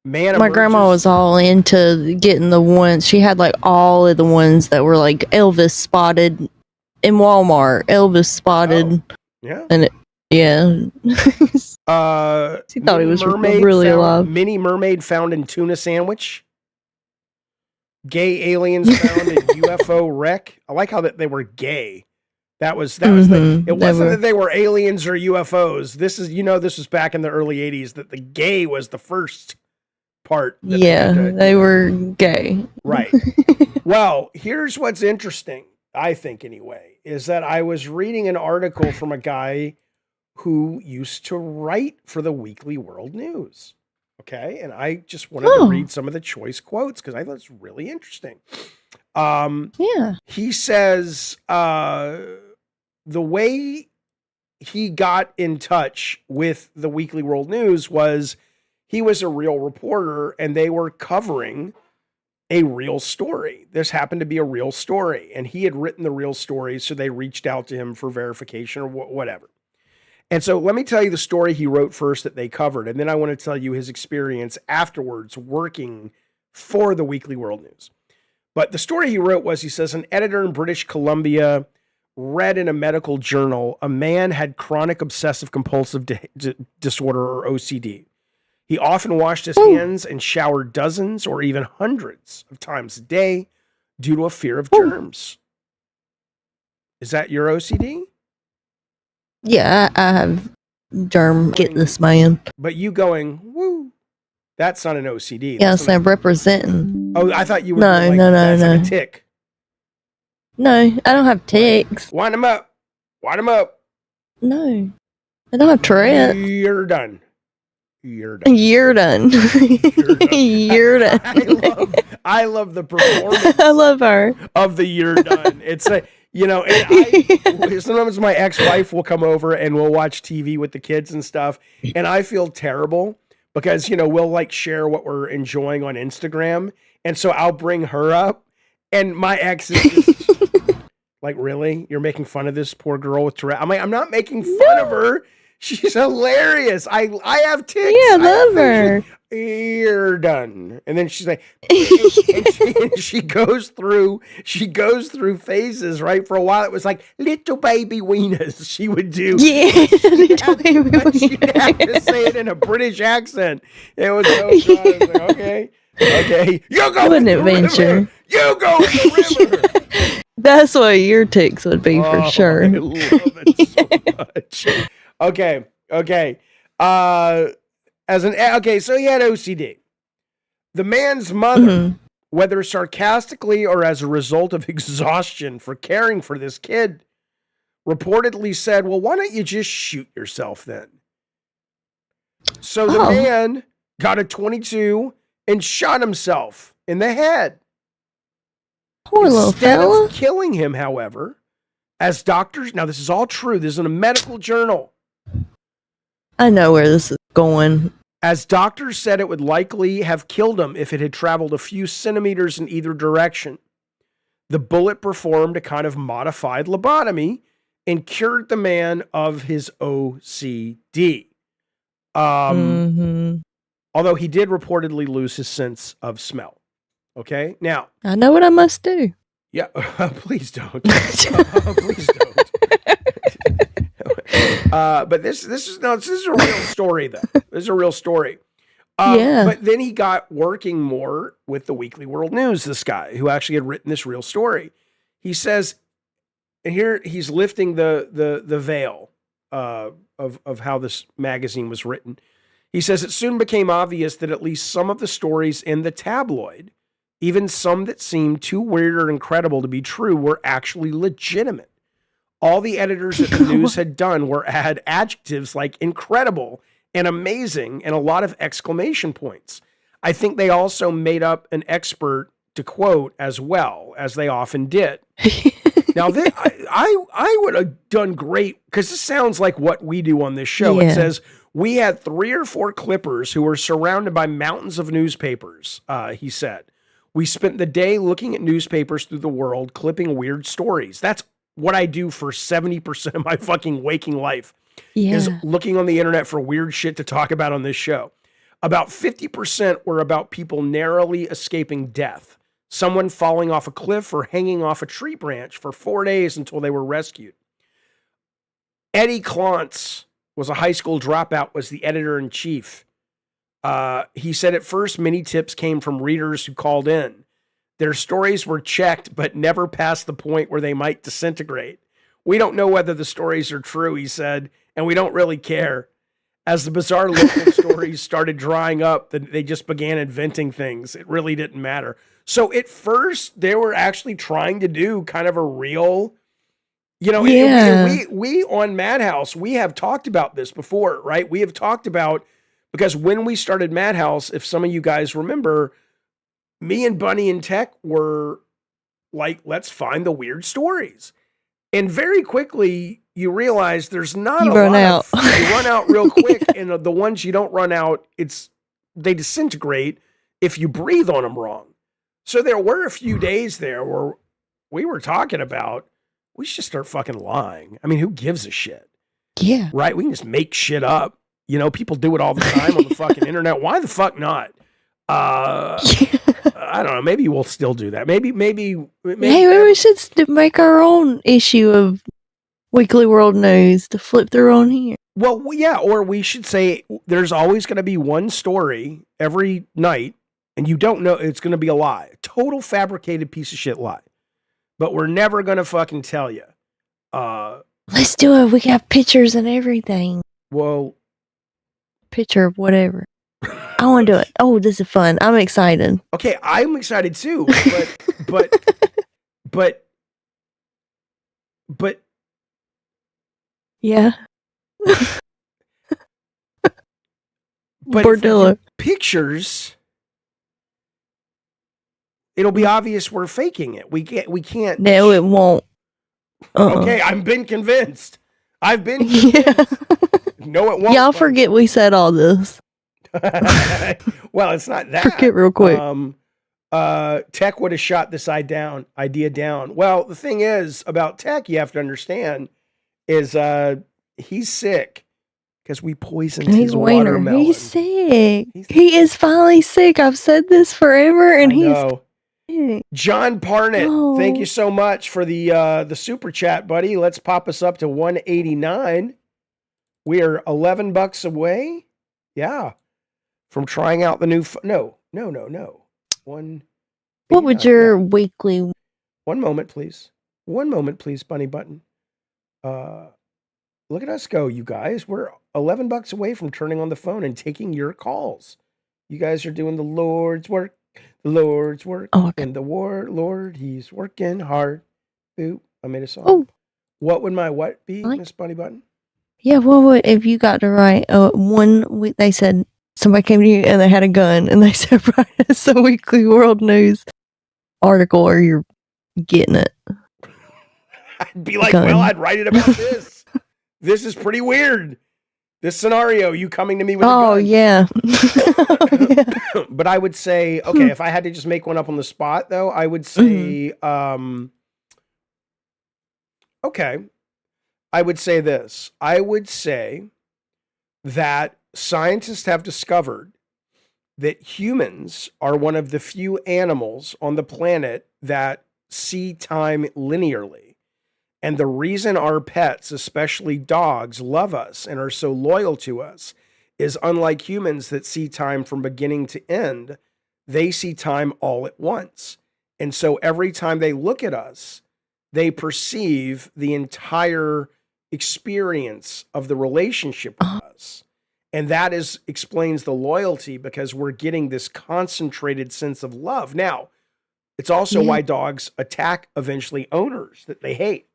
Speaker 2: my grandma was all into getting the ones. She had like all of the ones that were like Elvis spotted in Walmart. Elvis spotted.
Speaker 1: Oh, yeah.
Speaker 2: And it, yeah. She thought he was really alive.
Speaker 1: Mini mermaid found in tuna sandwich. Gay aliens found in UFO wreck. I like how that they were gay. That was the. It
Speaker 2: They
Speaker 1: wasn't
Speaker 2: were-
Speaker 1: that they were aliens or UFOs. This is, this was back in the early '80s. That the gay was the first part. That
Speaker 2: Yeah,
Speaker 1: had to-
Speaker 2: they were gay.
Speaker 1: right. Well, here's what's interesting. I think anyway is that I was reading an article from a guy who used to write for the Weekly World News. Okay, and I just wanted to read some of the choice quotes because I thought it's really interesting.
Speaker 2: Yeah.
Speaker 1: He says the way he got in touch with the Weekly World News was he was a real reporter and they were covering a real story. This happened to be a real story and he had written the real story, so they reached out to him for verification or whatever. And so let me tell you the story he wrote first that they covered, and then I want to tell you his experience afterwards working for the Weekly World News. But the story he wrote was, he says, an editor in British Columbia read in a medical journal a man had chronic obsessive compulsive disorder, or OCD. He often washed his hands and showered dozens or even hundreds of times a day due to a fear of germs. Is that your OCD?
Speaker 2: Yeah, I have germ. Get this man.
Speaker 1: But you going, woo, that's not an OCD.
Speaker 2: Yeah,
Speaker 1: That's
Speaker 2: so
Speaker 1: not
Speaker 2: I'm representing.
Speaker 1: oh, I thought you were
Speaker 2: No,
Speaker 1: like,
Speaker 2: no,
Speaker 1: that's like
Speaker 2: no.
Speaker 1: a tick.
Speaker 2: No, I don't have ticks.
Speaker 1: Wind them up. Wind them up.
Speaker 2: No, I don't have Tourette's.
Speaker 1: You're done. You're done.
Speaker 2: You're done. You're done.
Speaker 1: I love the performance
Speaker 2: I love her.
Speaker 1: of the you're done. It's a, and sometimes my ex-wife will come over and we'll watch TV with the kids and stuff. And I feel terrible because, we'll like share what we're enjoying on Instagram. And so I'll bring her up and my ex is just like, really? You're making fun of this poor girl with Tourette? I'm like, I'm not making fun of her. She's hilarious. I have ticks.
Speaker 2: Yeah, I love her.
Speaker 1: You're done. And then she's like, and she goes through phases, right? For a while, it was like little baby wieners she would do.
Speaker 2: Yeah,
Speaker 1: She'd have to say it in a British accent. It was so fun. I was like, okay. You go
Speaker 2: What
Speaker 1: in
Speaker 2: an
Speaker 1: the
Speaker 2: adventure.
Speaker 1: river. You go in the river.
Speaker 2: That's what your ticks would be for sure.
Speaker 1: I love it so much. Okay. So he had OCD. The man's mother, whether sarcastically or as a result of exhaustion for caring for this kid, reportedly said, well, why don't you just shoot yourself then? So the man got a .22 and shot himself in the head.
Speaker 2: Poor little
Speaker 1: Instead
Speaker 2: fella.
Speaker 1: of killing him, however, as doctors, now this is all true, this is in a medical journal.
Speaker 2: I know where this is going.
Speaker 1: As doctors said, it would likely have killed him if it had traveled a few centimeters in either direction. The bullet performed a kind of modified lobotomy and cured the man of his OCD. Although he did reportedly lose his sense of smell. Okay, now
Speaker 2: I know what I must do.
Speaker 1: yeah, please don't. Please don't. But this is a real story though. This is a real story.
Speaker 2: Yeah.
Speaker 1: But then he got working more with the Weekly World News. This guy who actually had written this real story. He says, and here he's lifting the veil of how this magazine was written. He says it soon became obvious that at least some of the stories in the tabloid, even some that seemed too weird or incredible to be true, were actually legitimate. All the editors at the news had done were add adjectives like incredible and amazing and a lot of exclamation points. I think they also made up an expert to quote as well, as they often did. Now, I would have done great because this sounds like what we do on this show.
Speaker 2: Yeah.
Speaker 1: It says, we had 3 or 4 clippers who were surrounded by mountains of newspapers, he said. We spent the day looking at newspapers through the world, clipping weird stories. That's what I do for 70% of my fucking waking life is looking on the internet for weird shit to talk about on this show. About 50% were about people narrowly escaping death. Someone falling off a cliff or hanging off a tree branch for 4 days until they were rescued. Eddie Klontz was a high school dropout, was the editor-in-chief. He said at first many tips came from readers who called in. Their stories were checked, but never past the point where they might disintegrate. We don't know whether the stories are true, he said, and we don't really care. As the bizarre local stories started drying up, they just began inventing things. It really didn't matter. So at first, they were actually trying to do kind of a real, we on Madhouse, we have talked about this before, right? We have talked about, because when we started Madhouse, if some of you guys remember, me and Bunny and Tech were like, let's find the weird stories. And very quickly, you realize there's not
Speaker 2: You
Speaker 1: a
Speaker 2: run
Speaker 1: lot
Speaker 2: out.
Speaker 1: of, you run out real quick, and the ones you don't run out, they disintegrate if you breathe on them wrong. So there were a few days there where we were talking about, we should start fucking lying. I mean, who gives a shit?
Speaker 2: Yeah.
Speaker 1: Right? We can just make shit up. People do it all the time on the fucking internet. Why the fuck not? I don't know. Maybe we'll still do that. Maybe
Speaker 2: Hey, we should make our own issue of Weekly World News to flip through on here.
Speaker 1: Well, yeah, or we should say there's always going to be one story every night, and you don't know it's going to be a lie. Total fabricated piece of shit lie. But we're never going to fucking tell you.
Speaker 2: Let's do it. We got pictures and everything.
Speaker 1: Well,
Speaker 2: picture of whatever. I want to do it. Oh, this is fun. I'm excited.
Speaker 1: Okay, I'm excited too, but
Speaker 2: yeah.
Speaker 1: But
Speaker 2: Bordilla.
Speaker 1: Pictures, it'll be obvious we're faking it. We can't.
Speaker 2: No, it won't.
Speaker 1: Okay, I've been convinced. Yeah. No, it won't.
Speaker 2: Y'all forget we said all this.
Speaker 1: Well, it's not that.
Speaker 2: Forget real quick.
Speaker 1: Tech would have shot this idea down. Well, the thing is about Tech, you have to understand, is he's sick because we poisoned his watermelon.
Speaker 2: He's sick. He is finally sick. I've said this forever, and he's sick.
Speaker 1: John Parnett, thank you so much for the super chat, buddy. Let's pop us up to 189. We are $11 away. Yeah. From trying out the new no.
Speaker 2: What would your weekly?
Speaker 1: One moment, please, Bunny Button. Look at us go, you guys. We're $11 away from turning on the phone and taking your calls. You guys are doing the Lord's work. The Lord's work.
Speaker 2: Oh, okay.
Speaker 1: And the Lord, he's working hard. Ooh, I made a song.
Speaker 2: Oh.
Speaker 1: What would my what be, Miss Bunny Button?
Speaker 2: Yeah, what would, if you got to write one week, they said somebody came to you and they had a gun and they said, write us a Weekly World News article or you're getting it.
Speaker 1: I'd be like, well, I'd write it about this. This is pretty weird. This scenario, you coming to me with a gun.
Speaker 2: Oh, yeah.
Speaker 1: But I would say, okay, if I had to just make one up on the spot, though, I would say, okay, I would say this. I would say that scientists have discovered that humans are one of the few animals on the planet that see time linearly. And the reason our pets, especially dogs, love us and are so loyal to us is unlike humans that see time from beginning to end, they see time all at once. And so every time they look at us, they perceive the entire experience of the relationship with us. And that explains the loyalty because we're getting this concentrated sense of love. Now, it's also why dogs attack eventually owners that they hate.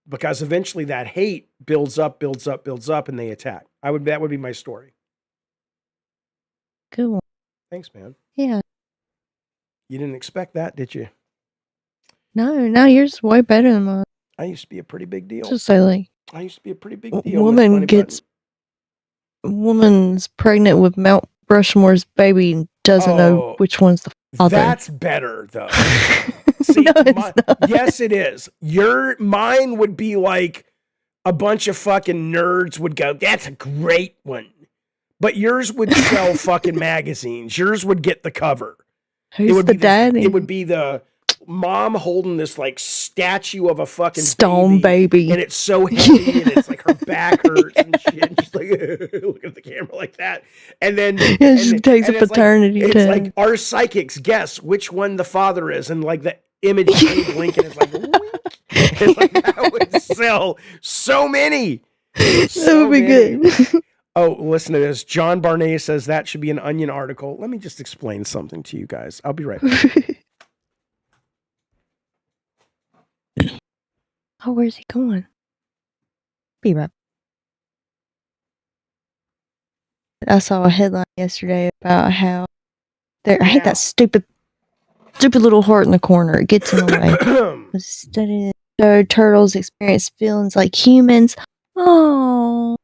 Speaker 1: Because eventually that hate builds up, and they attack. That would be my story.
Speaker 2: Good one.
Speaker 1: Thanks, man.
Speaker 2: Yeah.
Speaker 1: You didn't expect that, did you?
Speaker 2: No, yours way better than mine.
Speaker 1: I used to be a pretty big deal.
Speaker 2: Just say like,
Speaker 1: I used to be a pretty big deal.
Speaker 2: Woman's pregnant with Mount Rushmore's baby and doesn't know which one's the father.
Speaker 1: That's better though. See,
Speaker 2: no, it's not.
Speaker 1: Yes, it is. Mine would be like a bunch of fucking nerds would go, that's a great one. But yours would sell fucking magazines. Yours would get the cover.
Speaker 2: Who's the daddy?
Speaker 1: It would be the mom holding this like statue of a fucking
Speaker 2: stone baby.
Speaker 1: And it's so heavy and it's like her back hurts and shit. And she's like, look at the camera like that. And then
Speaker 2: she takes a paternity test.
Speaker 1: It's like our psychics guess which one the father is. And like the image of Abe Lincoln is like, wink. And like that would sell so many.
Speaker 2: That would be good.
Speaker 1: Oh, listen to this. John Barnett says that should be an Onion article. Let me just explain something to you guys. I'll be right back.
Speaker 2: Oh, where's he going? Be right. I saw a headline yesterday about how I hate that stupid little heart in the corner. It gets in the way. Studying turtles experience feelings like humans. Oh,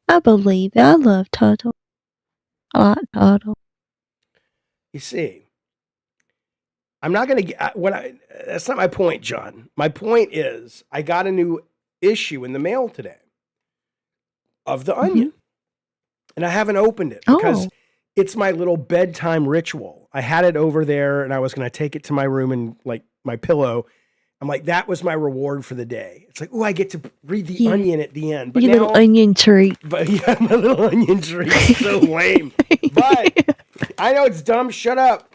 Speaker 2: I believe it. I love turtles. I like turtles.
Speaker 1: You see, I'm not going to get that's not my point, John. My point is I got a new issue in the mail today of the Onion. And I haven't opened it because it's my little bedtime ritual. I had it over there and I was going to take it to my room and like my pillow. I'm like, that was my reward for the day. It's like, oh, I get to read the Onion at the end. But
Speaker 2: your
Speaker 1: now,
Speaker 2: little onion treat.
Speaker 1: But yeah, my little onion treat is so lame. But I know it's dumb. Shut up.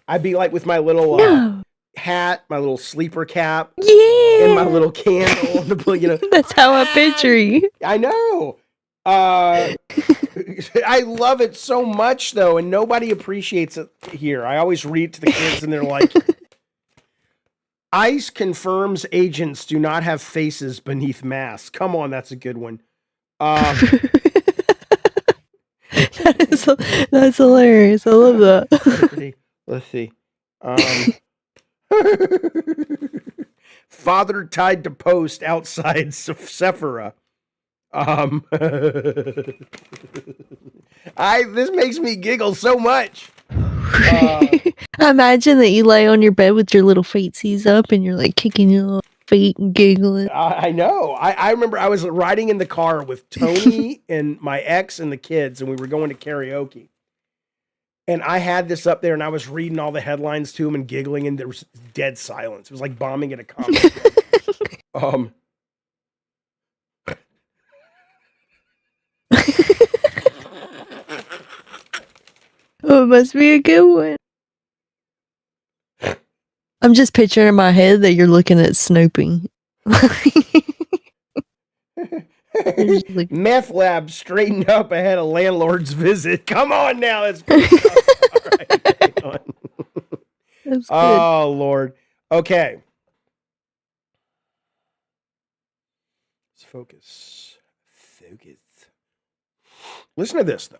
Speaker 1: I'd be like with my little hat, my little sleeper cap, and my little candle.
Speaker 2: That's how I picture you.
Speaker 1: I know. I love it so much though, and nobody appreciates it here. I always read to the kids and they're like, ICE confirms agents do not have faces beneath masks. Come on, that's a good one.
Speaker 2: That's hilarious. I love that.
Speaker 1: Let's see. Father tied to post outside Sephora. This makes me giggle so much.
Speaker 2: I imagine that you lay on your bed with your little feetsies up and you're like kicking your little feet and giggling.
Speaker 1: I know. I remember I was riding in the car with Tony and my ex and the kids, and we were going to karaoke. And I had this up there, and I was reading all the headlines to him and giggling, and there was dead silence. It was like bombing at a comedy.
Speaker 2: Oh, it must be a good one. I'm just picturing in my head that you're looking at snooping.
Speaker 1: Meth lab straightened up ahead of landlord's visit. Come on now. That's all right. That's good. Oh, Lord. Okay. Let's focus. Listen to this, though.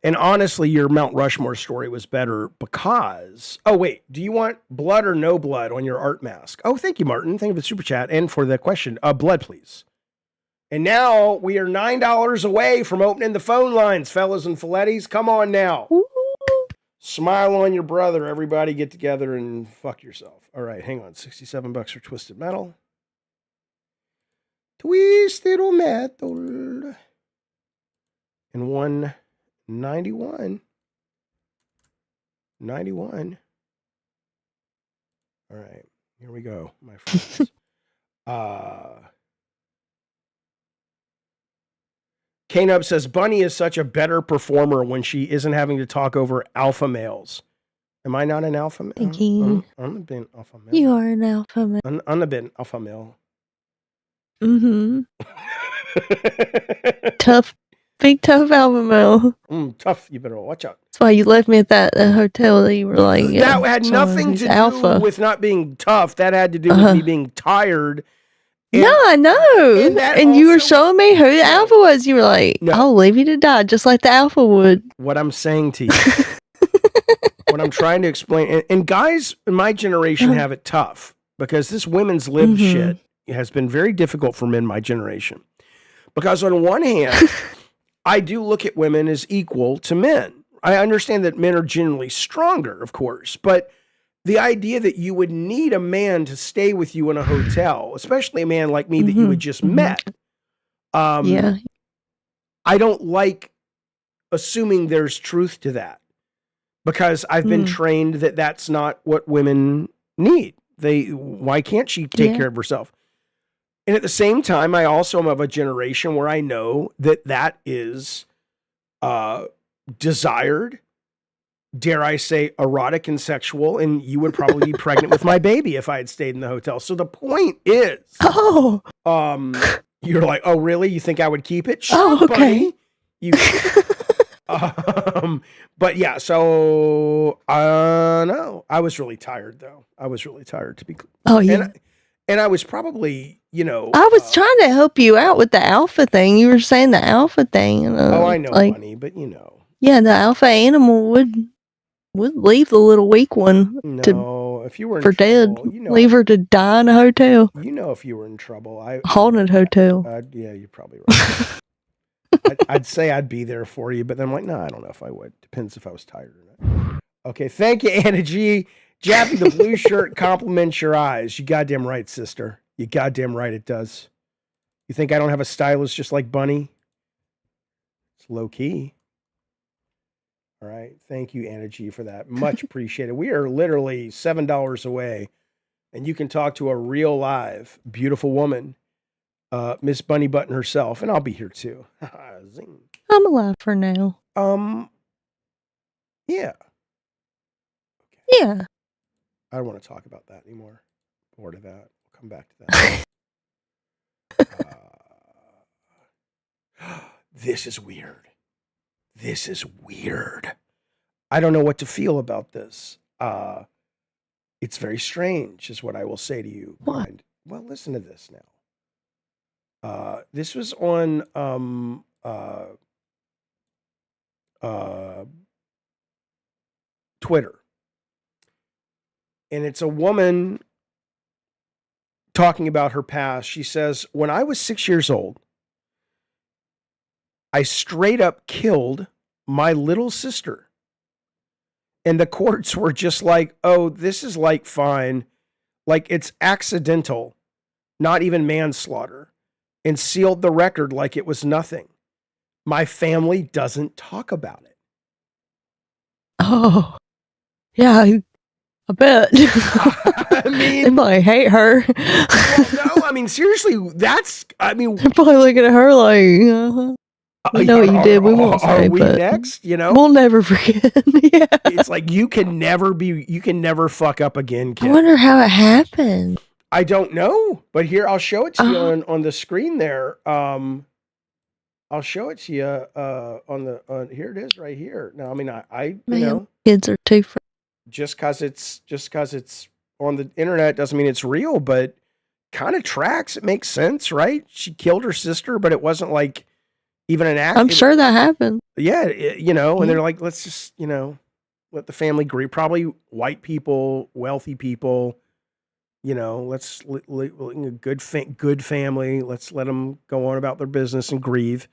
Speaker 1: And honestly, your Mount Rushmore story was better because... Oh, wait. Do you want blood or no blood on your art mask? Oh, thank you, Martin. Thank you for the super chat and for the question. Blood, please. And now we are $9 away from opening the phone lines, fellas and filettis. Come on now. Ooh. Smile on your brother. Everybody get together and fuck yourself. All right, hang on. $67 for Twisted Metal. Twisted Metal. And 191. 91. All right, here we go, my friends. K-Nub says, Bunny is such a better performer when she isn't having to talk over alpha males. Am I not an alpha male?
Speaker 2: Thank you.
Speaker 1: I'm a bit alpha male.
Speaker 2: You are an alpha male.
Speaker 1: I'm a bit alpha male.
Speaker 2: Mm-hmm. Tough. Big tough alpha male.
Speaker 1: Tough. You better watch out.
Speaker 2: That's why you left me at that hotel that you were like...
Speaker 1: that had nothing to do with not being tough. That had to do with me being tired.
Speaker 2: And, no, I know. And you were showing me who the alpha was. You were like, I'll leave you to die just like the alpha would.
Speaker 1: What I'm saying to you, what I'm trying to explain, and guys in my generation have it tough because this women's lib shit has been very difficult for men my generation. Because on one hand, I do look at women as equal to men. I understand that men are generally stronger, of course, but the idea that you would need a man to stay with you in a hotel, especially a man like me that you had just met. I don't like assuming there's truth to that because I've been trained that that's not what women need. Why can't she take care of herself? And at the same time, I also am of a generation where I know that that is desired dare I say, erotic and sexual, and you would probably be pregnant with my baby if I had stayed in the hotel. So the point is, you're like, oh, really? You think I would keep it? Sure,
Speaker 2: okay.
Speaker 1: buddy. You. But yeah, so no, I was really tired though. I was really tired to be.
Speaker 2: Oh yeah.
Speaker 1: And I was probably,
Speaker 2: I was trying to help you out with the alpha thing. You were saying the alpha thing.
Speaker 1: Oh, I know, Bunny, but
Speaker 2: Yeah, the alpha animal would leave the little weak one
Speaker 1: if you were in
Speaker 2: for
Speaker 1: trouble,
Speaker 2: dead. Leave her to die in a hotel.
Speaker 1: If you were in trouble,
Speaker 2: Haunted hotel.
Speaker 1: Yeah, you're probably right. I'd say I'd be there for you, but then I'm like, no, I don't know if I would. Depends if I was tired or not. Okay, thank you, Anna G. Jaffe, the blue shirt compliments your eyes. You goddamn right, sister. You goddamn right it does. You think I don't have a stylist just like Bunny? It's low key. All right. Thank you, Anna G, for that. Much appreciated. We are literally $7 away, and you can talk to a real live, beautiful woman, Miss Bunny Button herself, and I'll be here too. Zing.
Speaker 2: I'm alive for now.
Speaker 1: Yeah.
Speaker 2: Okay. Yeah.
Speaker 1: I don't want to talk about that anymore. Bored of that. We'll come back to that. This is weird. This is weird. I don't know what to feel about this. It's very strange, is what I will say to you.
Speaker 2: What?
Speaker 1: Well, listen to this now. This was on Twitter. And it's a woman talking about her past. She says, when I was 6 years old, I straight up killed my little sister. And the courts were just like, oh, this is like fine. Like it's accidental, not even manslaughter, and sealed the record like it was nothing. My family doesn't talk about it.
Speaker 2: Oh, yeah, I bet.
Speaker 1: I mean,
Speaker 2: they might hate her.
Speaker 1: Well, no, I mean, seriously, they're
Speaker 2: probably looking at her like, we know what you did. We won't say,
Speaker 1: are we
Speaker 2: but
Speaker 1: next?
Speaker 2: We'll never forget. Yeah.
Speaker 1: It's like you can never fuck up again, kid.
Speaker 2: I wonder how it happened.
Speaker 1: I don't know, but here I'll show it to you on the screen there. I'll show it to you on here it is right here. Now, I mean, I
Speaker 2: kids are too free.
Speaker 1: Just cause it's on the internet doesn't mean it's real, but kind of tracks. It makes sense, right? She killed her sister, but it wasn't like even an act.
Speaker 2: I'm sure that happened.
Speaker 1: Yeah, and they're like, let's just, let the family grieve. Probably white people, wealthy people, let's a good family. Let's let them go on about their business and grieve.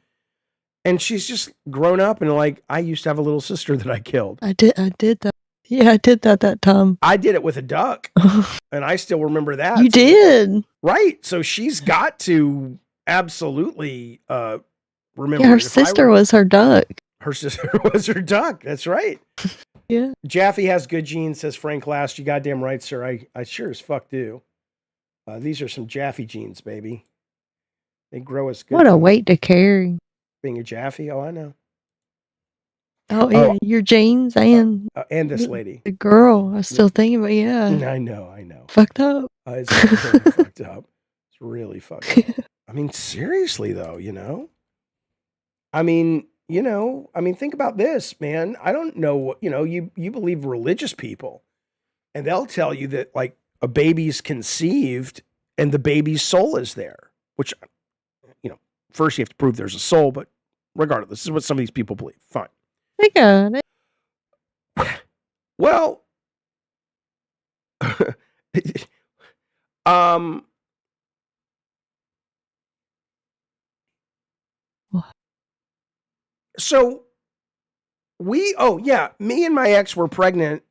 Speaker 1: And she's just grown up and like, I used to have a little sister that I killed.
Speaker 2: I did that. Yeah, I did that time.
Speaker 1: I did it with a duck, and I still remember that.
Speaker 2: You did?
Speaker 1: Right. So she's got to absolutely remember.
Speaker 2: Yeah, her sister was her duck.
Speaker 1: Her sister was her duck. That's right.
Speaker 2: Yeah.
Speaker 1: Jaffe has good genes, says Frank Last. You goddamn right, sir. I sure as fuck do. These are some Jaffe genes, baby. They grow as good.
Speaker 2: What a weight to carry.
Speaker 1: Being a Jaffe? Oh, I know.
Speaker 2: Oh, yeah, your jeans and
Speaker 1: this lady.
Speaker 2: The girl. I was still thinking about, yeah.
Speaker 1: I know.
Speaker 2: Fucked up.
Speaker 1: It's really fucked up. It's really fucked up. I mean, seriously, though, I mean, think about this, man. I don't know what, you believe religious people, and they'll tell you that, like, a baby's conceived and the baby's soul is there, which, first you have to prove there's a soul, but regardless, this is what some of these people believe. Fine.
Speaker 2: I got it.
Speaker 1: Well, so me and my ex were pregnant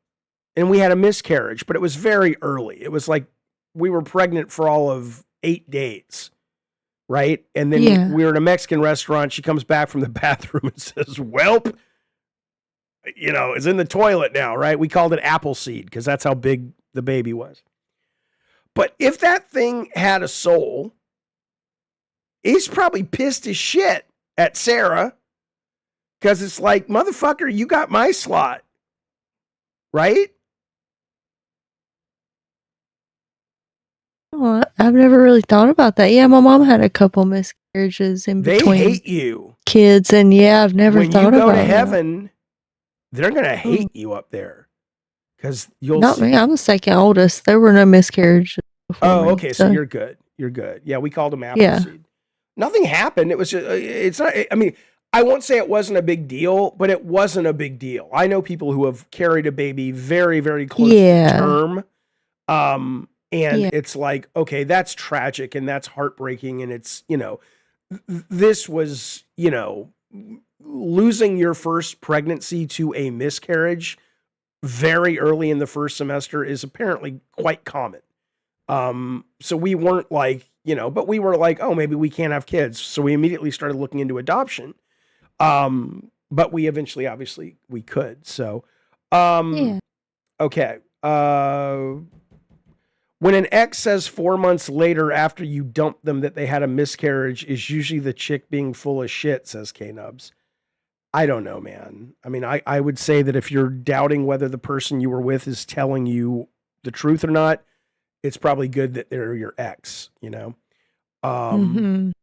Speaker 1: and we had a miscarriage, but it was very early. It was like we were pregnant for all of 8 days. Right. And then we were in a Mexican restaurant. She comes back from the bathroom and says, "Welp, it's in the toilet now." Right. We called it Appleseed because that's how big the baby was. But if that thing had a soul, he's probably pissed as shit at Sarah because it's like, motherfucker, you got my slot. right?
Speaker 2: Oh, I've never really thought about that. Yeah, my mom had a couple miscarriages in
Speaker 1: They
Speaker 2: between
Speaker 1: hate you.
Speaker 2: kids, and yeah, I've never
Speaker 1: When
Speaker 2: thought
Speaker 1: you go
Speaker 2: about
Speaker 1: to
Speaker 2: that.
Speaker 1: heaven, they're going to hate you up there because you'll
Speaker 2: Not me. I'm the second oldest. There were no miscarriages before me.
Speaker 1: okay. So you're good. You're good. Yeah, we called them
Speaker 2: Yeah.
Speaker 1: Appleseed. Nothing happened. It was just, it's not, I mean, I won't say it wasn't a big deal, but it wasn't a big deal. I know people who have carried a baby very, very close to term. And it's like, okay, that's tragic and that's heartbreaking. And it's, you know, this was, you know, losing your first pregnancy to a miscarriage very early in the first semester is apparently quite common. So we weren't like, you know, but we were like, oh, maybe we can't have kids. So we immediately started looking into adoption. But we eventually, obviously, we could. So, okay. When an ex says 4 months later after you dump them that they had a miscarriage is usually the chick being full of shit, says K-Nubs. I don't know, man. I mean, I would say that if you're doubting whether the person you were with is telling you the truth or not, it's probably good that they're your ex, you know? Can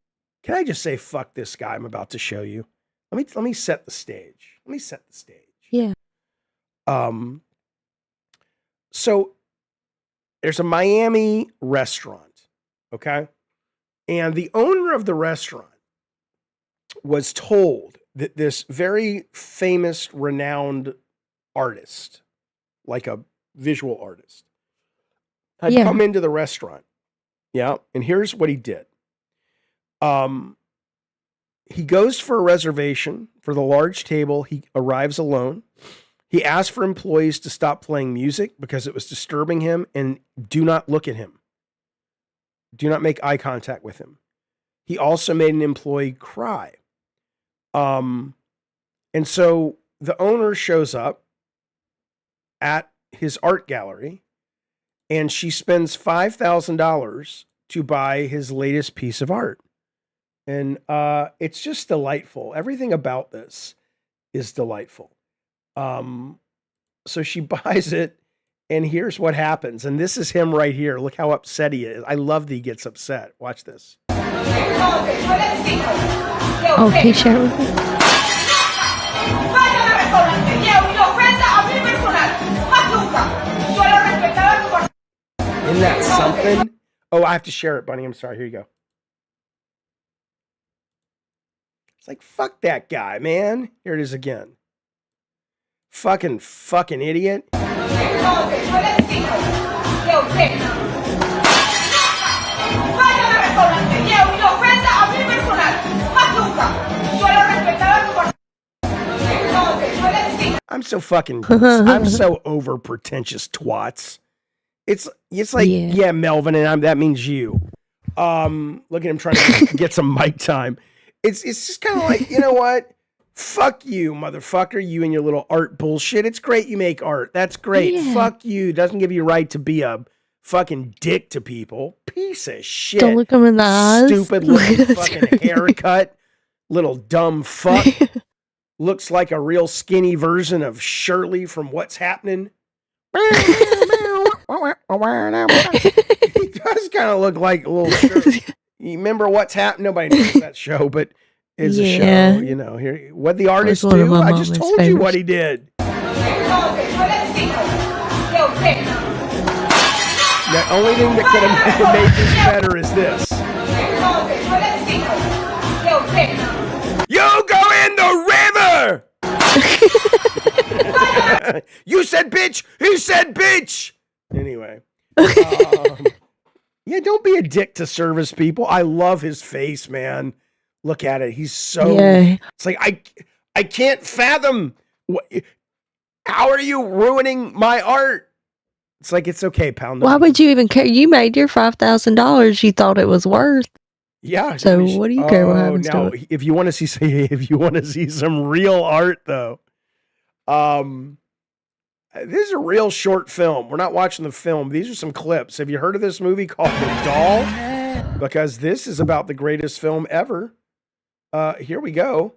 Speaker 1: I just say, fuck this guy I'm about to show you? Let me set the stage. Let me set the stage.
Speaker 2: Yeah.
Speaker 1: So there's a Miami restaurant, okay? And the owner of the restaurant was told that this very famous, renowned artist, like a visual artist, had come into the restaurant. Yeah. And here's what he did. He goes for a reservation for the large table. He arrives alone. He asked for employees to stop playing music because it was disturbing him and do not look at him. Do not make eye contact with him. He also made an employee cry. And so the owner shows up at his art gallery and she spends $5,000 to buy his latest piece of art. And it's just delightful. Everything about this is delightful. So she buys it, and here's what happens. And this is him right here. Look how upset he is. I love that he gets upset. Watch this.
Speaker 2: Oh, can you share it with me?
Speaker 1: Isn't that something? Oh, I have to share it, Bunny. I'm sorry. Here you go. It's like, fuck that guy, man. Here it is again. Fucking idiot. I'm so fucking, I'm so over pretentious twats. It's like, yeah, Melvin, and that means you. Look at him trying to get some mic time. It's just kind of like, you know what? Fuck you, motherfucker. You and your little art bullshit. It's great you make art. That's great. Yeah. Fuck you. It doesn't give you a right to be a fucking dick to people. Piece of shit.
Speaker 2: Don't look them in the eyes.
Speaker 1: Stupid looking fucking haircut. Little dumb fuck. Looks like a real skinny version of Shirley from What's Happening. He does kind of look like a little Shirley. You remember What's Happening? Nobody knows that show, but it's a show, you know. Here, what the artist do? I just told you what he did. The only thing that could have made this better is this. You go in the river! You said bitch! He said bitch! Anyway. Yeah, don't be a dick to service people. I love his face, man. Look at it. He's so... Yeah. It's like, I can't fathom... How are you ruining my art? It's like, it's okay, pound.
Speaker 2: Why would you even care? You made your $5,000 you thought it was worth.
Speaker 1: Yeah.
Speaker 2: So what do you care what happens to it?
Speaker 1: If you want to see some real art, though, this is a real short film. We're not watching the film. These are some clips. Have you heard of this movie called The Doll? Because this is about the greatest film ever. Here we go.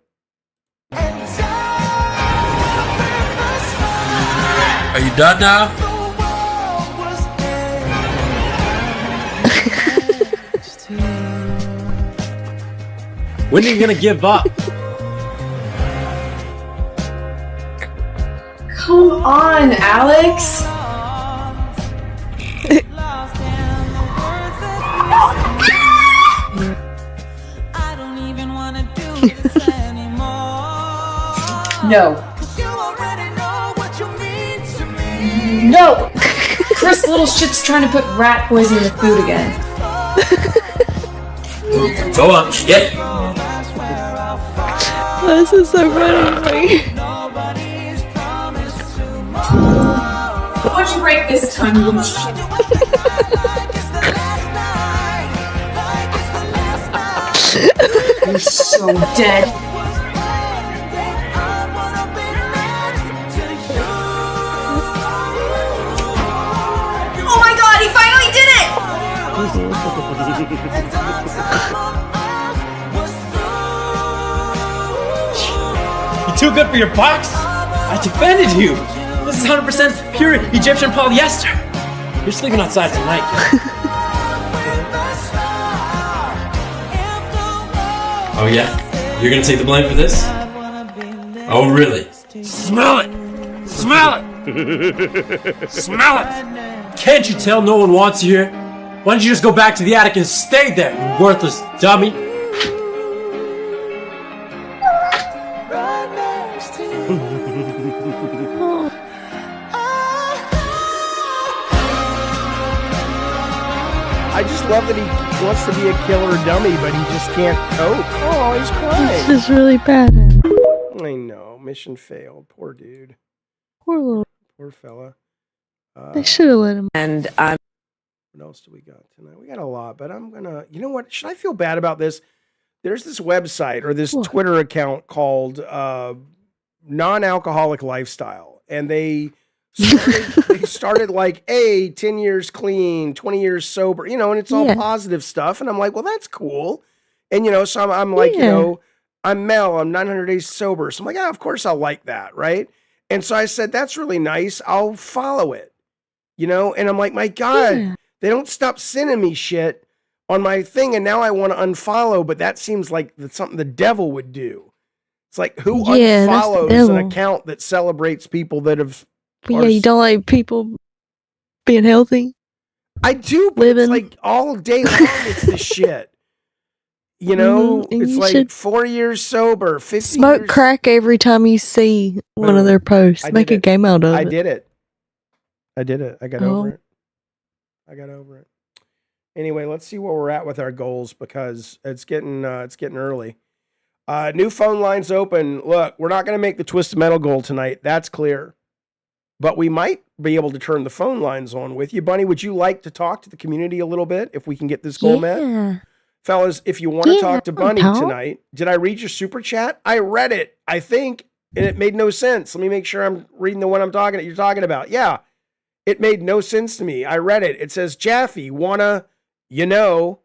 Speaker 9: Are you done now? When are you gonna give up?
Speaker 10: Come on, Alex. No. No! Chris Little Shit's trying to put rat poison in the food again.
Speaker 9: Go on, get.
Speaker 2: This is so funny to me.
Speaker 10: Why'd you break this time, you little shit? You're so dead. Oh my god, he finally did it!
Speaker 9: You too good for your box? I defended you. This is 100% pure Egyptian polyester. You're sleeping outside tonight. Oh yeah? You're gonna take the blame for this? Oh really? Smell it! Smell it! Smell it! Can't you tell no one wants you here? Why don't you just go back to the attic and stay there, you worthless dummy?
Speaker 1: I just love that he wants to be a killer dummy, but he just can't cope. Oh, he's crying.
Speaker 2: This is really bad.
Speaker 1: I know. Mission failed. Poor dude. Poor fella.
Speaker 2: They should have let him.
Speaker 11: And
Speaker 1: what else do we got tonight? We got a lot, but I'm gonna. You know what? Should I feel bad about this? There's this website or this Twitter account called Non-Alcoholic Lifestyle, and they started like 10 years clean, 20 years sober, you know, and it's all positive stuff. And I'm like, well, that's cool. And, you know, so I'm like, you know, I'm Mel, I'm 900 days sober. So I'm like, of course I'll like that. Right. And so I said, that's really nice. I'll follow it, you know? And I'm like, my God, they don't stop sending me shit on my thing. And now I want to unfollow, but that seems like that's something the devil would do. It's like, who unfollows an account that celebrates people that have,
Speaker 2: but yeah, you don't like people being healthy?
Speaker 1: I do, but it's like all day long it's this shit. You know, it's like 4 years sober, 50
Speaker 2: smoke
Speaker 1: years.
Speaker 2: crack every time you see one of their posts. Make a game out of it.
Speaker 1: I did it. I got over it. I got over it. Anyway, let's see where we're at with our goals because it's getting early. New phone lines open. Look, we're not going to make the Twisted Metal goal tonight. That's clear. But we might be able to turn the phone lines on with you. Bunny, would you like to talk to the community a little bit if we can get this goal met? Fellas, if you want to talk to Bunny tonight, did I read your super chat? I read it, I think, and it made no sense. Let me make sure I'm reading the one you're talking about. Yeah, it made no sense to me. I read it. It says, Jaffe, wanna, you know.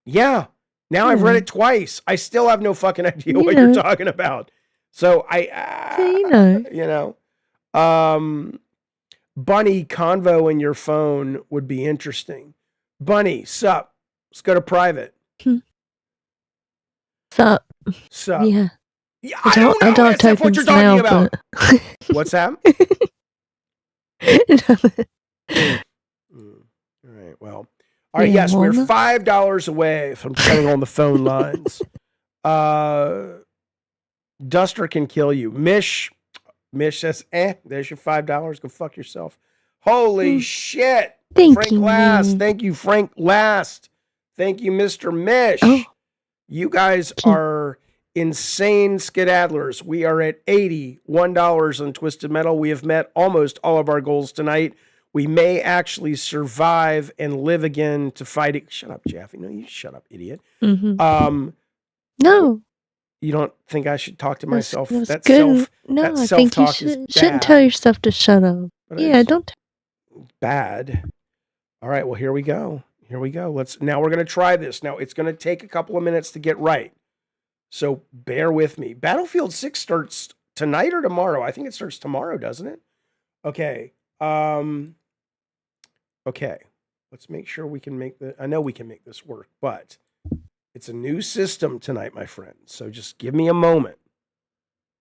Speaker 1: Yeah, now I've read it twice. I still have no fucking idea what you're talking about. So Bunny convo in your phone would be interesting. Bunny, sup? Let's go to private.
Speaker 2: Sup?
Speaker 1: Yeah.
Speaker 2: I don't
Speaker 1: That's what you're talking about. What's that? All right. Well. All right. Yes, we're $5 away from turning on the phone lines. Duster can kill you. Mish says, there's your $5. Go fuck yourself. Holy shit. Frank Last. Thank you, Frank Last. Thank you, Mr. Mish. You guys are insane skedaddlers. We are at $81 on Twisted Metal. We have met almost all of our goals tonight. We may actually survive and live again to fight it. Shut up, Jaffe. No, you shut up, idiot.
Speaker 2: No.
Speaker 1: You don't think I should talk to myself?
Speaker 2: That's good. I think you shouldn't tell yourself to shut up. Don't.
Speaker 1: Bad. All right. Well, here we go. Now we're going to try this. Now it's going to take a couple of minutes to get right. So bear with me. Battlefield 6 starts tonight or tomorrow? I think it starts tomorrow, doesn't it? Okay. Okay. Let's make sure we can make I know we can make this work, but it's a new system tonight, my friend. So just give me a moment.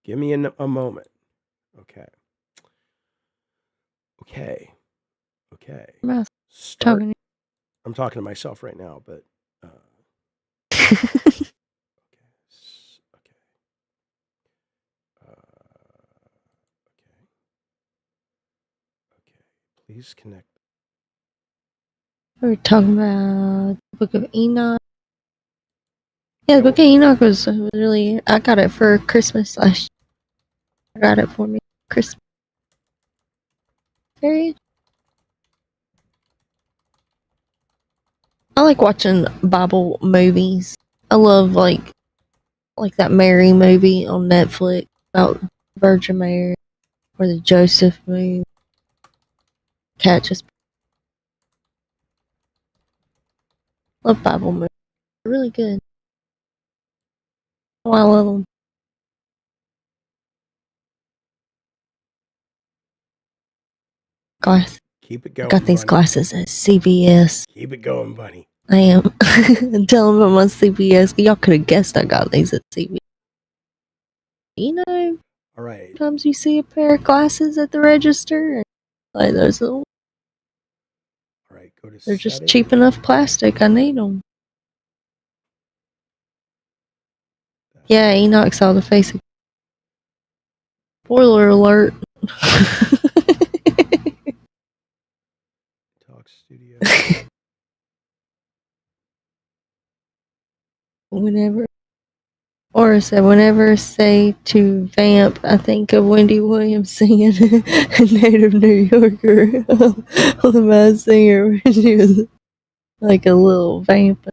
Speaker 1: Give me a moment. Okay. Okay. Okay. Start. I'm talking to myself right now, but okay. Please connect.
Speaker 2: We're talking about the Book of Enoch. Yeah, the Book of Enoch was really. I got it for Christmas last year. I got it for me Christmas. Period. I like watching Bible movies. I love like that Mary movie on Netflix about Virgin Mary, or the Joseph movie. Love Bible movies. They're really good. Oh, I love them. Glasses.
Speaker 1: Keep it going.
Speaker 2: I got these glasses at CVS.
Speaker 1: Keep it going, buddy.
Speaker 2: I am. Tell them I'm on CVS. Y'all could have guessed I got these at CVS. You know,
Speaker 1: all right.
Speaker 2: Sometimes you see a pair of glasses at the register, and like those little.
Speaker 1: All right, go to.
Speaker 2: They're just cheap enough plastic. I need them. Yeah, Enoch saw the face. Spoiler alert.
Speaker 1: Talk studio.
Speaker 2: Whenever I say to vamp, I think of Wendy Williams singing a native New Yorker on the Mad Singer, where she was like a little vamp.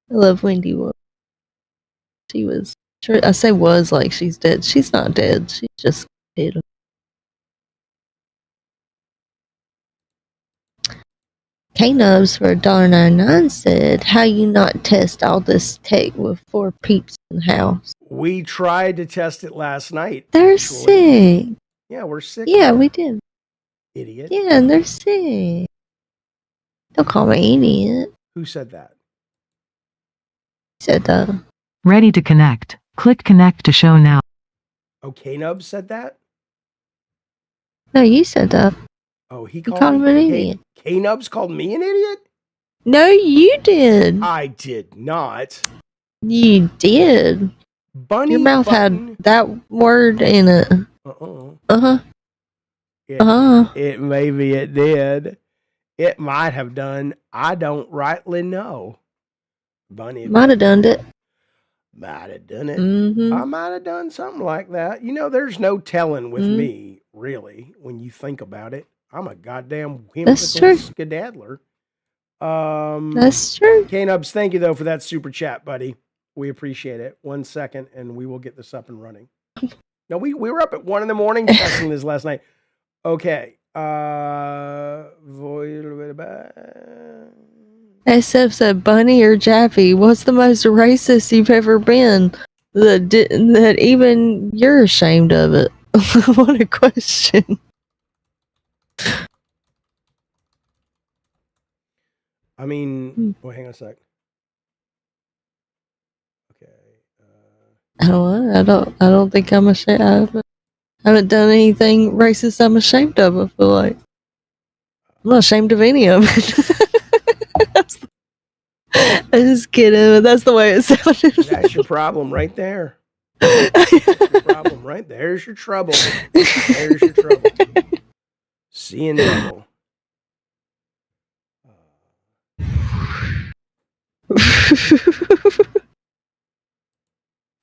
Speaker 2: I love Wendy Williams. She was, I say was like she's dead. She's not dead. She's just dead. K-Nubs for $1.99 said, how you not test all this tech with 4 peeps in the house?
Speaker 1: We tried to test it last night.
Speaker 2: They're sick.
Speaker 1: Yeah, we're sick.
Speaker 2: Yeah, we did.
Speaker 1: Idiot.
Speaker 2: Yeah, and they're sick. Don't call me idiot.
Speaker 1: Who said that?
Speaker 2: Said that.
Speaker 11: Ready to connect. Click connect to show now.
Speaker 1: Oh, K-Nub said that?
Speaker 2: No, you said that.
Speaker 1: Oh, he
Speaker 2: called him an idiot.
Speaker 1: K-Nubs called me an idiot?
Speaker 2: No, you did.
Speaker 1: I did not.
Speaker 2: You did.
Speaker 1: Bunny
Speaker 2: Your mouth
Speaker 1: button.
Speaker 2: had that word in it. Uh-huh.
Speaker 1: Maybe it did. It might have done. I don't rightly know. Bunny
Speaker 2: might have done it.
Speaker 1: Might have done it.
Speaker 2: Mm-hmm.
Speaker 1: I might have done something like that. You know, there's no telling with me, really, when you think about it. I'm a goddamn whimsical skedaddler.
Speaker 2: That's true.
Speaker 1: K-Nubs, thank you, though, for that super chat, buddy. We appreciate it. 1 second, and we will get this up and running. No, we were up at 1 in the morning testing this last night. Okay.
Speaker 2: SF said, Bunny or Jaffe, what's the most racist you've ever been? That even you're ashamed of it. What a question.
Speaker 1: I mean, boy, hang on a sec. Okay.
Speaker 2: I don't think I'm ashamed. I haven't done anything racist I'm ashamed of, I feel like. I'm not ashamed of any of it. I'm just kidding, but that's the way it sounded.
Speaker 1: That's your problem right there. That's your problem right there. There's your trouble. There's your trouble. Seeing double.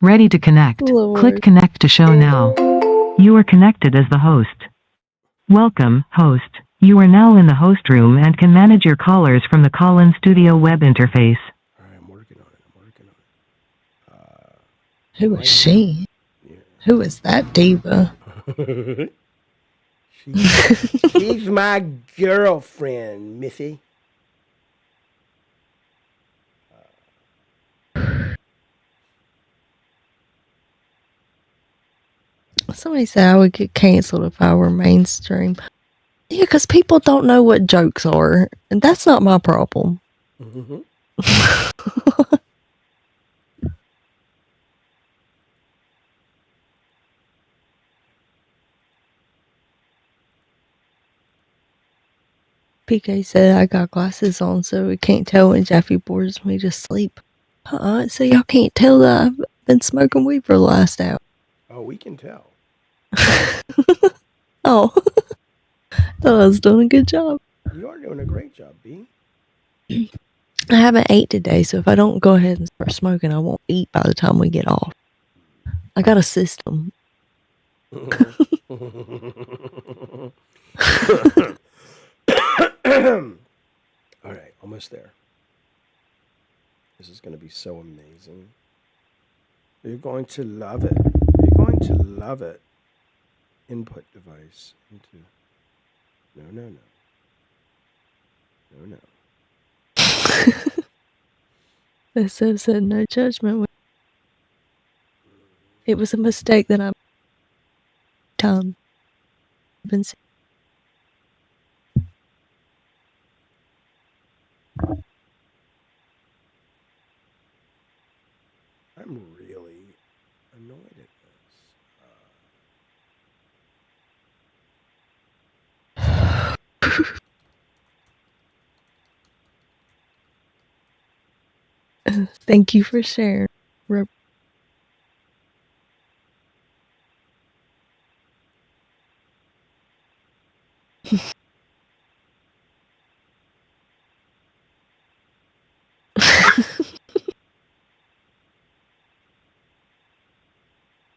Speaker 11: Ready to connect.
Speaker 2: Lord.
Speaker 11: Click connect to show now. You are connected as the host. Welcome, host. You are now in the host room and can manage your callers from the call-in studio web interface.
Speaker 1: All right, I'm working on it.
Speaker 2: Who is she? Yeah. Who is that diva?
Speaker 1: She's my girlfriend, Missy.
Speaker 2: Somebody said I would get canceled if I were mainstream. Yeah, because people don't know what jokes are, and that's not my problem.
Speaker 1: Mm-hmm.
Speaker 2: PK said I got glasses on, so we can't tell when Jaffe bores me to sleep. So y'all can't tell that I've been smoking weed for the last hour.
Speaker 1: Oh, we can tell.
Speaker 2: Oh, thought I was doing a good job.
Speaker 1: You are doing a great job, B.
Speaker 2: I haven't ate today, so if I don't go ahead and start smoking, I won't eat by the time we get off. I got a system.
Speaker 1: All right, almost there. This is going to be so amazing. You're going to love it. You're going to love it. Input device into. No.
Speaker 2: SF said no judgment. It was a mistake that I'm time. Been
Speaker 1: I'm really annoyed at
Speaker 2: this. Thank you for sharing.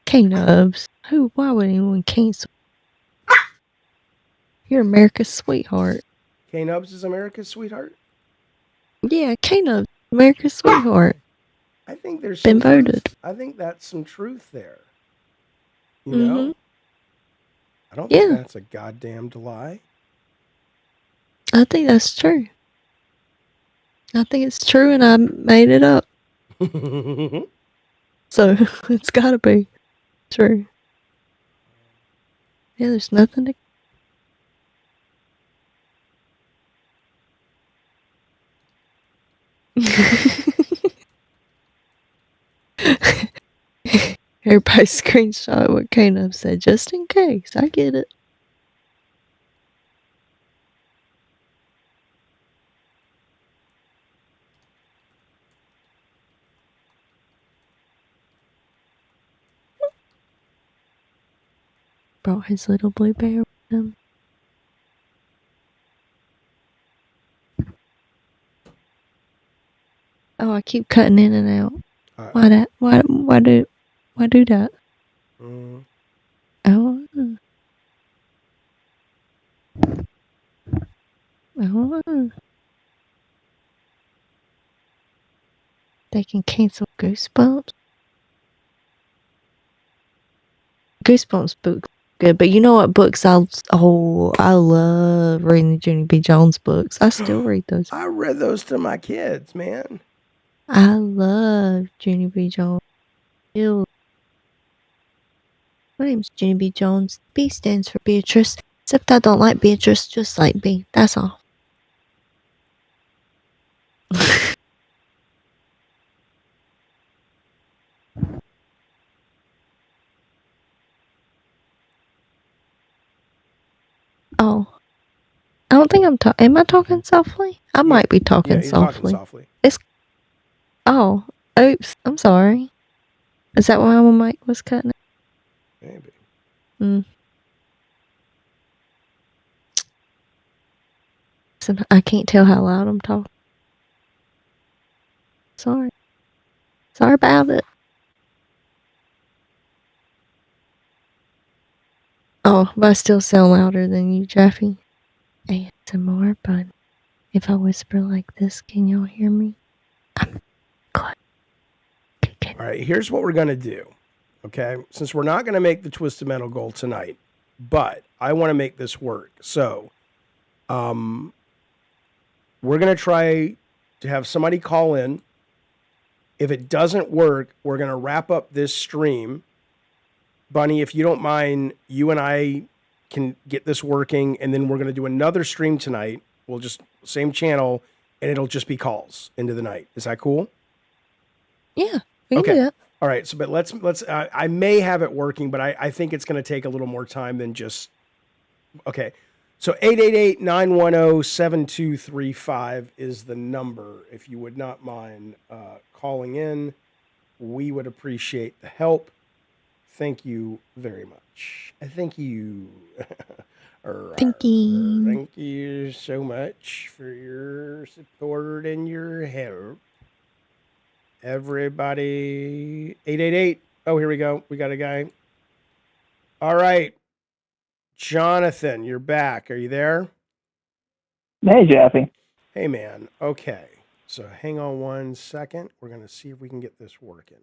Speaker 2: K-Nubs. Why would anyone cancel? You're America's sweetheart.
Speaker 1: K-Nubs is America's sweetheart?
Speaker 2: Yeah, K-Nubs, America's sweetheart.
Speaker 1: I think there's
Speaker 2: been
Speaker 1: some
Speaker 2: voted.
Speaker 1: Truth. I think that's some truth there. You know? I don't
Speaker 2: Yeah.
Speaker 1: think that's a goddamned lie.
Speaker 2: I think that's true. I think it's true and I made it up. So it's gotta be true. Yeah, there's nothing to everybody screenshot what K-Nub said, just in case. I get it. Brought his little blue bear with him. Oh, I keep cutting in and out. Why that? Why do that? Oh. Oh. They can cancel Goosebumps. Goosebumps book good, but you know what books I love reading the Junie B. Jones books. I still read those.
Speaker 1: I read those to my kids, man.
Speaker 2: I love Junie B. Jones. My name's Junie B. Jones. B stands for Beatrice, except I don't like Beatrice, just like B. That's all. Oh. I don't think I'm talking. Am I talking softly? I might be talking softly. It's. Oh. Oops. I'm sorry. Is that why my mic was cutting out?
Speaker 1: Maybe.
Speaker 2: Listen, I can't tell how loud I'm talking. Sorry. Sorry about it. Oh, but I still sound louder than you, Jaffe. ASMR, but if I whisper like this, can y'all hear me?
Speaker 1: All right, here's what we're going to do. Okay? Since we're not going to make the Twisted Metal goal tonight, but I want to make this work. So, we're going to try to have somebody call in. If it doesn't work, we're going to wrap up this stream Bunny, if you don't mind, you and I can get this working, and then we're going to do another stream tonight. We'll just same channel, and it'll just be calls into the night. Is that cool?
Speaker 2: Yeah, we can
Speaker 1: Okay.
Speaker 2: do that.
Speaker 1: All right. So, but let's. I may have it working, but I think it's going to take a little more time than just. Okay. So 888-910-7235 is the number. If you would not mind calling in, we would appreciate the help. Thank you very much. Thank you.
Speaker 2: Thank you.
Speaker 1: Thank you so much for your support and your help. Everybody. 888. Oh, here we go. We got a guy. All right. Jonathan, you're back. Are you there?
Speaker 12: Hey, Jaffe.
Speaker 1: Hey, man. Okay. So hang on 1 second. We're going to see if we can get this working.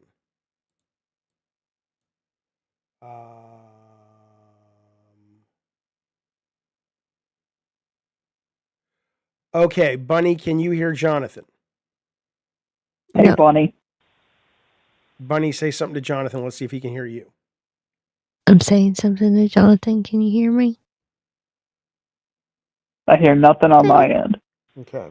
Speaker 1: Okay, Bunny, can you hear Jonathan?
Speaker 12: Hey, no. Bunny.
Speaker 1: Bunny, say something to Jonathan. Let's see if he can hear you.
Speaker 2: I'm saying something to Jonathan. Can you hear me?
Speaker 12: I hear nothing on my end.
Speaker 1: Okay.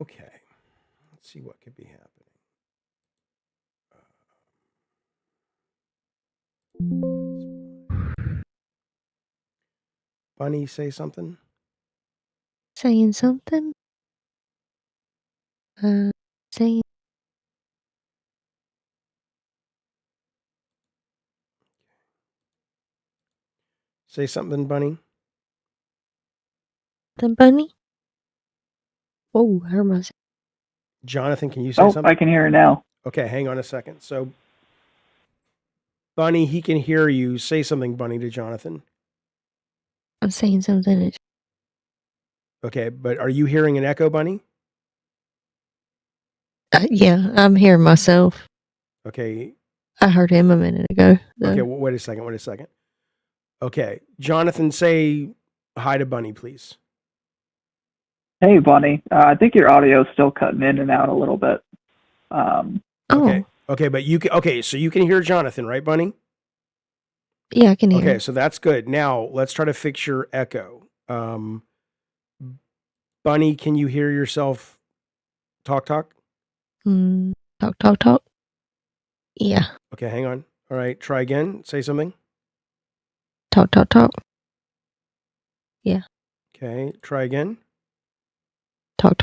Speaker 1: Okay. Let's see what could be happening. Bunny, say something.
Speaker 2: Saying something? Saying.
Speaker 1: Say something, Bunny.
Speaker 2: The Bunny? Oh, I heard myself.
Speaker 1: Jonathan, can you say something?
Speaker 12: I can hear it now.
Speaker 1: Okay, hang on a second. So, Bunny, he can hear you. Say something, Bunny, to Jonathan.
Speaker 2: I'm saying something.
Speaker 1: Okay, but are you hearing an echo, Bunny?
Speaker 2: Yeah, I'm hearing myself.
Speaker 1: Okay.
Speaker 2: I heard him a minute ago.
Speaker 1: Though. Okay, wait a second. Okay, Jonathan, say hi to Bunny, please.
Speaker 12: Hey, Bunny. I think your audio is still cutting in and out a little bit.
Speaker 1: Okay, but you can. Okay, so you can hear Jonathan, right, Bunny?
Speaker 2: Yeah, I can hear.
Speaker 1: Okay, so that's good. Now let's try to fix your echo. Bunny, can you hear yourself? Talk.
Speaker 2: Talk. Yeah.
Speaker 1: Okay, hang on. All right, try again. Say something.
Speaker 2: Talk. Yeah.
Speaker 1: Okay, try again.
Speaker 2: Talk.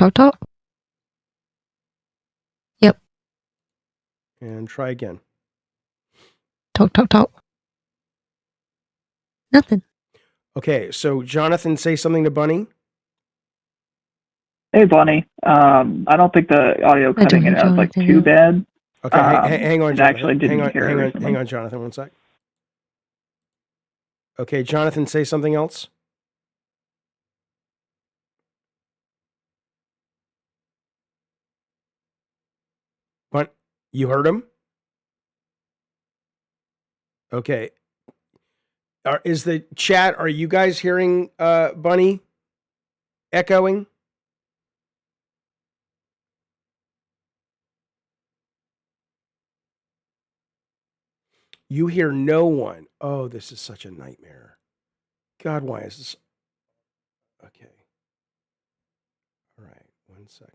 Speaker 2: Yep.
Speaker 1: And try again.
Speaker 2: Talk. Nothing.
Speaker 1: Okay, so Jonathan, say something to Bunny.
Speaker 12: Hey, Bunny. I don't think the audio cutting in is like too bad.
Speaker 1: Okay, hang on, Jonathan.
Speaker 12: Actually didn't hear it.
Speaker 1: Hang on, Jonathan, 1 sec. Okay, Jonathan, say something else. But you heard him? Okay. Is the chat, are you guys hearing Bunny echoing? You hear no one. Oh, this is such a nightmare. God, why is this? Okay. All right, 1 second.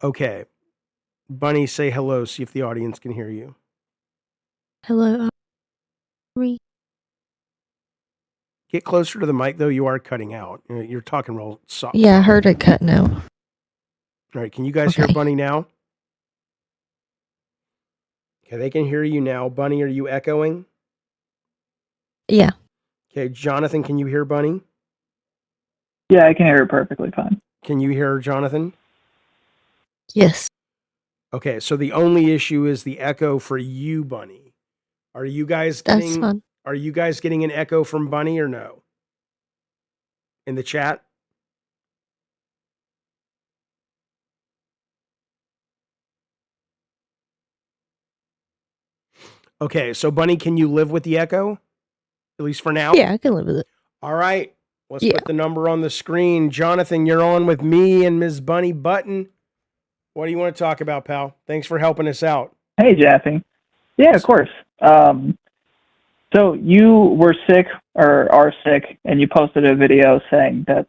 Speaker 1: Okay. Bunny, say hello. See if the audience can hear you.
Speaker 2: Hello.
Speaker 1: Get closer to the mic, though. You are cutting out. You're talking real soft.
Speaker 2: Yeah, I heard it cutting out.
Speaker 1: All right. Can you guys hear Bunny now? Okay, they can hear you now. Bunny, are you echoing?
Speaker 2: Yeah.
Speaker 1: Okay, Jonathan, can you hear Bunny?
Speaker 12: Yeah, I can hear it perfectly fine.
Speaker 1: Can you hear Jonathan?
Speaker 2: Yes.
Speaker 1: Okay, so the only issue is the echo for you, Bunny. Are you guys getting?
Speaker 2: That's fun.
Speaker 1: Are you guys getting an echo from Bunny or no? In the chat? Okay, so Bunny, can you live with the echo? At least for now?
Speaker 2: Yeah, I can live with it.
Speaker 1: All right. Let's
Speaker 2: Yeah.
Speaker 1: put the number on the screen. Jonathan, you're on with me and Ms. Bunny Button. What do you want to talk about, pal? Thanks for helping us out.
Speaker 12: Hey, Jaffe. Yeah, of course. So you were sick or are sick, and you posted a video saying that,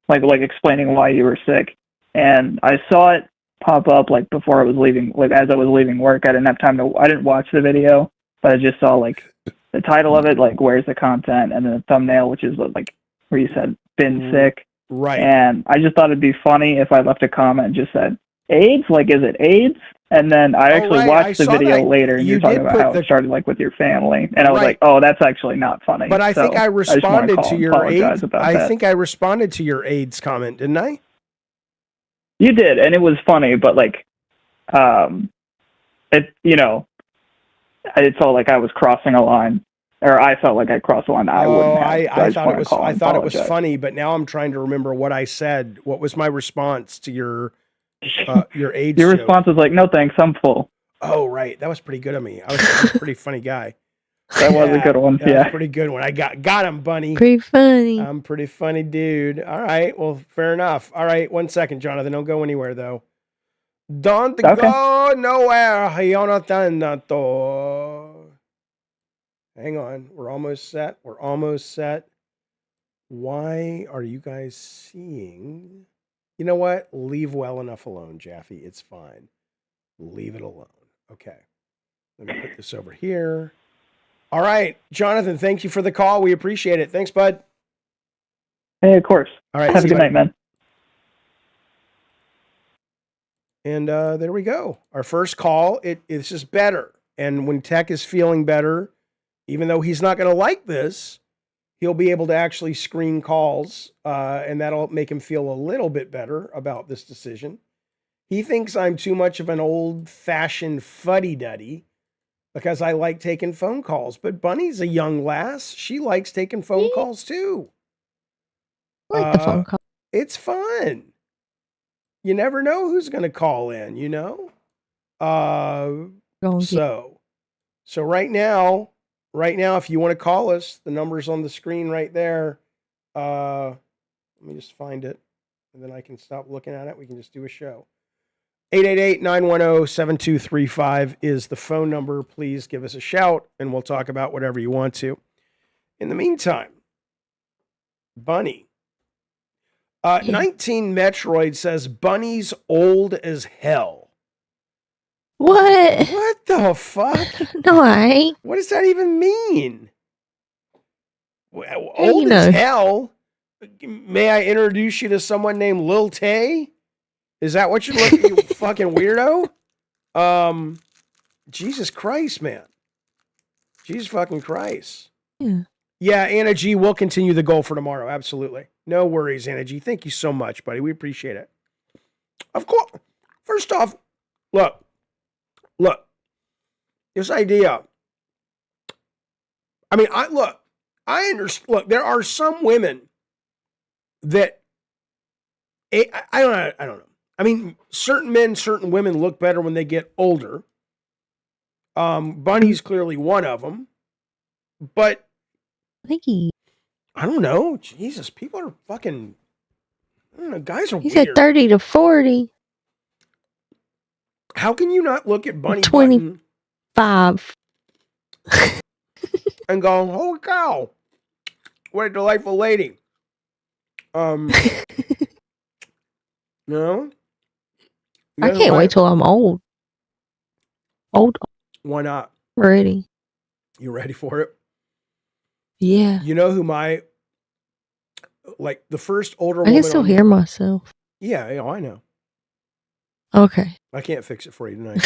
Speaker 12: like explaining why you were sick. And I saw it pop up like before I was leaving, like as I was leaving work. I didn't have time to. I didn't watch the video, but I just saw like the title of it, like where's the content, and then the thumbnail, which is like where you said been sick.
Speaker 1: Right.
Speaker 12: And I just thought it'd be funny if I left a comment and just said AIDS, like is it AIDS? And then I actually watched the video later, and you're talking about how it started like with your family, and I was like, "Oh, that's actually not funny."
Speaker 1: But I think I responded to your AIDS. I
Speaker 12: think
Speaker 1: I responded to your AIDS comment, didn't I?
Speaker 12: You did, and it was funny, but like, it it felt like I was crossing a line, or I felt like I crossed a line. I wouldn't have.
Speaker 1: I thought it was. I thought it was funny, but now I'm trying to remember what I said. What was my response to your AIDS?
Speaker 12: Your response was like, "No thanks, I'm full."
Speaker 1: Oh, right, that was pretty good of me. I was a pretty funny guy.
Speaker 12: That was a good one.
Speaker 1: That
Speaker 12: Yeah,
Speaker 1: was a pretty good one. I got him, Bunny.
Speaker 2: Pretty funny.
Speaker 1: I'm pretty funny, dude. All right, well, fair enough. All right, 1 second, Jonathan. Don't go anywhere though. Don't go nowhere, Jonathan. Hang on. We're almost set. We're almost set. Why are you guys seeing? You know what? Leave well enough alone, Jaffe. It's fine. Leave it alone. Okay. Let me put this over here. All right. Jonathan, thank you for the call. We appreciate it. Thanks, bud.
Speaker 12: hey, of course.
Speaker 1: All right.
Speaker 12: Have a
Speaker 1: see you,
Speaker 12: good night, man.
Speaker 1: And there we go. Our first call. It's just better. And when Tech is feeling better, even though he's not going to like this, he'll be able to actually screen calls, and that'll make him feel a little bit better about this decision. He thinks I'm too much of an old-fashioned fuddy-duddy because I like taking phone calls. But Bunny's a young lass. She likes taking phone calls, too.
Speaker 2: I like the phone call.
Speaker 1: It's fun. You never know who's going to call in, you know? So right now, if you want to call us, the number's on the screen right there. Let me just find it, and then I can stop looking at it. We can just do a show. 888-910-7235 is the phone number. Please give us a shout, and we'll talk about whatever you want to. In the meantime, Bunny. 19 Metroid says Bunny's old as hell.
Speaker 2: What?
Speaker 1: What the fuck?
Speaker 2: No, I ain't.
Speaker 1: What does that even mean? Old as hell? May I introduce you to someone named Lil Tay? Is that what you're looking, you fucking weirdo? Jesus Christ, man. Jesus fucking Christ.
Speaker 2: Yeah.
Speaker 1: Yeah, Anna G, we'll continue the goal for tomorrow. Absolutely. No worries, Anna G. Thank you so much, buddy. We appreciate it. Of course. First off, look. This idea. I mean, I understand. Look, there are some women that I don't know. I mean, certain men, certain women look better when they get older. Bunny's clearly one of them. But I don't know. Jesus, people are fucking. I don't know. Guys are
Speaker 2: He
Speaker 1: weird.
Speaker 2: said 30 to 40.
Speaker 1: How can you not look at Bunny
Speaker 2: 25.
Speaker 1: and go, holy cow, what a delightful lady? No?
Speaker 2: I can't wait till I'm old.
Speaker 1: Why not?
Speaker 2: Ready.
Speaker 1: You ready for it?
Speaker 2: Yeah.
Speaker 1: You know who the first older
Speaker 2: I
Speaker 1: woman.
Speaker 2: can still hear myself.
Speaker 1: Yeah, I know.
Speaker 2: Okay.
Speaker 1: I can't fix it for you tonight.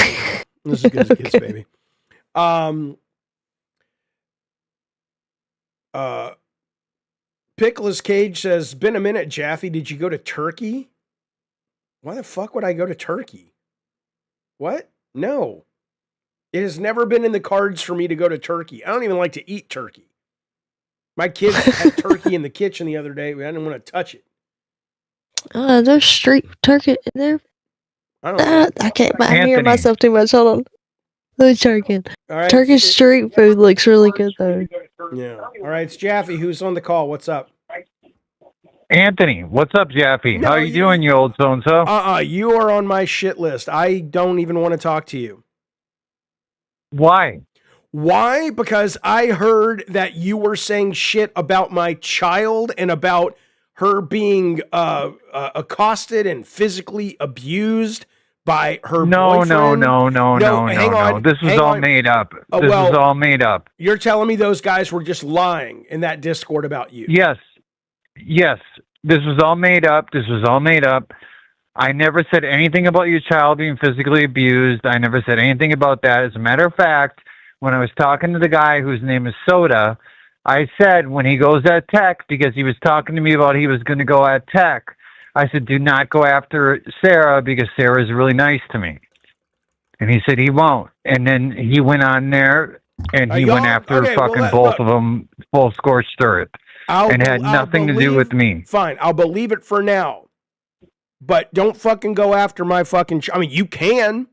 Speaker 1: This is as good as it gets, baby. Pickless Cage says, been a minute, Jaffe. Did you go to Turkey? Why the fuck would I go to Turkey? What? No. It has never been in the cards for me to go to Turkey. I don't even like to eat turkey. My kids had turkey in the kitchen the other day. I didn't want to touch it.
Speaker 2: Those street turkey, they're.
Speaker 1: I don't know.
Speaker 2: I can't hear myself too much. Hold on. Let's try again.
Speaker 1: All right.
Speaker 2: Turkish street food looks really good though.
Speaker 1: Yeah. All right, it's Jaffe. Who's on the call? What's up?
Speaker 13: Anthony, what's up, Jaffe?
Speaker 1: No,
Speaker 13: How you doing, you old so-and-so?
Speaker 1: You are on my shit list. I don't even want to talk to you.
Speaker 13: Why?
Speaker 1: Why? Because I heard that you were saying shit about my child and about her being accosted and physically abused by her boyfriend.
Speaker 13: No. This was all made up. This was all made up.
Speaker 1: You're telling me those guys were just lying in that Discord about you?
Speaker 13: Yes. This was all made up. I never said anything about your child being physically abused. I never said anything about that. As a matter of fact, when I was talking to the guy whose name is Soda, I said when he goes at Tech, because he was talking to me about he was going to go at Tech, I said, do not go after Sarah because Sarah is really nice to me. And he said he won't. And then he went on there and he went after both of them full scorched earth. And had nothing to do with me.
Speaker 1: Fine, I'll believe it for now. But don't fucking go after my fucking... I mean, you can.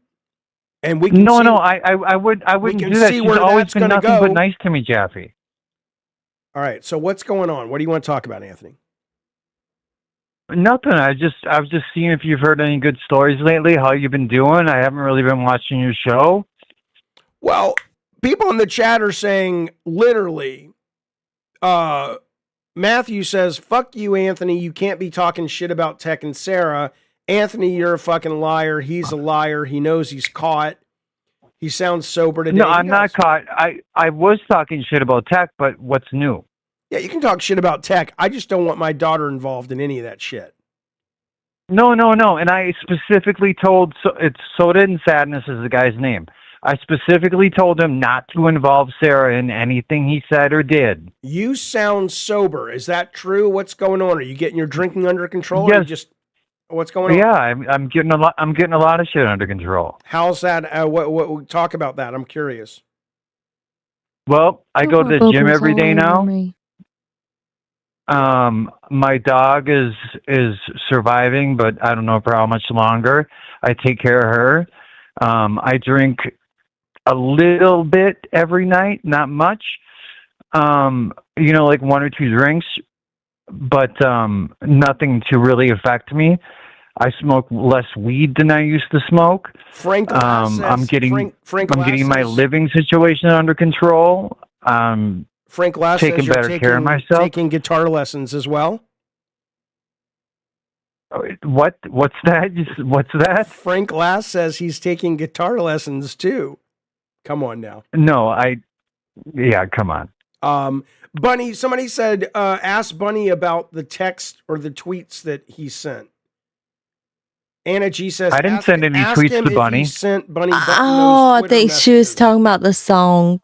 Speaker 1: And we can
Speaker 13: I wouldn't do that. She's always been nothing but nice to me, Jaffe.
Speaker 1: All right, so what's going on? What do you want to talk about, Anthony?
Speaker 13: Nothing. I was just seeing if you've heard any good stories lately, how you've been doing. I haven't really been watching your show.
Speaker 1: Well, people in the chat are saying literally, Matthew says, fuck you, Anthony. You can't be talking shit about Tech and Sarah. Anthony, you're a fucking liar. He's a liar. He knows he's caught. He sounds sober today.
Speaker 13: No, I'm not caught. I was talking shit about Tech, but what's new?
Speaker 1: Yeah, you can talk shit about Tech. I just don't want my daughter involved in any of that shit.
Speaker 13: No. And I specifically told, it's Soda and Sadness is the guy's name. I specifically told him not to involve Sarah in anything he said or did.
Speaker 1: You sound sober. Is that true? What's going on? Are you getting your drinking under control?
Speaker 13: Yes.
Speaker 1: Or what's going on?
Speaker 13: Yeah, I'm getting a lot of shit under control.
Speaker 1: How's that? What talk about that? I'm curious.
Speaker 13: Well, I go to the gym every day now. My dog is surviving, but I don't know for how much longer. I take care of her. I drink a little bit every night, not much. Like 1 or 2 drinks, but nothing to really affect me. I smoke less weed than I used to smoke.
Speaker 1: Frank,
Speaker 13: I'm getting my living situation under control.
Speaker 1: Frank Glass
Speaker 13: taking better care of myself.
Speaker 1: Taking guitar lessons as well.
Speaker 13: What's that? What's that?
Speaker 1: Frank Glass says he's taking guitar lessons too. Come on now.
Speaker 13: No, come on.
Speaker 1: Bunny, somebody said, ask Bunny about the text or the tweets that he sent. Anna G says,
Speaker 13: I didn't send any tweets to Bunny.
Speaker 1: Sent Bunny
Speaker 2: I think she was talking about the song.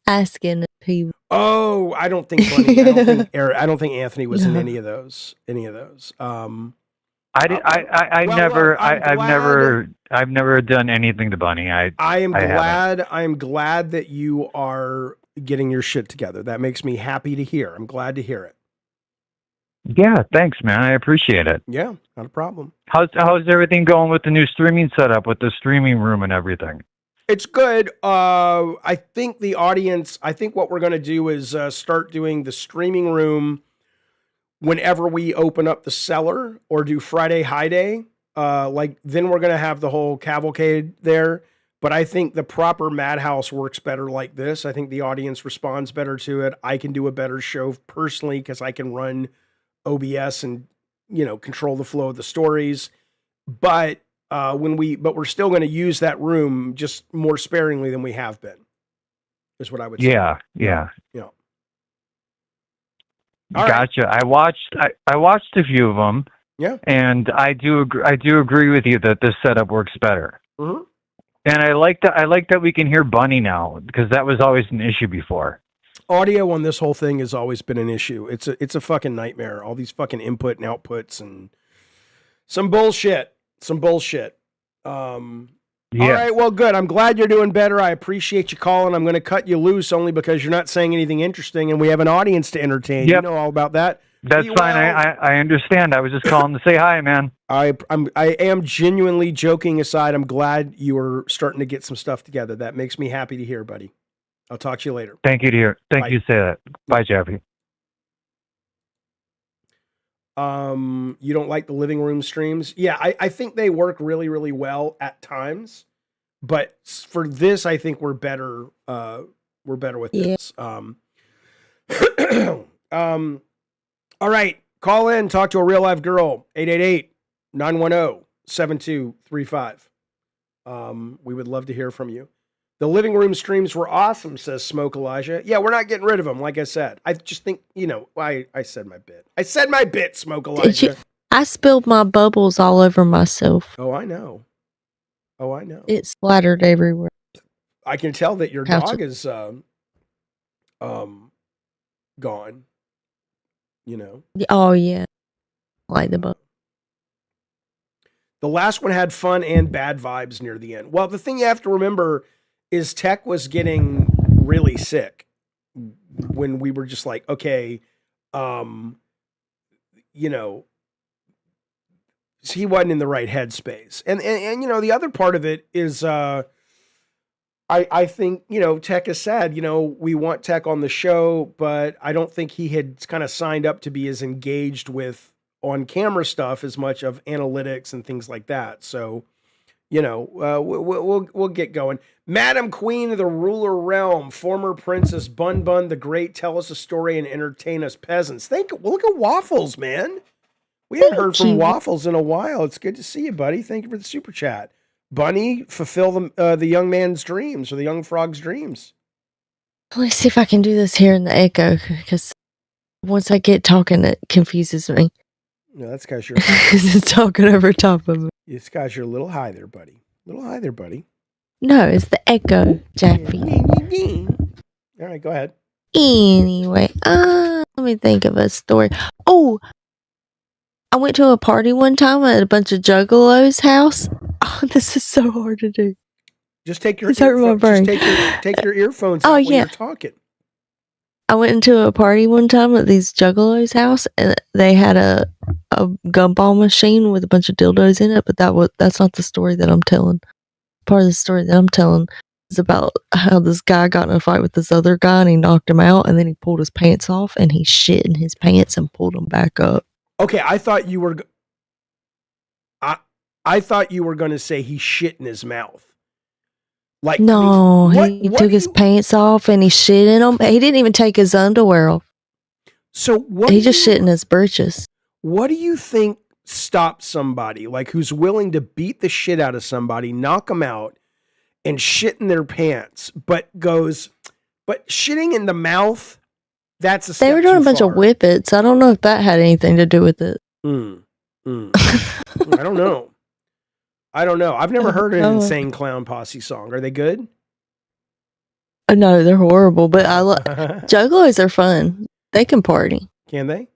Speaker 2: Asking people.
Speaker 1: Oh, I don't think Bunny. I don't think Anthony was in any of those.
Speaker 13: I've never done anything to Bunny.
Speaker 1: I am glad that you are getting your shit together. That makes me happy to hear. I'm glad to hear it.
Speaker 13: Yeah, thanks, man. I appreciate it.
Speaker 1: Yeah, not a problem.
Speaker 13: How's everything going with the new streaming setup, with the streaming room and everything?
Speaker 1: It's good. I think what we're going to do is start doing the streaming room whenever we open up the cellar or do Friday High Day. Then we're going to have the whole cavalcade there. But I think the proper Madhouse works better like this. I think the audience responds better to it. I can do a better show personally because I can run OBS and, control the flow of the stories. But we're still going to use that room just more sparingly than we have been. Is what I would say.
Speaker 13: Yeah.
Speaker 1: Yeah.
Speaker 13: Gotcha. Right. I watched a few of them.
Speaker 1: Yeah.
Speaker 13: And I do agree with you that this setup works better.
Speaker 1: Mm-hmm.
Speaker 13: And I like that we can hear Bunny now, because that was always an issue before.
Speaker 1: Audio on this whole thing has always been an issue. It's a fucking nightmare. All these fucking input and outputs and some bullshit.
Speaker 13: Yeah.
Speaker 1: All right, well, good. I'm glad you're doing better. I appreciate you calling. I'm going to cut you loose only because you're not saying anything interesting, and we have an audience to entertain.
Speaker 13: Yep.
Speaker 1: You know all about that.
Speaker 13: That's
Speaker 1: Be
Speaker 13: fine.
Speaker 1: well.
Speaker 13: I understand. I was just calling to say hi, man.
Speaker 1: I am genuinely joking aside. I'm glad you are starting to get some stuff together. That makes me happy to hear, buddy. I'll talk to you later.
Speaker 13: Thank you, dear. Thank
Speaker 1: Bye.
Speaker 13: you. Say that. Bye, Jaffe.
Speaker 1: You don't like the living room streams? Yeah, I think they work really, really well at times. But for this, I think we're better. We're better with this. All right. Call in. Talk to a real live girl. 888-910-7235. We would love to hear from you. The living room streams were awesome, says Smoke Elijah. Yeah, we're not getting rid of them, like I said. I just think, I said my bit. I said my bit, Smoke Elijah.
Speaker 2: I spilled my bubbles all over myself.
Speaker 1: Oh, I know.
Speaker 2: It splattered everywhere.
Speaker 1: I can tell that your
Speaker 2: Couch.
Speaker 1: dog is gone.
Speaker 2: Oh, yeah. Like the bubble.
Speaker 1: The last one had fun and bad vibes near the end. Well, the thing you have to remember is Tech was getting really sick when we were just like, okay, so he wasn't in the right headspace. And the other part of it is I think, Tech has said, we want Tech on the show, but I don't think he had kind of signed up to be as engaged with on camera stuff as much of analytics and things like that. So, we'll get going. Madam Queen of the ruler realm, former Princess Bun Bun the Great, tell us a story and entertain us peasants. Look at Waffles, man. We haven't heard from Waffles in a while. It's good to see you, buddy. Thank you for the super chat. Bunny, fulfill the young man's dreams or the young frog's dreams.
Speaker 2: Let's see if I can do this here in the echo, because once I get talking, it confuses me.
Speaker 1: No, that's because you're
Speaker 2: because it's talking over top of me.
Speaker 1: It's because you're a little high there, buddy.
Speaker 2: No, it's the echo, Jaffe.
Speaker 1: All right, go ahead.
Speaker 2: Anyway, let me think of a story. Oh, I went to a party one time at a bunch of juggalos' house. Oh, this is so hard to do.
Speaker 1: Just take your
Speaker 2: It's hurting my brain.
Speaker 1: take your earphones out while you're talking.
Speaker 2: I went into a party one time at these juggalos' house, and they had a gumball machine with a bunch of dildos in it. But that's not the story that I'm telling. Part of the story that I'm telling is about how this guy got in a fight with this other guy, and he knocked him out, and then he pulled his pants off, and he shit in his pants and pulled them back up.
Speaker 1: Okay, I thought you were. I thought you were going to say he shit in his mouth. Like
Speaker 2: no, he took his pants off and he shit in them. He didn't even take his underwear off.
Speaker 1: So
Speaker 2: he just shit in his britches.
Speaker 1: What do you think stops somebody like who's willing to beat the shit out of somebody, knock them out, and shit in their pants, but shitting in the mouth? That's a step
Speaker 2: They were doing
Speaker 1: too
Speaker 2: a bunch
Speaker 1: far.
Speaker 2: of whippets. I don't know if that had anything to do with it.
Speaker 1: I don't know. I've never heard an Insane Clown Posse song. Are they good?
Speaker 2: No, they're horrible, but juggalos are fun. They can party.
Speaker 1: Can they?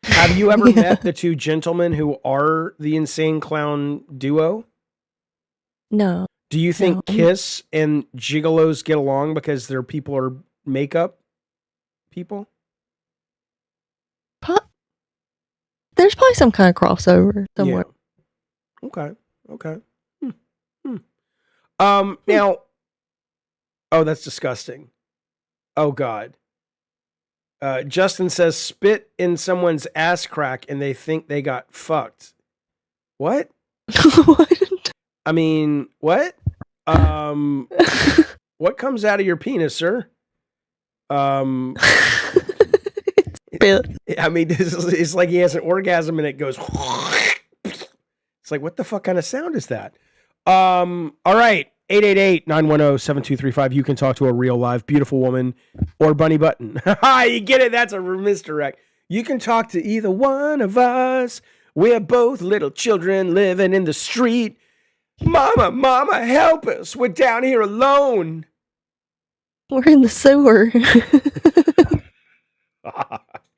Speaker 1: Have you ever met the two gentlemen who are the Insane Clown duo?
Speaker 2: No.
Speaker 1: Do you think Kiss and Gigolos get along because their people are makeup people?
Speaker 2: There's probably some kind of crossover somewhere.
Speaker 1: Yeah. Okay. Now, oh, that's disgusting. Oh God. Justin says spit in someone's ass crack and they think they got fucked. What? I mean, what? What comes out of your penis, sir? I mean, it's like he has an orgasm and it goes. It's like, what the fuck kind of sound is that? All right. 888-910-7235. You can talk to a real live beautiful woman or Bunny Button. You get it? That's a misdirect. You can talk to either one of us. We're both little children living in the street. Mama, help us. We're down here alone.
Speaker 2: We're in the sewer.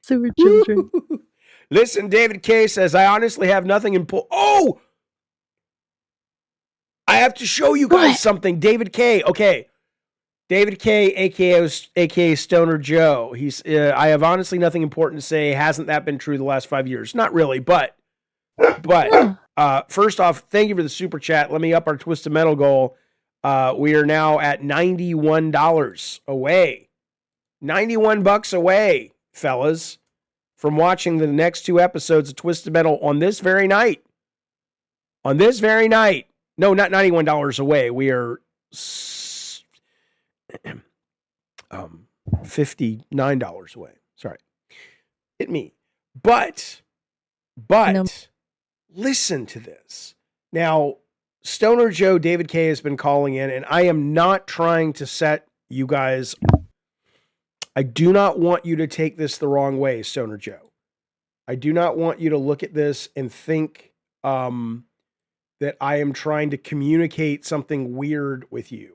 Speaker 2: Sewer children.
Speaker 1: Listen, David K says, I honestly have nothing in I have to show you guys something. David K. Okay. David K, aka Stoner Joe. He's. I have honestly nothing important to say. Hasn't that been true the last 5 years? Not really, but first off, thank you for the super chat. Let me up our Twisted Metal goal. We are now at $91 away. $91 away, fellas, from watching the next 2 episodes of Twisted Metal on this very night. On this very night. No, not $91 away. We are $59 away. Sorry. Hit me. But listen to this. Now, Stoner Joe, David K has been calling in, and I am not trying to set you guys. I do not want you to take this the wrong way, Stoner Joe. I do not want you to look at this and think that I am trying to communicate something weird with you.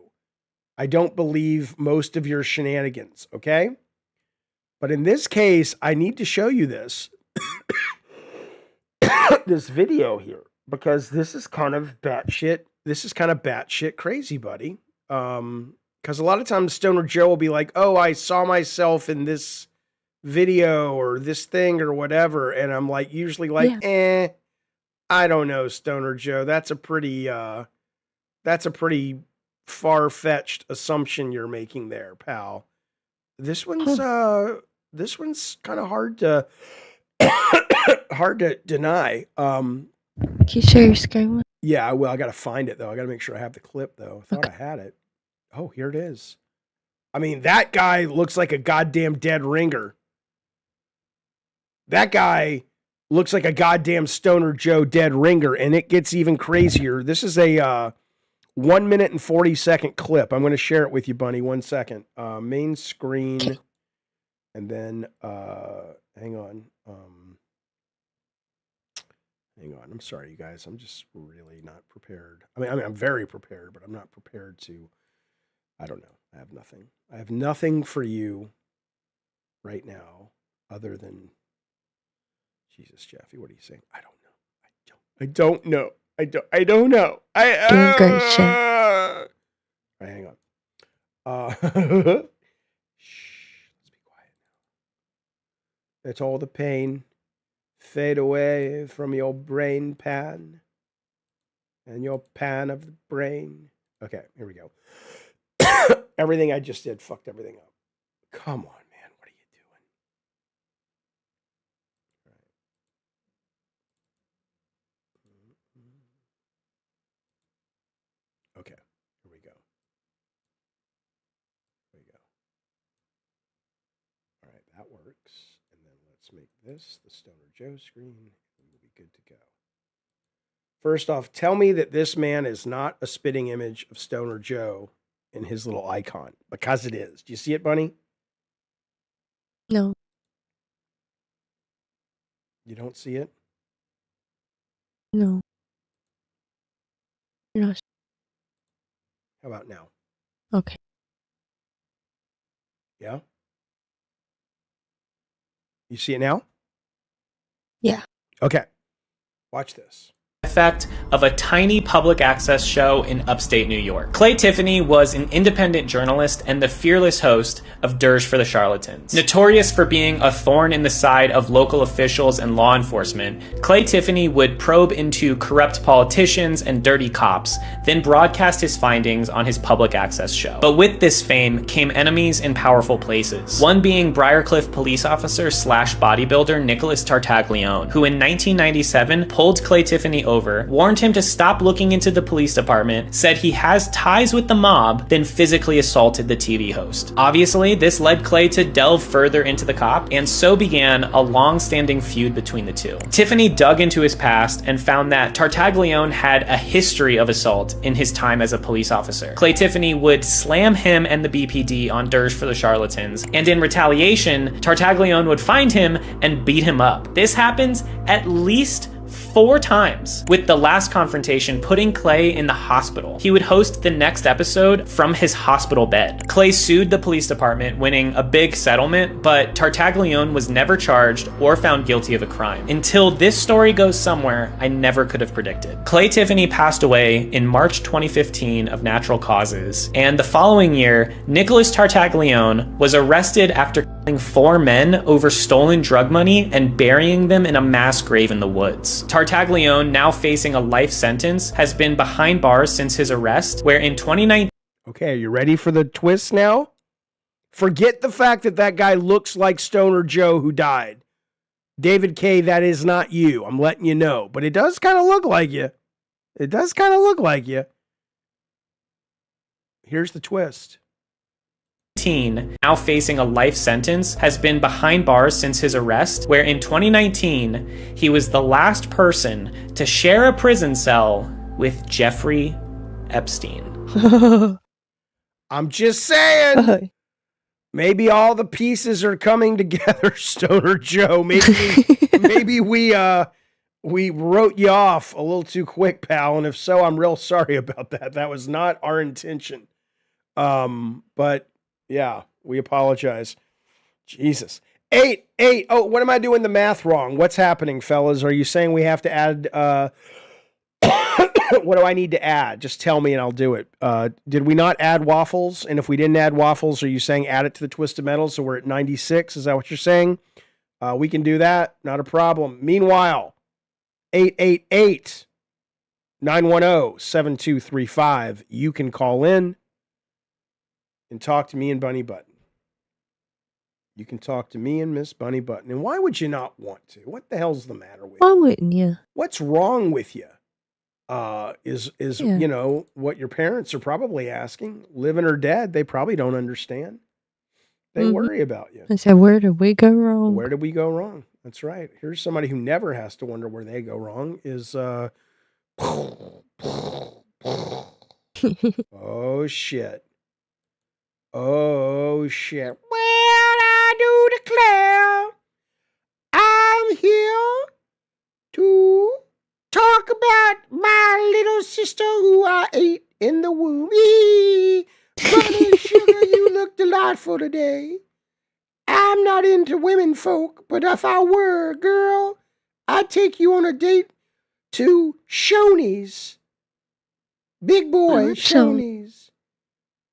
Speaker 1: I don't believe most of your shenanigans, okay? But in this case, I need to show you this. This video here, because this is kind of batshit. This is kind of batshit crazy, buddy. Because a lot of times Stoner Joe will be like, oh, I saw myself in this video or this thing or whatever. And I'm like, usually like, I don't know, Stoner Joe. That's a pretty far-fetched assumption you're making there, pal. This one's kind of hard to deny.
Speaker 2: Can you share your screen?
Speaker 1: Yeah, I will. I got to find it though. I got to make sure I have the clip though. I thought I had it. Oh, here it is. I mean, that guy looks like a goddamn dead ringer. That guy looks like a goddamn Stoner Joe dead ringer, and it gets even crazier. This is a 1 minute and 40-second clip. I'm going to share it with you, Bunny. 1 second. Main screen, and then hang on. Hang on. I'm sorry, you guys. I'm just really not prepared. I mean, I'm very prepared, but I'm not prepared to. I don't know. I have nothing. I have nothing for you right now, other than Jesus, Jaffe. What are you saying? I don't know. I don't know. I don't know.
Speaker 2: Doing great, Chef.
Speaker 1: All right, hang on. Shh. Let's be quiet now. Let all the pain fade away from your brain pan and your pan of the brain. Okay, here we go. Everything I just did fucked everything up. Come on, man. What are you doing? Okay, here we go. Here we go. All right, that works. And then let's make this the Stoner Joe screen, and we'll be good to go. First off, tell me that this man is not a spitting image of Stoner Joe in his little icon, because it is. Do you see it, Bunny?
Speaker 2: No.
Speaker 1: You don't see it?
Speaker 2: No. You're not.
Speaker 1: How about now?
Speaker 2: Okay.
Speaker 1: Yeah? You see it now?
Speaker 2: Yeah.
Speaker 1: Okay. Watch this.
Speaker 14: Effect of a tiny public access show in upstate New York. Clay Tiffany was an independent journalist and the fearless host of Dirge for the Charlatans. Notorious for being a thorn in the side of local officials and law enforcement, Clay Tiffany would probe into corrupt politicians and dirty cops, then broadcast his findings on his public access show. But with this fame came enemies in powerful places. One being Briarcliff police officer slash bodybuilder Nicholas Tartaglione, who in 1997 pulled Clay Tiffany over, warned him to stop looking into the police department, said he has ties with the mob, then physically assaulted the TV host. Obviously, this led Clay to delve further into the cop, and so began a long-standing feud between the two. Tiffany dug into his past and found that Tartaglione had a history of assault in his time as a police officer. Clay Tiffany would slam him and the BPD on Dirge for the Charlatans, and in retaliation, Tartaglione would find him and beat him up. This happens at least 4 times, with the last confrontation putting Clay in the hospital. He would host the next episode from his hospital bed. Clay sued the police department, winning a big settlement, but Tartaglione was never charged or found guilty of a crime. Until this story goes somewhere I never could have predicted. Clay Tiffany passed away in March 2015 of natural causes, and the following year, Nicholas Tartaglione was arrested after killing 4 men over stolen drug money and burying them in a mass grave in the woods. Tartaglione, now facing a life sentence, has been behind bars since his arrest, where in 2019...
Speaker 1: Okay, are you ready for the twist now? Forget the fact that that guy looks like Stoner Joe who died. David K., that is not you. I'm letting you know. But it does kind of look like you. It does kind of look like you. Here's the twist.
Speaker 14: Now facing a life sentence, has been behind bars since his arrest, where in 2019, he was the last person to share a prison cell with Jeffrey Epstein.
Speaker 1: I'm just saying. Maybe all the pieces are coming together, Stoner Joe. Maybe we wrote you off a little too quick, pal. And if so, I'm real sorry about that. That was not our intention. But yeah, we apologize. Jesus. 8. Oh, what am I doing the math wrong? What's happening, fellas? Are you saying we have to add, what do I need to add? Just tell me and I'll do it. Did we not add waffles? And if we didn't add waffles, are you saying add it to the Twisted Metal so we're at 96? Is that what you're saying? We can do that. Not a problem. Meanwhile, 888-910-7235. You can call in and talk to me and Bunny Button. You can talk to me and Miss Bunny Button. And why would you not want to? What the hell's the matter with you?
Speaker 2: Why wouldn't you?
Speaker 1: What's wrong with you? You know, what your parents are probably asking. Living or dead, they probably don't understand. They worry about you.
Speaker 2: I said, where did we go wrong?
Speaker 1: Where did we go wrong? That's right. Here's somebody who never has to wonder where they go wrong is, oh, shit. Oh, shit. Well, I do declare I'm here to talk about my little sister who I ate in the womb. Bunny sugar, you look delightful today. I'm not into women folk, but if I were, girl, I'd take you on a date to Shoney's. Big boy, Shoney's.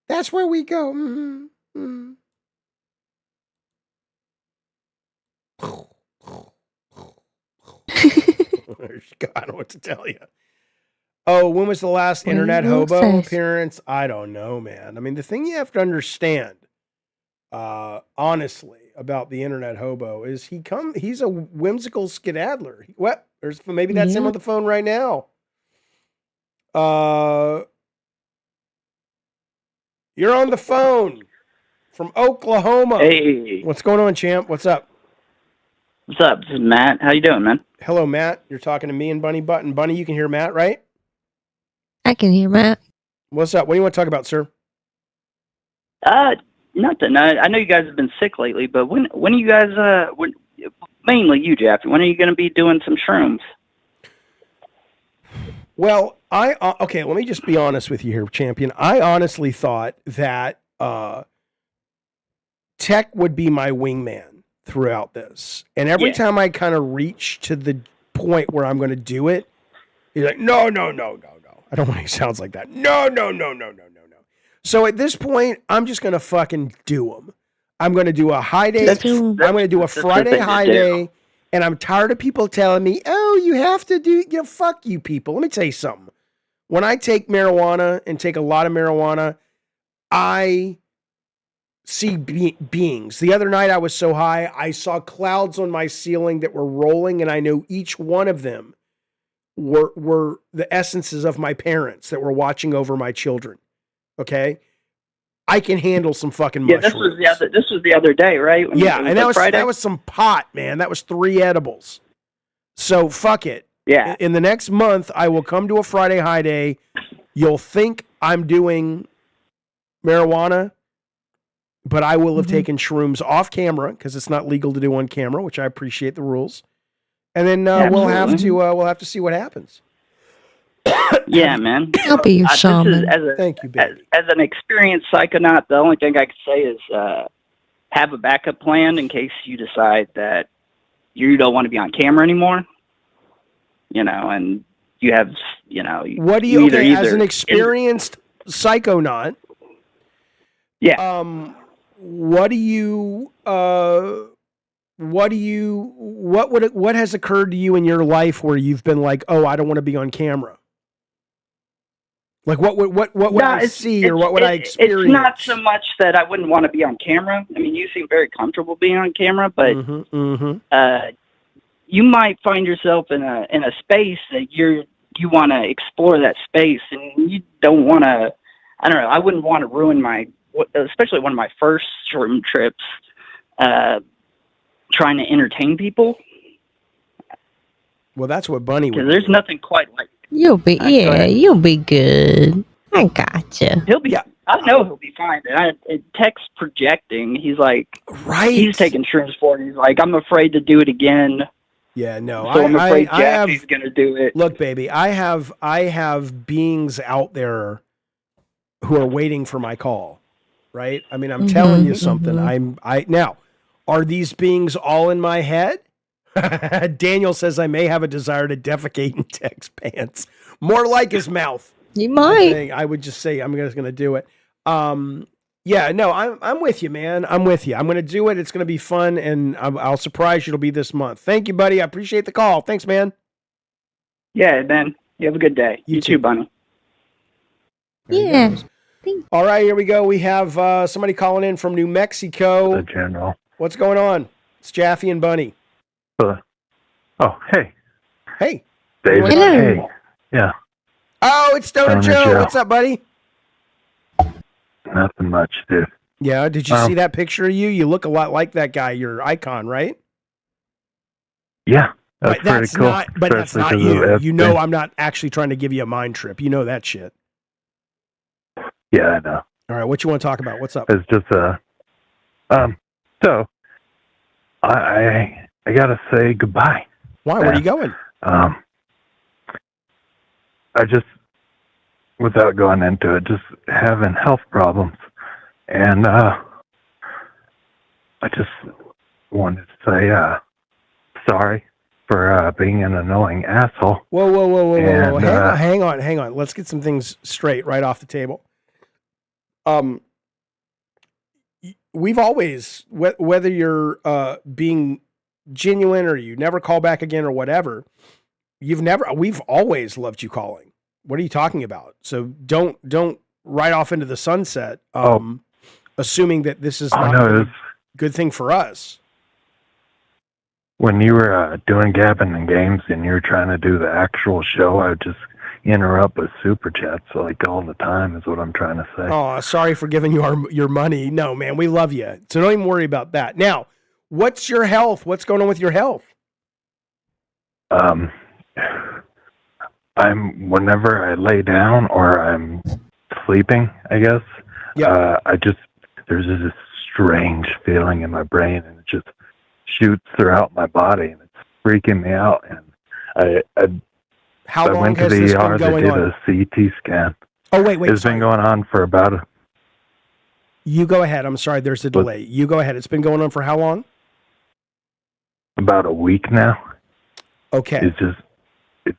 Speaker 1: That's where we go. Mm-hmm. I don't know what to tell you. Oh, when was the last Internet Hobo appearance? I don't know, man. I mean, the thing you have to understand, honestly, about the Internet Hobo is he's a whimsical skedaddler. What? Maybe that's him on the phone right now. You're on the phone from Oklahoma.
Speaker 15: Hey.
Speaker 1: What's going on, champ? What's up?
Speaker 15: What's up? This is Matt. How you doing, man?
Speaker 1: Hello, Matt. You're talking to me and Bunny Button. Bunny, you can hear Matt, right?
Speaker 2: I can hear Matt.
Speaker 1: What's up? What do you want to talk about, sir?
Speaker 15: Nothing. I know you guys have been sick lately, but when are you guys, mainly you, Jaffe, when are you going to be doing some shrooms?
Speaker 1: Well, okay, let me just be honest with you here, champion. I honestly thought that Tech would be my wingman throughout this. And every time I kind of reach to the point where I'm going to do it, he's like, no. I don't know why he sounds like that. No. So at this point, I'm just going to fucking do them. I'm going to do a high day. I'm going to do a Friday high day. And I'm tired of people telling me, oh, you have to do, fuck you people. Let me tell you something. When I take marijuana and take a lot of marijuana, I see beings. The other night I was so high, I saw clouds on my ceiling that were rolling, and I knew each one of them were the essences of my parents that were watching over my children. Okay? I can handle some fucking mushrooms.
Speaker 15: This was the other day, right?
Speaker 1: And that was some pot, man. That was 3 edibles. So fuck it.
Speaker 15: Yeah.
Speaker 1: In the next month, I will come to a Friday high day. You'll think I'm doing marijuana, but I will have taken shrooms off camera because it's not legal to do on camera, which I appreciate the rules. and then we'll have to see what happens.
Speaker 15: Yeah, man.
Speaker 2: I'll be your shaman.
Speaker 1: Thank you, baby.
Speaker 15: As an experienced psychonaut, the only thing I could say is have a backup plan in case you decide that you don't want to be on camera anymore. And you have,
Speaker 1: What do you as an experienced psychonaut?
Speaker 15: Yeah.
Speaker 1: What has occurred to you in your life where you've been like, oh, I don't want to be on camera? Like what would I see or what would I experience?
Speaker 15: It's not so much that I wouldn't want to be on camera. I mean, you seem very comfortable being on camera, but you might find yourself in a space that you want to explore that space, and you don't want to. I don't know. I wouldn't want to ruin especially one of my first short trips, trying to entertain people.
Speaker 1: Well, that's what Bunny would.
Speaker 15: Because there's nothing quite like.
Speaker 2: You'll be good. I gotcha.
Speaker 15: He'll be. I know he'll be fine. And Tech's projecting. He's like,
Speaker 1: right.
Speaker 15: He's taking shrooms for it. He's like, I'm afraid to do it again.
Speaker 1: Yeah, no.
Speaker 15: So I'm afraid Jaffe's gonna do it.
Speaker 1: Look, baby, I have beings out there who are waiting for my call. Right? I mean, I'm telling you something. Now, are these beings all in my head? Daniel says I may have a desire to defecate in Tech's pants. More like his mouth.
Speaker 2: You might.
Speaker 1: I would just say I'm just going to do it. Yeah, no, I'm with you, man. I'm with you. I'm going to do it. It's going to be fun, and I'll surprise you. It'll be this month. Thank you, buddy. I appreciate the call. Thanks, man.
Speaker 15: Yeah, man. You have a good day. You too, Bunny.
Speaker 2: Yeah.
Speaker 1: All right, here we go. We have somebody calling in from New Mexico.
Speaker 16: The General.
Speaker 1: What's going on? It's Jaffe and Bunny.
Speaker 16: Hey.
Speaker 1: Hey.
Speaker 16: David.
Speaker 1: Hello.
Speaker 16: Hey. Yeah.
Speaker 1: Oh, it's Stoner Joe. What's up, buddy?
Speaker 16: Nothing much, dude.
Speaker 1: Yeah, did you see that picture of you? You look a lot like that guy, your icon, right?
Speaker 16: Yeah.
Speaker 1: But that's
Speaker 16: pretty cool.
Speaker 1: that's not you. You know I'm not actually trying to give you a mind trip. You know that shit.
Speaker 16: Yeah, I know.
Speaker 1: All right, what you want to talk about? What's up?
Speaker 16: It's just so I gotta say goodbye.
Speaker 1: Why? Where are you going?
Speaker 16: I just, without going into it, just having health problems, and I just wanted to say sorry for being an annoying asshole.
Speaker 1: Whoa. Hang on. Let's get some things straight right off the table. We've always, whether you're being genuine or you never call back again or whatever, we've always loved you calling. What are you talking about? So don't ride off into the sunset, assuming that this is not a good thing for us.
Speaker 16: When you were doing Gabbing and Games and you were trying to do the actual show, I would just interrupt with super chats like all the time is what I'm trying to say.
Speaker 1: Oh, sorry for giving you your money. No, man, we love you. So don't even worry about that. Now, what's your health? What's going on with your health?
Speaker 16: Whenever I lay down or I'm sleeping, I guess, there's this strange feeling in my brain and it just shoots throughout my body and it's freaking me out. And I went to the ER, they did a CT scan.
Speaker 1: Oh, wait.
Speaker 16: It's been going on for about
Speaker 1: You go ahead. I'm sorry, there's a delay. You go ahead. It's been going on for how long?
Speaker 16: About a week now.
Speaker 1: Okay.
Speaker 16: It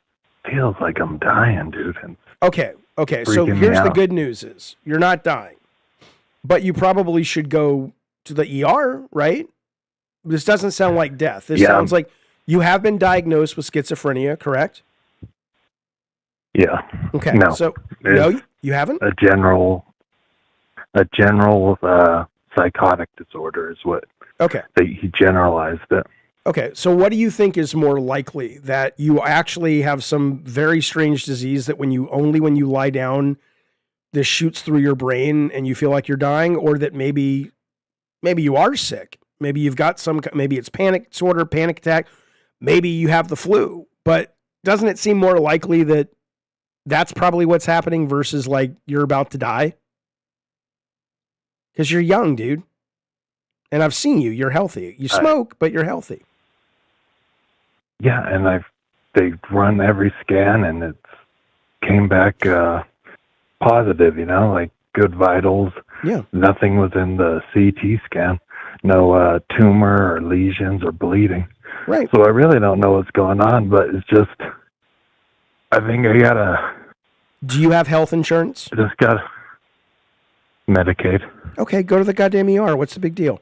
Speaker 16: feels like I'm dying, dude. And
Speaker 1: okay. So here's the good news is you're not dying, but you probably should go to the ER, right? This doesn't sound like death. This sounds like you have been diagnosed with schizophrenia, correct?
Speaker 16: Yeah.
Speaker 1: Okay.
Speaker 16: No.
Speaker 1: So no, you haven't?
Speaker 16: A general psychotic disorder is what.
Speaker 1: Okay.
Speaker 16: He generalized it.
Speaker 1: Okay, so what do you think is more likely, that you actually have some very strange disease that when you lie down, this shoots through your brain and you feel like you're dying, or that maybe you are sick? Maybe you've got maybe it's panic disorder, panic attack. Maybe you have the flu, but doesn't it seem more likely that that's probably what's happening versus like you're about to die? Because you're young, dude. And I've seen you. You're healthy. You smoke, but you're healthy.
Speaker 16: Yeah, and they run every scan, and it's came back positive. Like good vitals.
Speaker 1: Yeah.
Speaker 16: Nothing was in the CT scan. No tumor or lesions or bleeding.
Speaker 1: Right.
Speaker 16: So I really don't know what's going on, but it's just, I think I gotta.
Speaker 1: Do you have health insurance?
Speaker 16: I just gotta Medicaid.
Speaker 1: Okay, go to the goddamn ER. What's the big deal?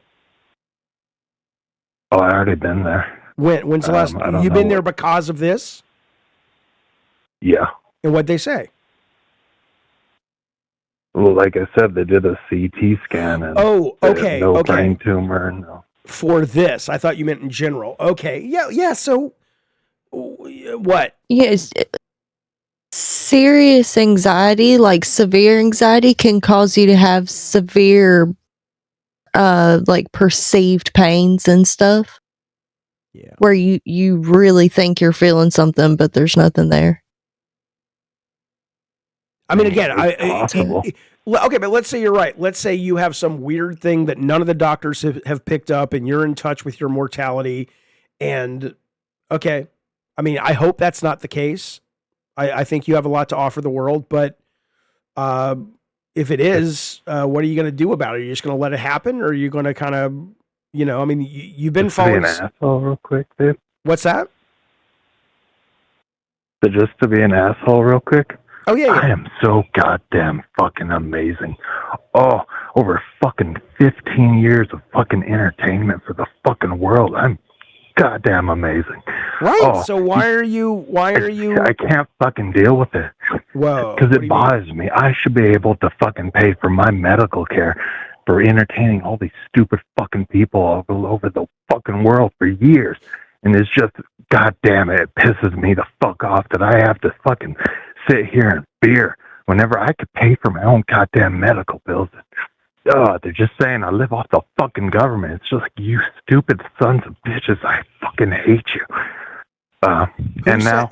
Speaker 16: Oh, I already been there.
Speaker 1: When's the last? You've been there because of this?
Speaker 16: Yeah.
Speaker 1: And what'd they say?
Speaker 16: Well, like I said, they did a CT scan and
Speaker 1: no okay.
Speaker 16: brain tumor. No.
Speaker 1: For this, I thought you meant in general. Okay, yeah. So, what?
Speaker 2: Yes, serious anxiety, like severe anxiety, can cause you to have severe, like perceived pains and stuff.
Speaker 1: Yeah,
Speaker 2: where you really think you're feeling something, but there's nothing there.
Speaker 1: I mean, again,
Speaker 16: possible.
Speaker 1: Okay, but let's say you're right. Let's say you have some weird thing that none of the doctors have picked up, and you're in touch with your mortality. And okay, I mean, I hope that's not the case. I think you have a lot to offer the world, but if it is, what are you going to do about it? Are you just going to let it happen, or are you going to kind of, I mean, you've been following.
Speaker 16: Just to be an asshole, real quick, dude.
Speaker 1: What's that?
Speaker 16: So just to be an asshole, real quick.
Speaker 1: Oh yeah.
Speaker 16: I am so goddamn fucking amazing. Oh, over fucking 15 years of fucking entertainment for the fucking world. I'm goddamn amazing.
Speaker 1: Right.
Speaker 16: Oh,
Speaker 1: so why are you?
Speaker 16: I can't fucking deal with it.
Speaker 1: Whoa.
Speaker 16: Because it bothers me. I should be able to fucking pay for my medical care for entertaining all these stupid fucking people all over the fucking world for years. And it's just, goddamn it pisses me the fuck off that I have to fucking sit here and fear whenever I could pay for my own goddamn medical bills. They're just saying I live off the fucking government. It's just like, you stupid sons of bitches. I fucking hate you.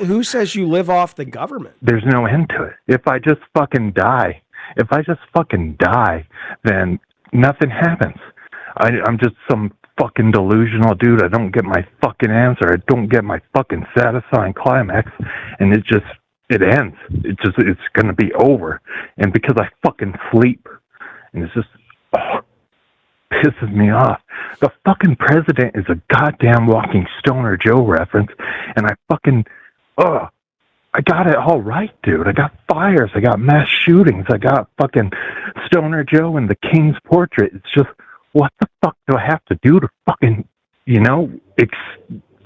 Speaker 1: Who says you live off the government?
Speaker 16: There's no end to it. If I just fucking die, then nothing happens. I'm just some fucking delusional dude. I don't get my fucking answer. I don't get my fucking satisfying climax, and it ends. It's gonna be over. And because I fucking sleep, and it's just pisses me off. The fucking president is a goddamn walking Stoner Joe reference, and I fucking I got it all right, dude. I got fires, I got mass shootings, I got fucking Stoner Joe and the King's Portrait. It's just, what the fuck do I have to do to fucking,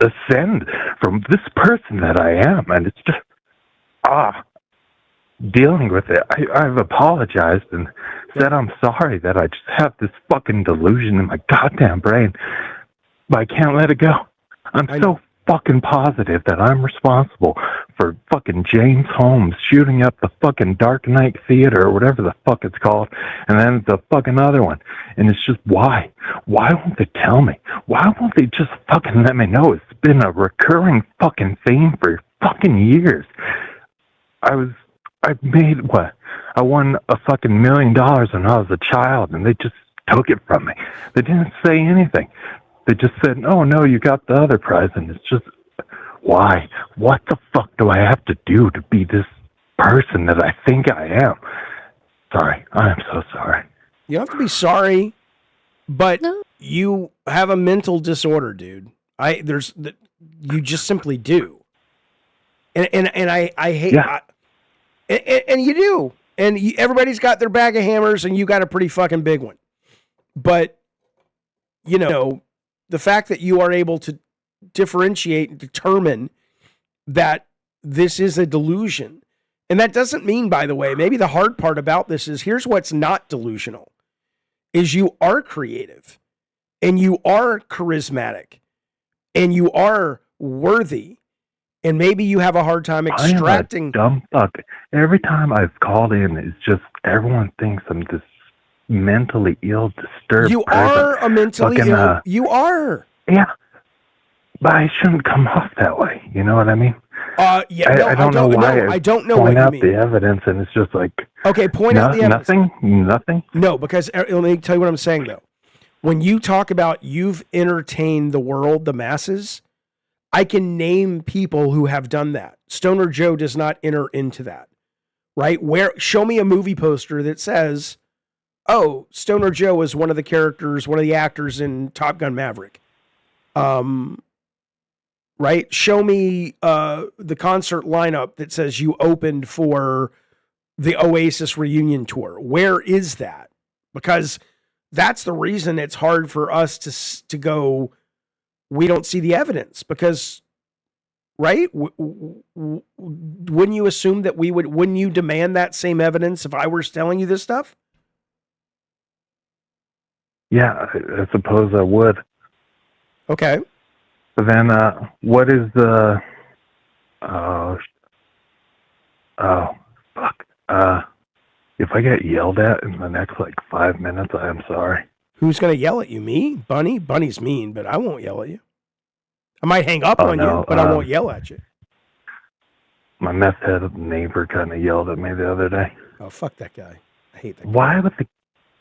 Speaker 16: ascend from this person that I am? And it's just, dealing with it. I've apologized and said I'm sorry that I just have this fucking delusion in my goddamn brain, but I can't let it go. I'm so fucking positive that I'm responsible for fucking James Holmes shooting up the fucking Dark Knight Theater or whatever the fuck it's called, and then the fucking other one. And it's just, why? Why won't they tell me? Why won't they just fucking let me know? It's been a recurring fucking theme for fucking years. I won a fucking $1 million when I was a child, and they just took it from me. They didn't say anything. They just said, "Oh no, you got the other prize." And it's just, why? What the fuck do I have to do to be this person that I think I am? Sorry, I am so sorry.
Speaker 1: You don't have to be sorry, but you have a mental disorder, dude. You just simply do, and I hate.
Speaker 16: Yeah.
Speaker 1: And you do, and everybody's got their bag of hammers, and you got a pretty fucking big one. But the fact that you are able to differentiate and determine that this is a delusion, and that doesn't mean, by the way, maybe the hard part about this is, here's what's not delusional, is you are creative, and you are charismatic, and you are worthy. And maybe you have a hard time extracting.
Speaker 16: I am a dumb fuck. Every time I've called in, it's just everyone thinks I'm this mentally ill, disturbed.
Speaker 1: You
Speaker 16: person.
Speaker 1: are a mentally ill. You are.
Speaker 16: Yeah, but I shouldn't come off that way. You know what I mean?
Speaker 1: Yeah. No,
Speaker 16: I don't know why.
Speaker 1: I don't know
Speaker 16: point
Speaker 1: what
Speaker 16: out
Speaker 1: you mean.
Speaker 16: the evidence, and it's just like,
Speaker 1: okay, point out the evidence.
Speaker 16: Nothing.
Speaker 1: No, because let me tell you what I'm saying though. When you talk about you've entertained the world, the masses, I can name people who have done that. Stoner Joe does not enter into that, right? Show me a movie poster that says, oh, Stoner Joe is one of the characters, one of the actors in Top Gun Maverick. Right? Show me the concert lineup that says you opened for the Oasis reunion tour. Where is that? Because that's the reason it's hard for us to go, we don't see the evidence. Because, right? Wouldn't you assume that wouldn't you demand that same evidence if I were telling you this stuff?
Speaker 16: Yeah, I suppose I would.
Speaker 1: Okay.
Speaker 16: But then, what is the? Oh, fuck. If I get yelled at in the next 5 minutes, I am sorry.
Speaker 1: Who's gonna yell at you? Me, Bunny. Bunny's mean, but I won't yell at you. I might hang up on you, but I won't yell at you.
Speaker 16: My meth head neighbor kind of yelled at me the other day.
Speaker 1: Oh, fuck that guy. I hate that guy.
Speaker 16: Why would the?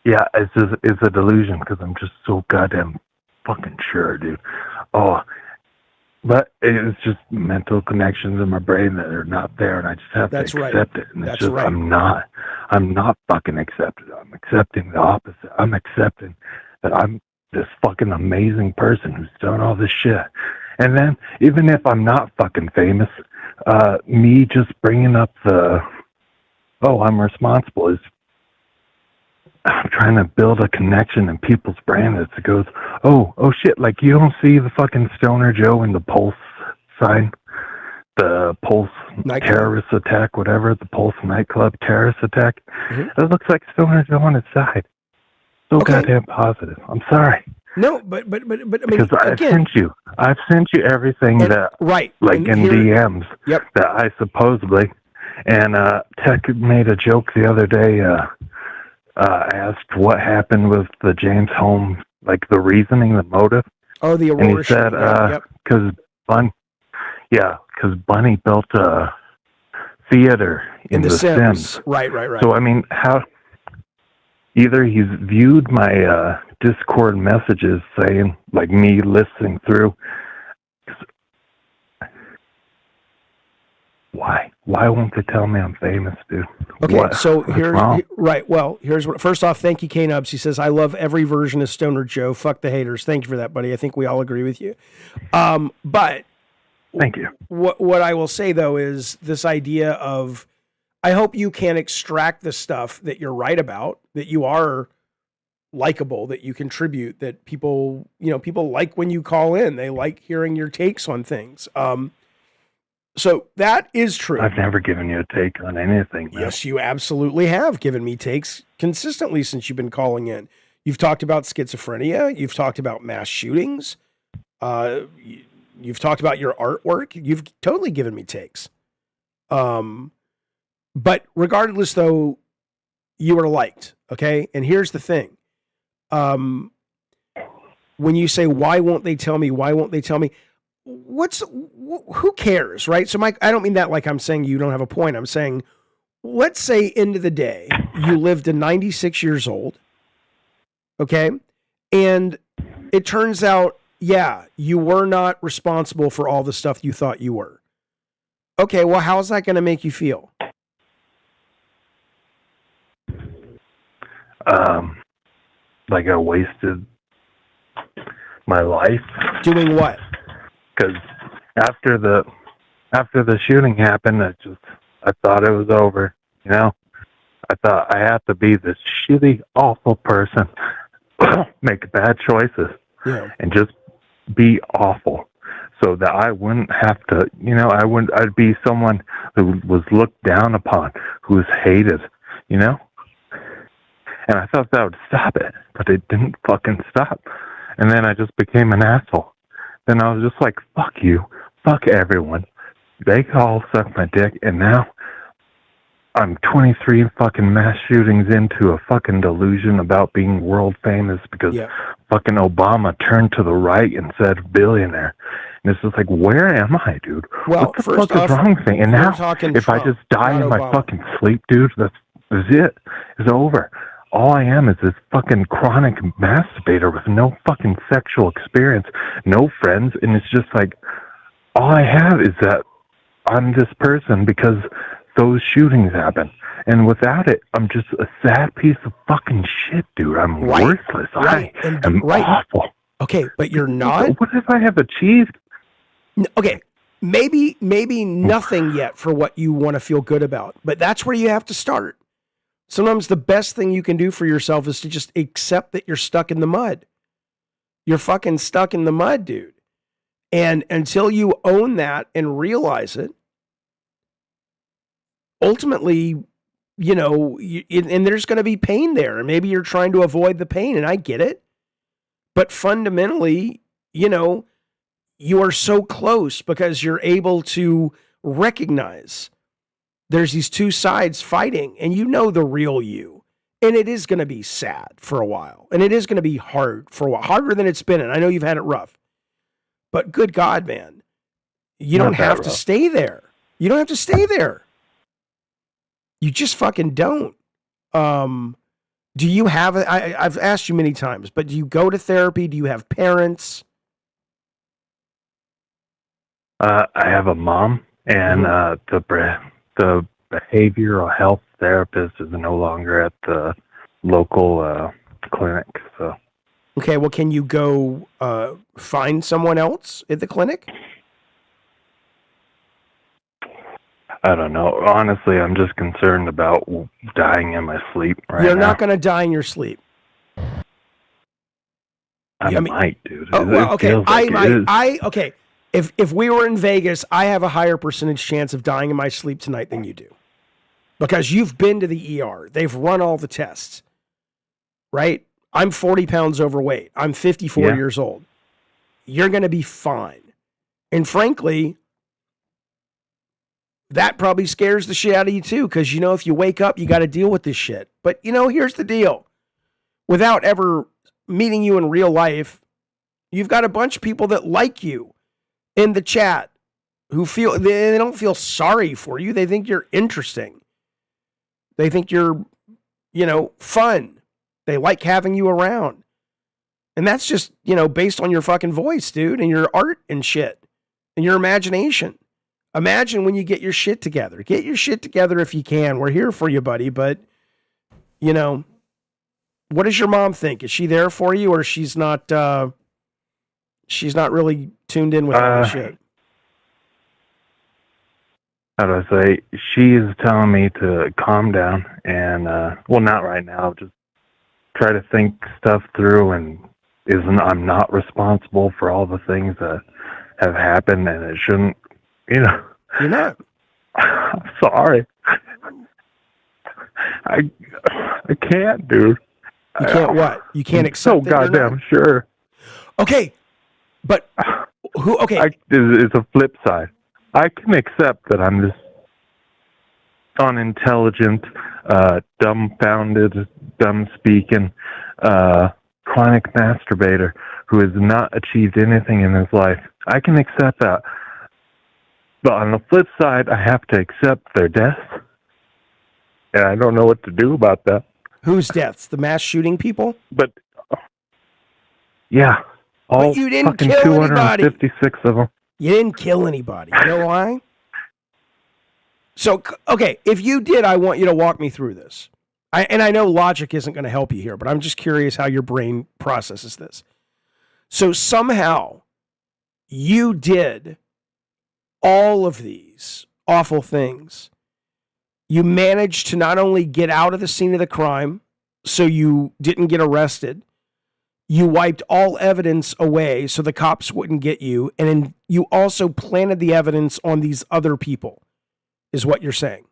Speaker 16: Yeah, it's a delusion because I'm just so goddamn fucking sure, dude. Oh, but it's just mental connections in my brain that are not there, and I just have to accept it. And it's just I'm not fucking accepting it. I'm accepting the opposite. I'm accepting that I'm this fucking amazing person who's done all this shit. And then even if I'm not fucking famous, me just bringing up I'm responsible is I'm trying to build a connection in people's brain that goes, oh shit, you don't see the fucking Stoner Joe in the Pulse sign? The Pulse terrorist attack, whatever, the Pulse nightclub terrorist attack. Mm-hmm. It looks like Stoner Joe on his side. So goddamn positive. I'm sorry.
Speaker 1: No, but I mean,
Speaker 16: because I've sent you everything that, in DMs, that I supposedly, and Tech made a joke the other day, asked what happened with the James Holmes, the reasoning, the motive.
Speaker 1: Oh, the Aurora. And he
Speaker 16: said, because Bunny built a theater in The Sims.
Speaker 1: Right.
Speaker 16: So, I mean, how either he's viewed my Discord messages saying, me listening through, why won't they tell me I'm famous, dude?
Speaker 1: Okay, so here's what. First off, thank you, K-Nubs. He says, I love every version of Stoner Joe. Fuck the haters. Thank you for that, buddy. I think we all agree with you. But
Speaker 16: thank you.
Speaker 1: What I will say though is this idea of, I hope you can extract the stuff that you're right about, that you are likable, that you contribute, that people like when you call in. They like hearing your takes on things. So that is true.
Speaker 16: I've never given you a take on anything. Man.
Speaker 1: Yes, you absolutely have given me takes consistently since you've been calling in. You've talked about schizophrenia. You've talked about mass shootings. You've talked about your artwork. You've totally given me takes. But regardless, though, you are liked. Okay. And here's the thing. When you say, why won't they tell me? Why won't they tell me? Who cares, right? So, Mike, I don't mean that like I'm saying you don't have a point. I'm saying, let's say end of the day, you lived to 96 years old, okay? And it turns out, you were not responsible for all the stuff you thought you were. Okay, well, how's that going to make you feel?
Speaker 16: Like I wasted my life.
Speaker 1: Doing what?
Speaker 16: Because after the shooting happened, I thought it was over. I thought I had to be this shitty, awful person, make bad choices, and just be awful, so that I wouldn't have to. I'd be someone who was looked down upon, who was hated. And I thought that would stop it, but it didn't fucking stop. And then I just became an asshole. Then I was just like, fuck you, fuck everyone. They all suck my dick, and now I'm 23 fucking mass shootings into a fucking delusion about being world famous because fucking Obama turned to the right and said billionaire. And it's just like, where am I, dude?
Speaker 1: Well,
Speaker 16: what the fuck is wrong with me? And now, if I just die in my fucking sleep, dude, that's it. It's over. All I am is this fucking chronic masturbator with no fucking sexual experience, no friends, and it's just like, all I have is that I'm this person because those shootings happen. And without it, I'm just a sad piece of fucking shit, dude. I'm worthless.
Speaker 1: Right.
Speaker 16: I am awful.
Speaker 1: Okay, but you're not.
Speaker 16: What if I have achieved?
Speaker 1: Okay, maybe nothing yet for what you want to feel good about, but that's where you have to start. Sometimes the best thing you can do for yourself is to just accept that you're stuck in the mud. You're fucking stuck in the mud, dude. And until you own that and realize it, ultimately, you know, and there's going to be pain there. And maybe you're trying to avoid the pain, and I get it. But fundamentally, you know, you are so close because you're able to recognize there's these two sides fighting, and you know the real you. And it is going to be sad for a while. And it is going to be hard for a while. Harder than it's been. And I know you've had it rough. But good God, man, you don't have to stay there. You don't have to stay there. You just fucking don't. Do you have, I've asked you many times, but do you go to therapy? Do you have parents?
Speaker 16: I have a mom, and the behavioral health therapist is no longer at the local clinic. So,
Speaker 1: okay, well, can you go find someone else at the clinic?
Speaker 16: I don't know. Honestly, I'm just concerned about dying in my sleep right now.
Speaker 1: You're not going to die in your sleep.
Speaker 16: I might, dude.
Speaker 1: Oh, well, okay,
Speaker 16: Like
Speaker 1: okay. If we were in Vegas, I have a higher percentage chance of dying in my sleep tonight than you do. Because you've been to the ER. They've run all the tests. Right? I'm 40 pounds overweight. I'm 54 years old. You're going to be fine. And frankly, that probably scares the shit out of you too, because, you know, if you wake up, you got to deal with this shit. But, you know, here's the deal. Without ever meeting you in real life, you've got a bunch of people that like you in the chat who feel, they don't feel sorry for you. They think you're interesting. They think you're, you know, fun. They like having you around. And that's just, you know, based on your fucking voice, dude, and your art and shit and your imagination. Imagine when you get your shit together. Get your shit together if you can. We're here for you, buddy. But, you know, what does your mom think? Is she there for you, or she's not really tuned in with all the shit?
Speaker 16: How do I say? She is telling me to calm down and, well, not right now. Just try to think stuff through, and I'm not responsible for all the things that have happened, and it shouldn't. You know,
Speaker 1: you're not.
Speaker 16: I'm sorry. I can't, dude.
Speaker 1: You can't what? You can't accept.
Speaker 16: So goddamn sure.
Speaker 1: Okay, but who? Okay,
Speaker 16: it's a flip side. I can accept that I'm this unintelligent, dumbfounded, dumb-speaking, chronic masturbator who has not achieved anything in his life. I can accept that. But on the flip side, I have to accept their deaths. And I don't know what to do about that.
Speaker 1: Whose deaths? The mass shooting people?
Speaker 16: But, yeah. All
Speaker 1: you didn't
Speaker 16: fucking
Speaker 1: kill
Speaker 16: 256 of them.
Speaker 1: You didn't kill anybody. You know why? So, okay, if you did, I want you to walk me through this. And I know logic isn't going to help you here, but I'm just curious how your brain processes this. So somehow you did all of these awful things. You managed to not only get out of the scene of the crime, so you didn't get arrested, you wiped all evidence away so the cops wouldn't get you, and then you also planted the evidence on these other people, is what you're saying.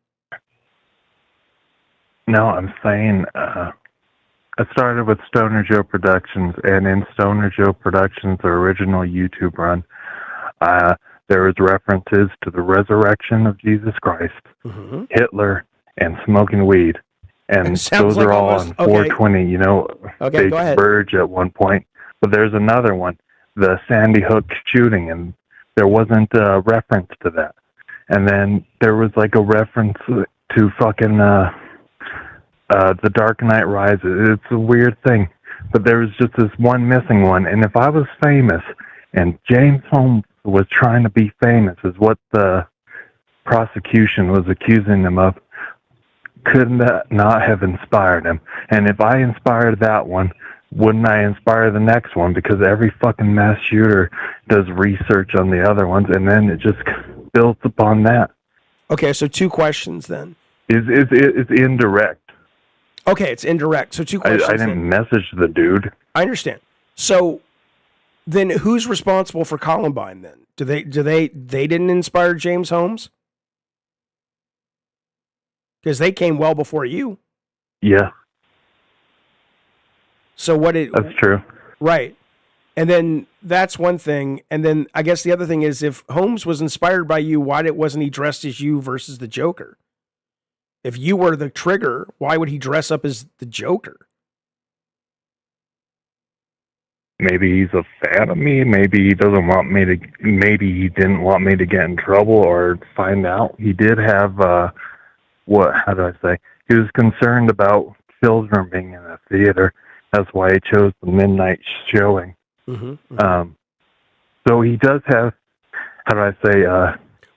Speaker 16: No, I'm saying I started with Stoner Joe Productions, and in Stoner Joe Productions, the original YouTube run, there was references to the resurrection of Jesus Christ, Hitler, and smoking weed. And those are all on 420, you know, they converge at one point. But there's another one, the Sandy Hook shooting, and there wasn't a reference to that. And then there was like a reference to fucking The Dark Knight Rises. It's a weird thing. But there was just this one missing one. And if I was famous and James Holmes was trying to be famous, is what the prosecution was accusing him of. Couldn't that not have inspired him? And if I inspired that one, wouldn't I inspire the next one? Because every fucking mass shooter does research on the other ones, and then it just builds upon that.
Speaker 1: Okay, so 2 questions then.
Speaker 16: It's indirect.
Speaker 1: Okay, it's indirect. So 2 questions.
Speaker 16: I didn't message the dude.
Speaker 1: I understand. So then who's responsible for Columbine then? They didn't inspire James Holmes? Because they came well before you.
Speaker 16: Yeah.
Speaker 1: So
Speaker 16: That's true.
Speaker 1: Right. And then that's one thing. And then I guess the other thing is, if Holmes was inspired by you, why wasn't he dressed as you versus the Joker? If you were the trigger, why would he dress up as the Joker?
Speaker 16: Maybe he's a fan of me. Maybe he doesn't want me to. Maybe he didn't want me to get in trouble or find out. He did have how do I say? He was concerned about children being in the theater. That's why he chose the midnight showing. So he does have, how do I say?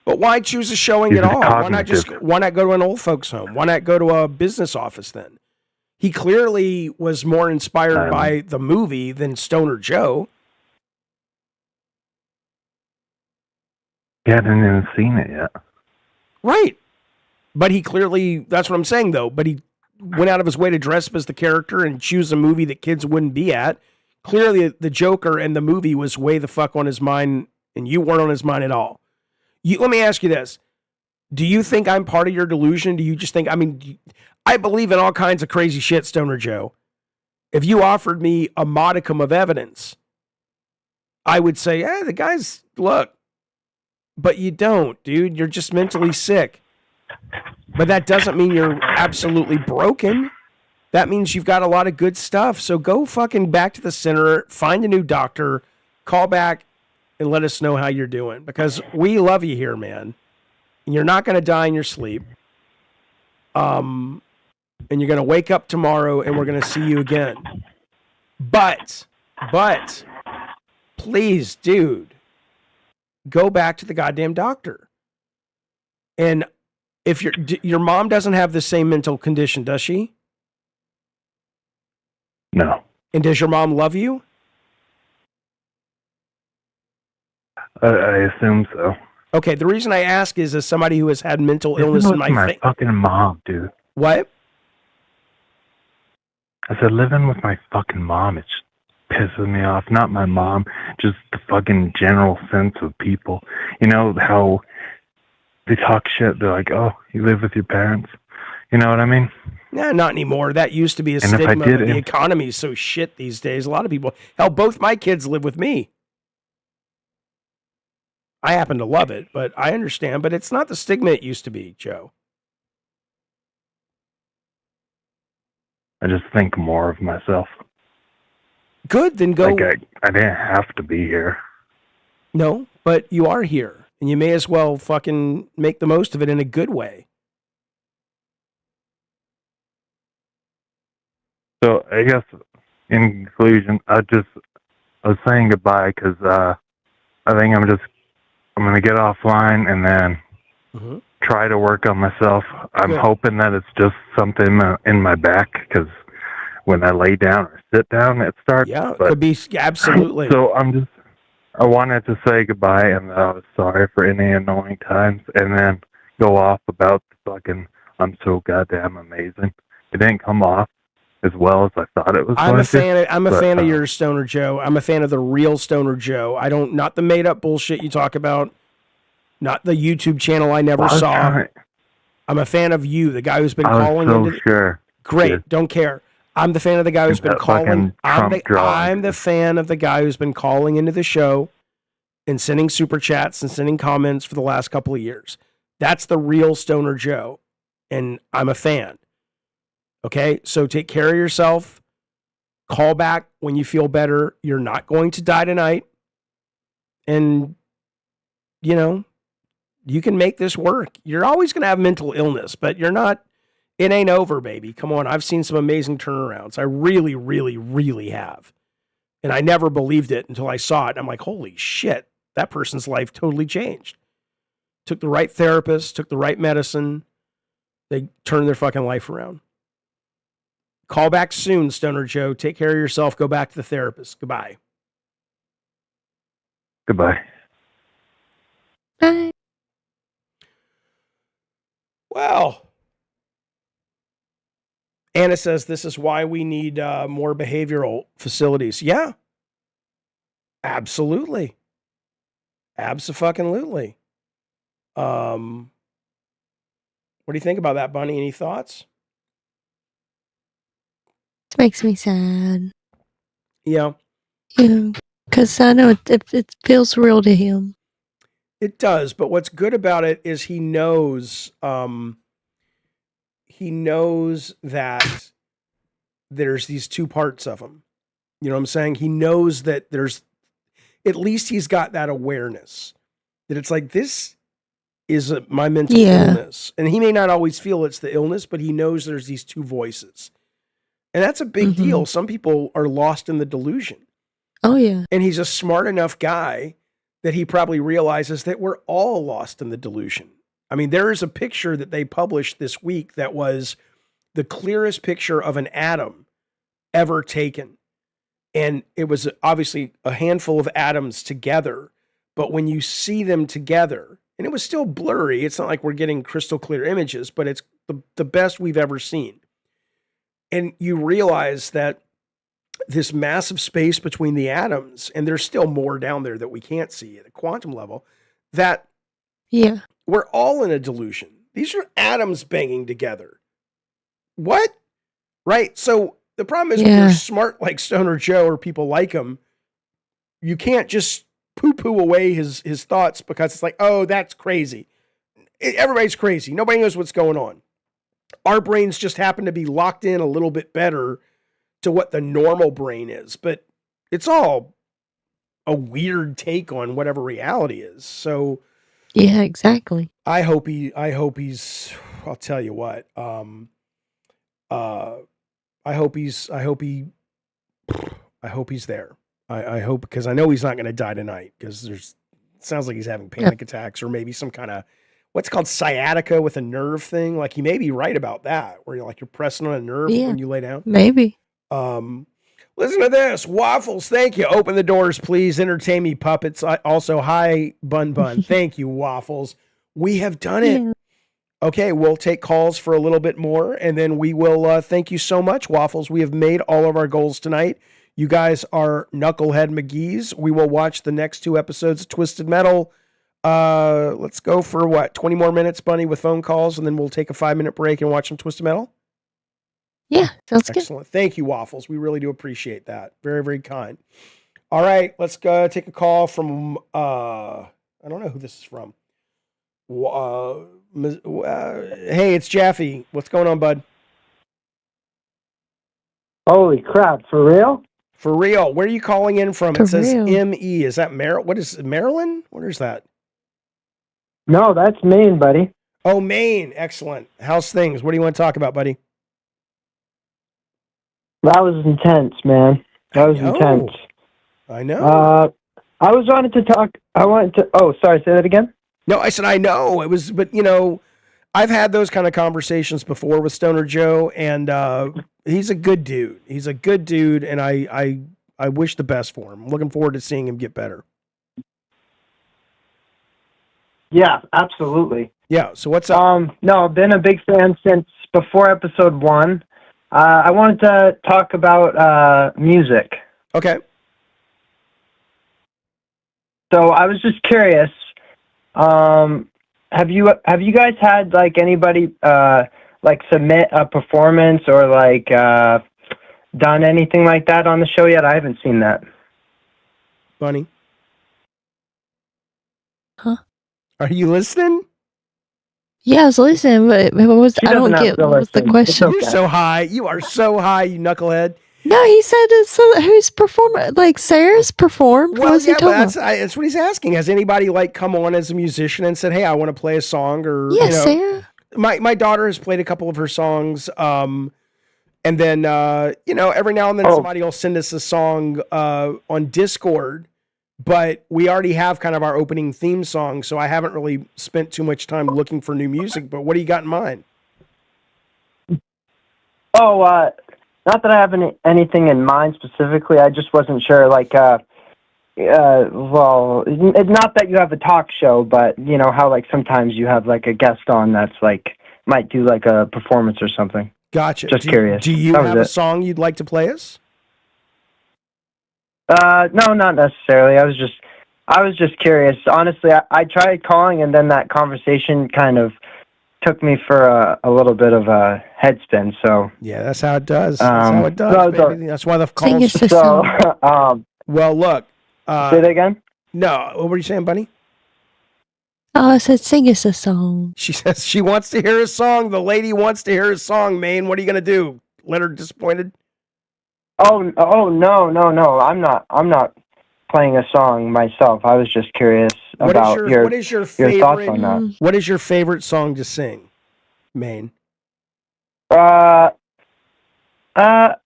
Speaker 1: But why choose a showing at all? Why not go to an old folks home? Why not go to a business office then? He clearly was more inspired by the movie than Stoner Joe.
Speaker 16: He hadn't even seen it yet.
Speaker 1: Right. But he clearly, that's what I'm saying though, but he went out of his way to dress up as the character and choose a movie that kids wouldn't be at. Clearly the Joker and the movie was way the fuck on his mind, and you weren't on his mind at all. Let me ask you this. Do you think I'm part of your delusion? Do you just think, I believe in all kinds of crazy shit, Stoner Joe. If you offered me a modicum of evidence, I would say, the guy's, look. But you don't, dude. You're just mentally sick. But that doesn't mean you're absolutely broken. That means you've got a lot of good stuff. So go fucking back to the center, find a new doctor, call back, and let us know how you're doing. Because we love you here, man. And you're not going to die in your sleep. And you're going to wake up tomorrow and we're going to see you again. But, please, dude, go back to the goddamn doctor. And if your mom doesn't have the same mental condition, does she?
Speaker 16: No.
Speaker 1: And does your mom love you?
Speaker 16: I assume so.
Speaker 1: Okay, the reason I ask is as somebody who has had mental illness in
Speaker 16: my fucking mom, dude.
Speaker 1: What?
Speaker 16: I said living with my fucking mom, it's pisses me off. Not my mom, just the fucking general sense of people. You know how they talk shit. They're like, "Oh, you live with your parents." You know what I mean?
Speaker 1: Nah, not anymore. That used to be a stigma. The economy is so shit these days. A lot of people, hell, both my kids live with me. I happen to love it, but I understand. But it's not the stigma it used to be, Joe.
Speaker 16: I just think more of myself.
Speaker 1: Good, then go.
Speaker 16: Like I didn't have to be here.
Speaker 1: No, but you are here, and you may as well fucking make the most of it in a good way.
Speaker 16: So I guess in conclusion, I was saying goodbye because I think I'm going to get offline and then try to work on myself. I'm hoping that it's just something in my back because when I lay down or sit down, it starts.
Speaker 1: Yeah, it could be, absolutely.
Speaker 16: So I wanted to say goodbye and I was sorry for any annoying times and then go off about the fucking I'm so goddamn amazing. It didn't come off as well as I thought it was. I'm a
Speaker 1: fan of your Stoner Joe. I'm a fan of the real Stoner Joe. Not the made up bullshit you talk about, not the YouTube channel I never saw. I'm a fan of you, the guy who's been calling into.
Speaker 16: Sure.
Speaker 1: Great,
Speaker 16: yeah.
Speaker 1: Don't care. I'm the fan of the guy who's been calling. I'm the fan of the guy who's been calling into the show and sending super chats and sending comments for the last couple of years. That's the real Stoner Joe, and I'm a fan. Okay, so take care of yourself. Call back when you feel better. You're not going to die tonight. And, you can make this work. You're always going to have mental illness, but it ain't over, baby. Come on, I've seen some amazing turnarounds. I really, really, really have. And I never believed it until I saw it. I'm like, holy shit, that person's life totally changed. Took the right therapist, took the right medicine. They turned their fucking life around. Call back soon, Stoner Joe. Take care of yourself. Go back to the therapist. Goodbye.
Speaker 16: Goodbye.
Speaker 2: Bye.
Speaker 1: Well, Anna says this is why we need more behavioral facilities. Yeah. Absolutely. Abso-fucking-lutely. What do you think about that, Bunny? Any thoughts?
Speaker 2: It makes me sad.
Speaker 1: Yeah.
Speaker 2: Yeah, because I know it feels real to him.
Speaker 1: It does, but what's good about it is he knows that there's these two parts of him. You know what I'm saying? He knows that at least he's got that awareness that it's like, this is my mental illness. And he may not always feel it's the illness, but he knows there's these two voices. And that's a big deal. Some people are lost in the delusion.
Speaker 2: Oh, yeah.
Speaker 1: And he's a smart enough guy that he probably realizes that we're all lost in the delusion. I mean, there is a picture that they published this week that was the clearest picture of an atom ever taken. And it was obviously a handful of atoms together. But when you see them together, and it was still blurry, it's not like we're getting crystal clear images, but it's the best we've ever seen. And you realize that this massive space between the atoms, and there's still more down there that we can't see at a quantum level, that we're all in a delusion. These are atoms banging together. What? Right? So the problem is when you're smart like Stoner Joe or people like him, you can't just poo-poo away his thoughts because it's like, oh, that's crazy. Everybody's crazy. Nobody knows what's going on. Our brains just happen to be locked in a little bit better to what the normal brain is, but it's all a weird take on whatever reality is. So
Speaker 2: yeah, exactly.
Speaker 1: I hope he's, I'll tell you what, I hope he's there. I hope, because I know he's not going to die tonight, because it sounds like he's having panic attacks or maybe some kind of what's called sciatica with a nerve thing. Like he may be right about that, where you're pressing on a nerve when you lay down.
Speaker 2: Maybe.
Speaker 1: Listen to this. Waffles, thank you. Open the doors, please. Entertain me, puppets. Also, hi, Bun Bun. Thank you, Waffles. We have done it. Yeah. Okay, we'll take calls for a little bit more, and then we will thank you so much, Waffles. We have made all of our goals tonight. You guys are Knucklehead McGee's. We will watch the next 2 episodes of Twisted Metal. Let's go for 20 more minutes, Bunny, with phone calls, and then we'll take a 5-minute break and watch some Twisted Metal.
Speaker 2: Yeah, sounds good.
Speaker 1: Excellent. Thank you, Waffles. We really do appreciate that. Very, very kind. All right, let's go take a call from, I don't know who this is from. Hey, it's Jaffe. What's going on, bud?
Speaker 17: Holy crap, for real?
Speaker 1: For real. Where are you calling in from? It says ME. Is that what is it, Maryland? What is that?
Speaker 17: No, that's Maine, buddy.
Speaker 1: Oh, Maine. Excellent. How's things? What do you want to talk about, buddy?
Speaker 17: That was intense, man. That was intense.
Speaker 1: I know.
Speaker 17: I wanted to, oh, sorry, say that again?
Speaker 1: No, I said I know. It was, but I've had those kind of conversations before with Stoner Joe, and he's a good dude. He's a good dude, and I wish the best for him. I'm looking forward to seeing him get better.
Speaker 17: Yeah, absolutely.
Speaker 1: Yeah, so what's up?
Speaker 17: No, I've been a big fan since before episode 1. I wanted to talk about music.
Speaker 1: Okay.
Speaker 17: So I was just curious, have you guys had anybody submit a performance or done anything like that on the show yet? I haven't seen that.
Speaker 1: Bunny?
Speaker 2: Huh?
Speaker 1: Are you listening?
Speaker 2: Yeah, I was listening, but I don't get what's the question.
Speaker 1: You're so high. You are so high, you knucklehead.
Speaker 2: No, he said it's who's performing. Sarah's performed.
Speaker 1: Well,
Speaker 2: what
Speaker 1: yeah, but that's what he's asking. Has anybody come on as a musician and said, "Hey, I want to play a song"? Or
Speaker 2: Sarah.
Speaker 1: My daughter has played a couple of her songs. And then every now and then somebody will send us a song on Discord. but we already have kind of our opening theme song, so I haven't really spent too much time looking for new music. But what do you got in mind?
Speaker 17: Oh, not that I have anything in mind specifically. I just wasn't sure. Like, well, it's not that you have a talk show, but you know how like sometimes you have like a guest on that's like might do like a performance or something.
Speaker 1: Gotcha.
Speaker 17: Just curious.
Speaker 1: Do you have a song you'd like to play us?
Speaker 17: No, not necessarily. I was just curious. Honestly, I tried calling, and then that conversation kind of took me for a little bit of a head spin. So
Speaker 1: yeah, that's how it does. That's how it does, baby. That's why the calls. Well, look.
Speaker 17: Say that again.
Speaker 1: No, what were you saying, Bunny?
Speaker 2: Oh, I said sing us a song.
Speaker 1: She says she wants to hear a song. The lady wants to hear a song, Maine. What are you gonna do? Let her disappointed?
Speaker 17: Oh no! I'm not playing a song myself. I was just curious about
Speaker 1: what is your favorite,
Speaker 17: your thoughts on that.
Speaker 1: What is your favorite song to sing, Maine?
Speaker 17: I'm not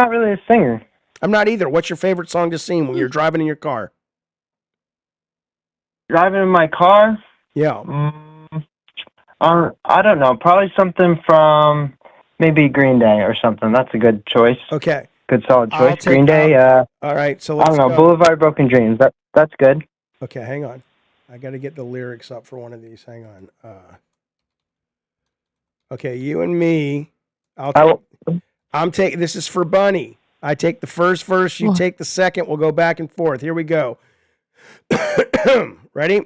Speaker 17: really a singer.
Speaker 1: I'm not either. What's your favorite song to sing when you're driving in your car?
Speaker 17: Driving in my car?
Speaker 1: Yeah.
Speaker 17: I don't know. Probably something from maybe Green Day or something. That's a good choice.
Speaker 1: Okay.
Speaker 17: Good solid choice. Green Day.
Speaker 1: All right. So let's
Speaker 17: I don't know.
Speaker 1: go.
Speaker 17: Boulevard Broken Dreams. That's good.
Speaker 1: Okay, hang on. I got to get the lyrics up for one of these. Hang on. Okay, you and me. I'm taking. This is for Bunny. I take the first verse. You take the second. We'll go back and forth. Here we go. Ready?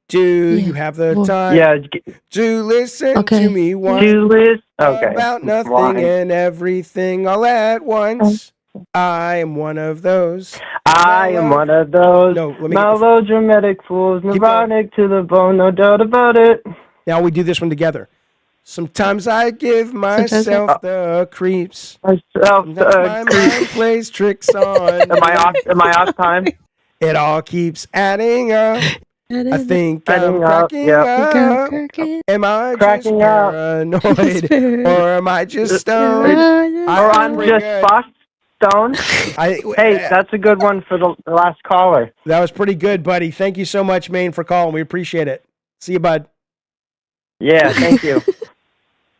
Speaker 1: Do you have the time to listen to me once about nothing and everything all at once? I am one of those.
Speaker 17: I am one of those melodramatic fools, neurotic to the bone, no doubt about it.
Speaker 1: Now we do this one together. Sometimes I give myself the creeps. My mind plays tricks on.
Speaker 17: Am I off time?
Speaker 1: It all keeps adding up. I think I'm cracking up. Am I just paranoid? Or am I just stoned?
Speaker 17: Or I'm just stoned? Hey, that's a good one for the last caller.
Speaker 1: That was pretty good, buddy. Thank you so much, Maine, for calling. We appreciate it. See you, bud.
Speaker 17: Yeah, thank you.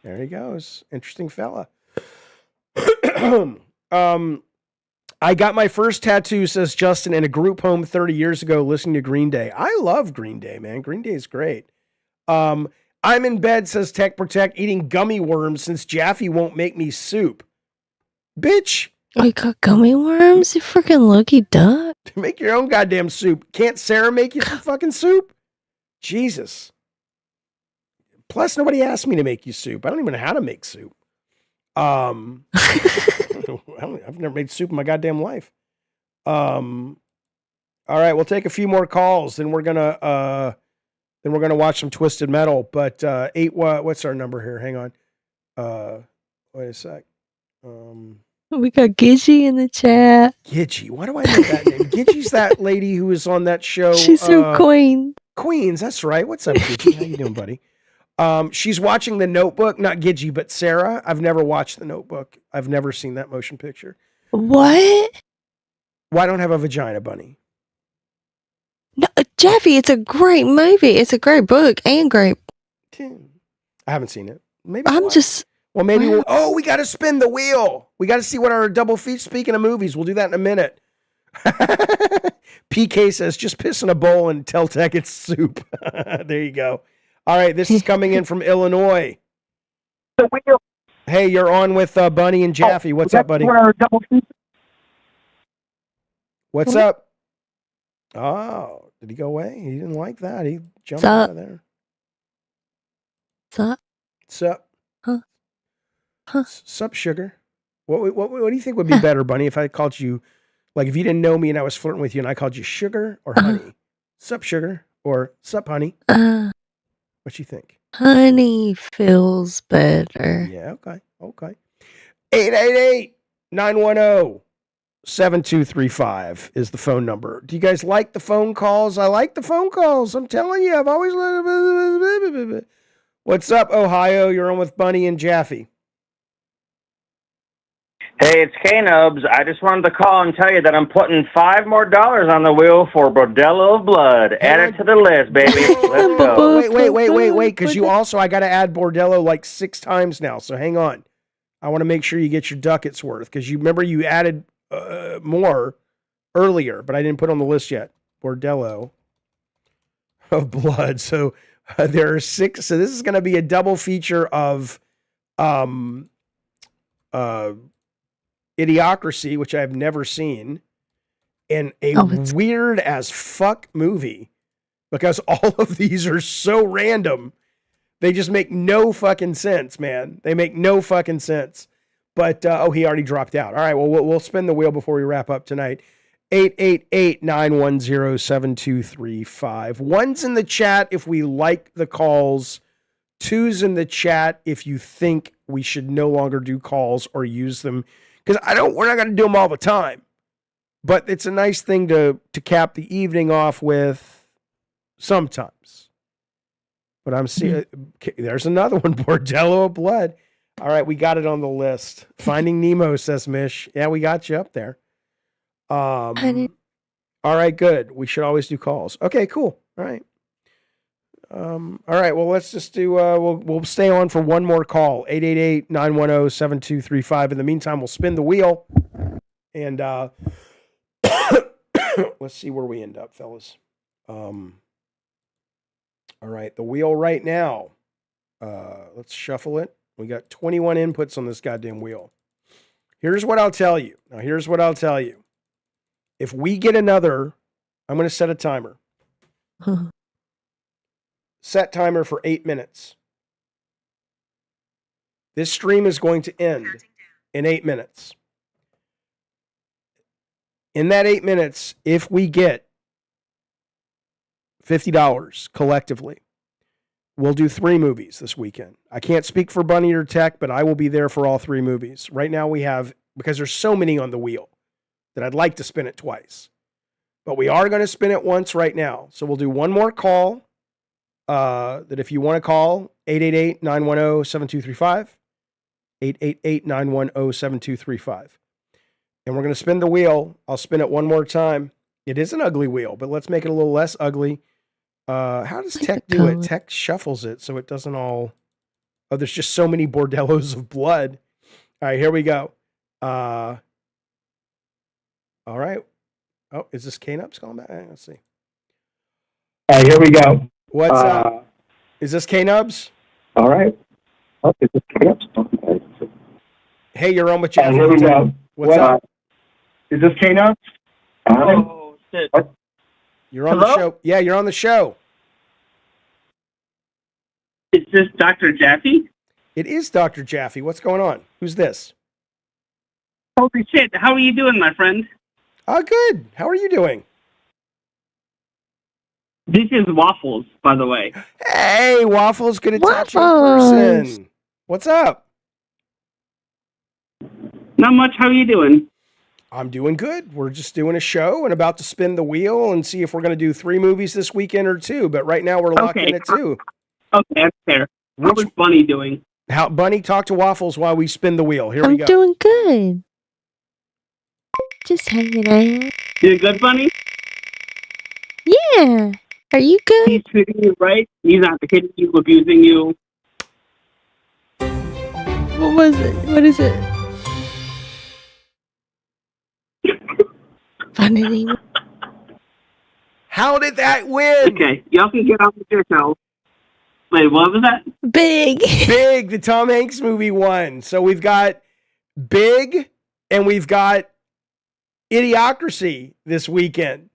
Speaker 1: There he goes. Interesting fella. I got my first tattoo, says Justin, in a group home 30 years ago listening to Green Day. I love Green Day, man. Green Day is great. I'm in bed, says Tech Protect, eating gummy worms since Jaffe won't make me soup. Bitch.
Speaker 2: Oh, you got gummy worms? You freaking lucky duck.
Speaker 1: Make your own goddamn soup. Can't Sarah make you some fucking soup? Jesus. Plus, nobody asked me to make you soup. I don't even know how to make soup. I've never made soup in my goddamn life. All right, we'll take a few more calls, then we're gonna watch some Twisted Metal. But what's our number here? Hang on. Wait a sec.
Speaker 2: We got Gidgy in the chat.
Speaker 1: Gidgy, why do I know that name? Gidgy's that lady who was on that show.
Speaker 2: She's from Queen.
Speaker 1: Queens, that's right. What's up, Gidgy? How you doing, buddy? She's watching The Notebook, not Gidgy, but Sarah. I've never watched The Notebook. I've never seen that motion picture.
Speaker 2: What?
Speaker 1: Why don't have a vagina, Bunny?
Speaker 2: No, Jaffe, it's a great movie. It's a great book and great.
Speaker 1: I haven't seen it. Maybe we got to spin the wheel. We got to see what our double feet. Speaking of movies, we'll do that in a minute. PK says, just piss in a bowl and tell Tech it's soup. There you go. All right, this is coming in from Illinois. Hey, you're on with Bunny and Jaffe. What's up, buddy? What's up? Oh, did he go away? He didn't like that. He jumped out of there. Sup?
Speaker 2: Huh?
Speaker 1: Sup, sugar? What do you think would be better, Bunny, if I called you, like if you didn't know me and I was flirting with you and I called you sugar or honey? Sup, sugar? Or sup, honey? What you think?
Speaker 2: Honey feels better.
Speaker 1: Yeah, okay. 888-910-7235 is the phone number. Do you guys like the phone calls? I like the phone calls. I'm telling you, I've always let. What's up, Ohio? You're on with Bunny and Jaffe.
Speaker 18: Hey, it's K-Nubs. I just wanted to call and tell you that I'm putting $5 more on the wheel for Bordello of Blood. Add it to the list, baby. Let's go.
Speaker 1: Wait, because you also, I got to add Bordello like 6 times now, so hang on. I want to make sure you get your ducats worth, because you remember you added more earlier, but I didn't put on the list yet. Bordello of Blood. So there are 6. So this is going to be a double feature of Idiocracy, which I've never seen, and a weird as fuck movie, because all of these are so random. They just make no fucking sense, man. They make no fucking sense. But, he already dropped out. All right, well, we'll spin the wheel before we wrap up tonight. 888-910-7235. 1's in the chat if we like the calls. 2's in the chat if you think we should no longer do calls or use them. Because we're not going to do them all the time. But it's a nice thing to cap the evening off with sometimes. But I'm seeing, there's another one, Bordello of Blood. All right, we got it on the list. Finding Nemo, says Mish. Yeah, we got you up there. All right, good. We should always do calls. Okay, cool. All right. All right, well, let's just do, we'll stay on for one more call. 888-910-7235. In the meantime, we'll spin the wheel. And let's see where we end up, fellas. All right, the wheel right now. Let's shuffle it. We got 21 inputs on this goddamn wheel. Here's what I'll tell you. If we get another, I'm going to set a timer. Set timer for 8 minutes. This stream is going to end in 8 minutes. In that 8 minutes, if we get $50 collectively, we'll do 3 movies this weekend. I can't speak for Bunny or Tech, but I will be there for all 3 movies. Right now we have, because there's so many on the wheel, that I'd like to spin it twice. But we are going to spin it once right now. So we'll do one more call. That if you want to call, 888-910-7235. 888-910-7235. And we're going to spin the wheel. I'll spin it one more time. It is an ugly wheel, but let's make it a little less ugly. How does Tech do it? Tech shuffles it so it doesn't all... Oh, there's just so many Bordellos of Blood. All right, here we go. All right. Oh, is this K-Nubs calling back? Let's see.
Speaker 12: All right, here we go.
Speaker 1: What's up? Is this K-Nubs?
Speaker 12: All right. Oh, is this K-Nubs?
Speaker 1: Hey, you're on with Jaffe.
Speaker 12: Here we go.
Speaker 1: What's up?
Speaker 12: Is this K-Nubs?
Speaker 15: Oh, shit.
Speaker 1: You're on the show. Yeah, you're on the show.
Speaker 15: Is this Dr. Jaffe?
Speaker 1: It is Dr. Jaffe. What's going on? Who's this?
Speaker 15: Holy shit. How are you doing, my friend?
Speaker 1: Oh, good. How are you doing?
Speaker 15: This is Waffles, by the way.
Speaker 1: Hey, Waffles, good to touch you in person. What's up?
Speaker 15: Not much. How are you doing?
Speaker 1: I'm doing good. We're just doing a show and about to spin the wheel and see if we're going to do 3 movies this weekend or 2. But right now we're locked in at 2.
Speaker 15: Okay, that's fair. How was Bunny doing?
Speaker 1: Bunny, talk to Waffles while we spin the wheel. Here we go.
Speaker 2: I'm doing good. Just hanging out.
Speaker 15: You good, Bunny?
Speaker 2: Yeah. Are you good?
Speaker 15: He's treating you right. He's not hitting you, abusing you.
Speaker 2: What was it? What is it? Funny.
Speaker 1: How did that win?
Speaker 15: Okay, y'all can get on with your show. Wait, what was that?
Speaker 2: Big.
Speaker 1: Big, the Tom Hanks movie won. So we've got Big and we've got Idiocracy this weekend.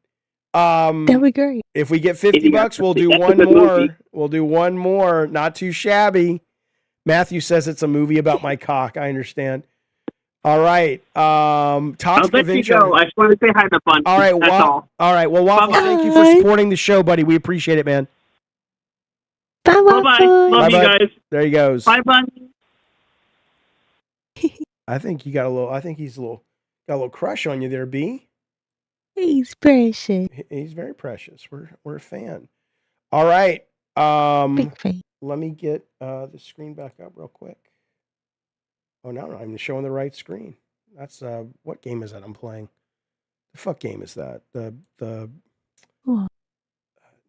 Speaker 2: That'd be great.
Speaker 1: If we get $50, we'll do one more. Movie. We'll do one more. Not too shabby. Matthew says it's a movie about my cock. I understand. All right. Toxic
Speaker 15: I'll let
Speaker 1: Avenger.
Speaker 15: you go. I just want to say hi to Bunny.
Speaker 1: All right.
Speaker 15: That's all.
Speaker 1: All right. Well, Waffles, thank you for supporting the show, buddy. We appreciate it, man.
Speaker 2: Bye,
Speaker 15: Bye-bye. Love you guys.
Speaker 1: There he goes.
Speaker 15: Bye, Bunny.
Speaker 1: I think he's got a little crush on you there, B.
Speaker 2: He's precious.
Speaker 1: He's very precious. We're a fan. All right.
Speaker 2: Big fan.
Speaker 1: Let me get the screen back up real quick. Oh, no, I'm showing the right screen. That's what game is that I'm playing? The fuck game is that? The
Speaker 2: What?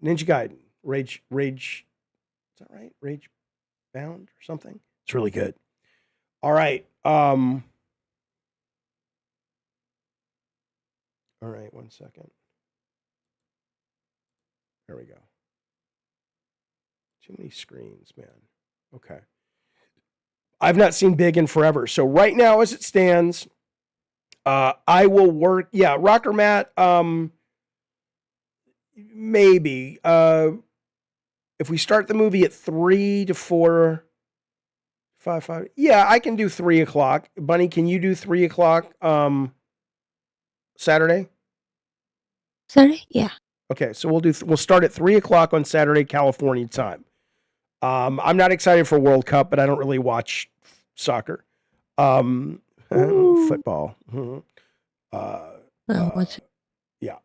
Speaker 1: Ninja Gaiden. Rage. Is that right? Rage Bound or something? It's really good. All right. All right, 1 second. There we go. Too many screens, man. Okay. I've not seen Big in forever. So right now, as it stands, I will work. Yeah, Rocker Matt. Maybe. If we start the movie at 3 to 4, 5. Yeah, I can do 3 o'clock. Bunny, can you do 3 o'clock? Saturday.
Speaker 2: Saturday? Yeah.
Speaker 1: Okay, so we'll start at 3 o'clock on Saturday, California time. I'm not excited for World Cup, but I don't really watch soccer. Football. Yeah.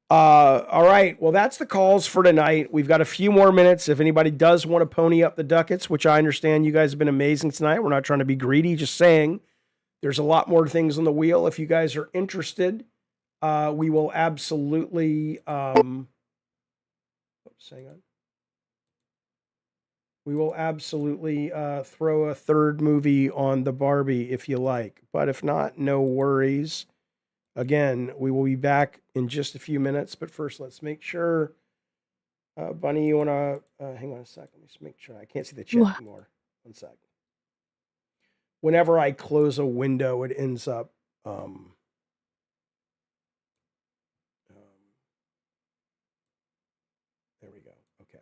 Speaker 1: All right. Well, that's the calls for tonight. We've got a few more minutes. If anybody does want to pony up the ducats, which I understand you guys have been amazing tonight. We're not trying to be greedy, just saying there's a lot more things on the wheel. If you guys are interested, we will absolutely hang on. We will absolutely throw a third movie on the Barbie if you like. But if not, no worries. Again, we will be back in just a few minutes. But first, let's make sure. Bunny, you want to hang on a second? Let me just make sure. I can't see the chat anymore. 1 sec. Whenever I close a window, it ends up. There we go. Okay.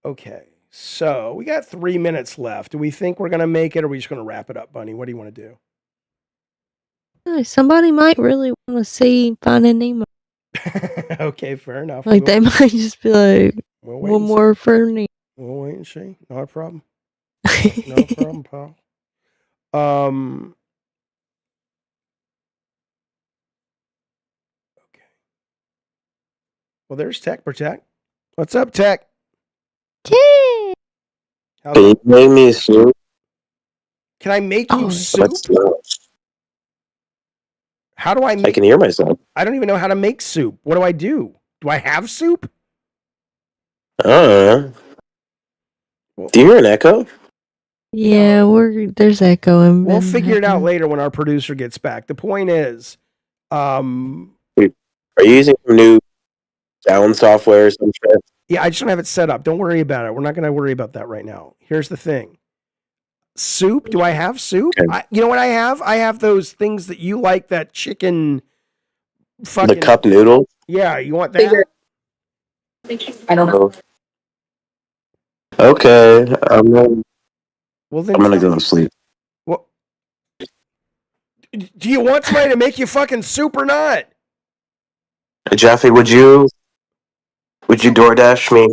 Speaker 1: Okay. So we got 3 minutes left. Do we think we're going to make it, or are we just going to wrap it up, Bunny? What do you want to do?
Speaker 2: Somebody might really want to see Finding Nemo.
Speaker 1: Okay, fair enough.
Speaker 2: Like, they might just be like, one more for Nemo.
Speaker 1: We'll wait and see. Not a problem. No problem, pal. Okay. Well, there's Tech Protect. What's up, Tech?
Speaker 2: Yeah.
Speaker 19: Can you make me a soup?
Speaker 1: Can I make you soup? How do I make?
Speaker 19: I can hear myself.
Speaker 1: I don't even know how to make soup. What do I do? Do I have soup?
Speaker 19: I don't know. Do you hear an echo?
Speaker 2: Yeah, there's echoing.
Speaker 1: We'll figure it out later when our producer gets back. The point is,
Speaker 19: Are you using some new sound software or some shit?
Speaker 1: yeah, I just don't have it set up. Don't worry about it. We're not going to worry about that right now. Here's the thing. Soup? Do I have soup?
Speaker 19: Okay.
Speaker 1: You know what I have? I have those things that you like, that chicken fucking...
Speaker 19: The cup noodle?
Speaker 1: Yeah, you want that?
Speaker 19: I don't know. Okay. I'm gonna go to sleep.
Speaker 1: Well, do you want somebody to make you fucking soup or not?
Speaker 19: Jaffe, would you DoorDash me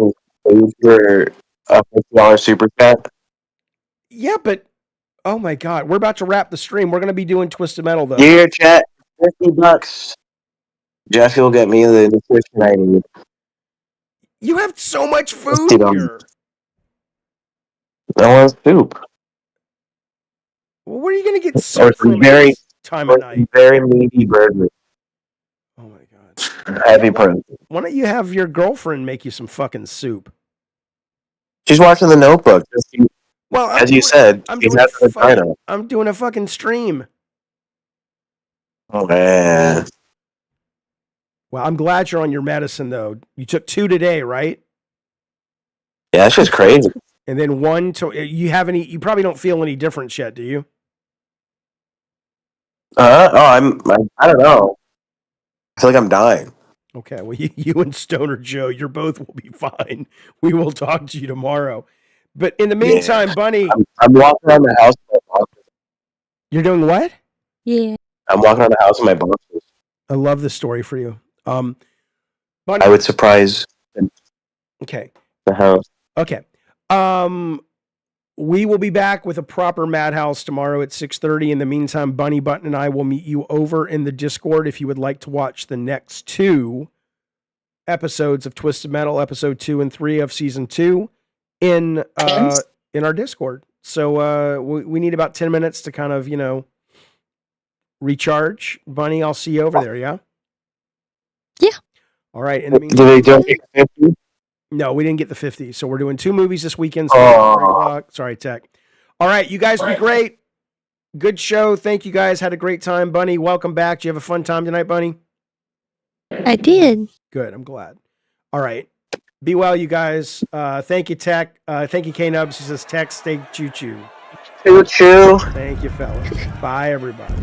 Speaker 19: for a $50 super chat?
Speaker 1: Yeah, but oh my god, we're about to wrap the stream. We're going to be doing Twisted Metal though.
Speaker 19: Your chat, $50. Jaffe will get me the nutrition I need.
Speaker 1: You have so much food
Speaker 19: $50.
Speaker 1: here.
Speaker 19: I want soup.
Speaker 1: Well, where are you going to get
Speaker 19: Or
Speaker 1: soup
Speaker 19: some
Speaker 1: from
Speaker 19: very,
Speaker 1: this time of night?
Speaker 19: very meaty burger.
Speaker 1: Oh my god.
Speaker 19: Heavy protein.
Speaker 1: Why don't you have your girlfriend make you some fucking soup?
Speaker 19: She's watching The Notebook.
Speaker 1: Well,
Speaker 19: as you said, she's at the vagina.
Speaker 1: I'm doing a fucking stream.
Speaker 19: Oh man.
Speaker 1: Well, I'm glad you're on your medicine though. You took 2 today, right?
Speaker 19: Yeah, that's just crazy.
Speaker 1: And then 1 to you probably don't feel any difference yet, do you?
Speaker 19: I don't know. I feel like I'm dying.
Speaker 1: Okay, well, you and Stoner Joe, you're both will be fine. We will talk to you tomorrow. But in the meantime, Bunny,
Speaker 19: I'm walking around the house with my boxers.
Speaker 1: You're doing what?
Speaker 2: Yeah.
Speaker 19: I'm walking around the house with my boxers.
Speaker 1: I love this story for you. Bunny,
Speaker 19: I would surprise
Speaker 1: okay.
Speaker 19: the house.
Speaker 1: Okay. We will be back with a proper Madhouse tomorrow at 6:30. In the meantime, Bunny Button and I will meet you over in the Discord if you would like to watch the next 2 episodes of Twisted Metal, episode 2 and 3 of season 2 in our Discord. So we need about 10 minutes to kind of, recharge. Bunny, I'll see you over there, yeah?
Speaker 2: Yeah.
Speaker 1: All right. In the
Speaker 19: Do they
Speaker 1: meantime,
Speaker 19: donate 50?
Speaker 1: no, we didn't get the 50. So we're doing 2 movies this weekend. So 3 o'clock. Sorry, Tech. All right. You guys be great. Good show. Thank you guys. Had a great time. Bunny, welcome back. Did you have a fun time tonight, Bunny?
Speaker 2: I did.
Speaker 1: Good. I'm glad. All right. Be well, you guys. Thank you, Tech. Thank you, K-Nubs. He says, Tech, stay choo-choo.
Speaker 19: Choo-choo.
Speaker 1: Thank you, fellas. Bye, everybody.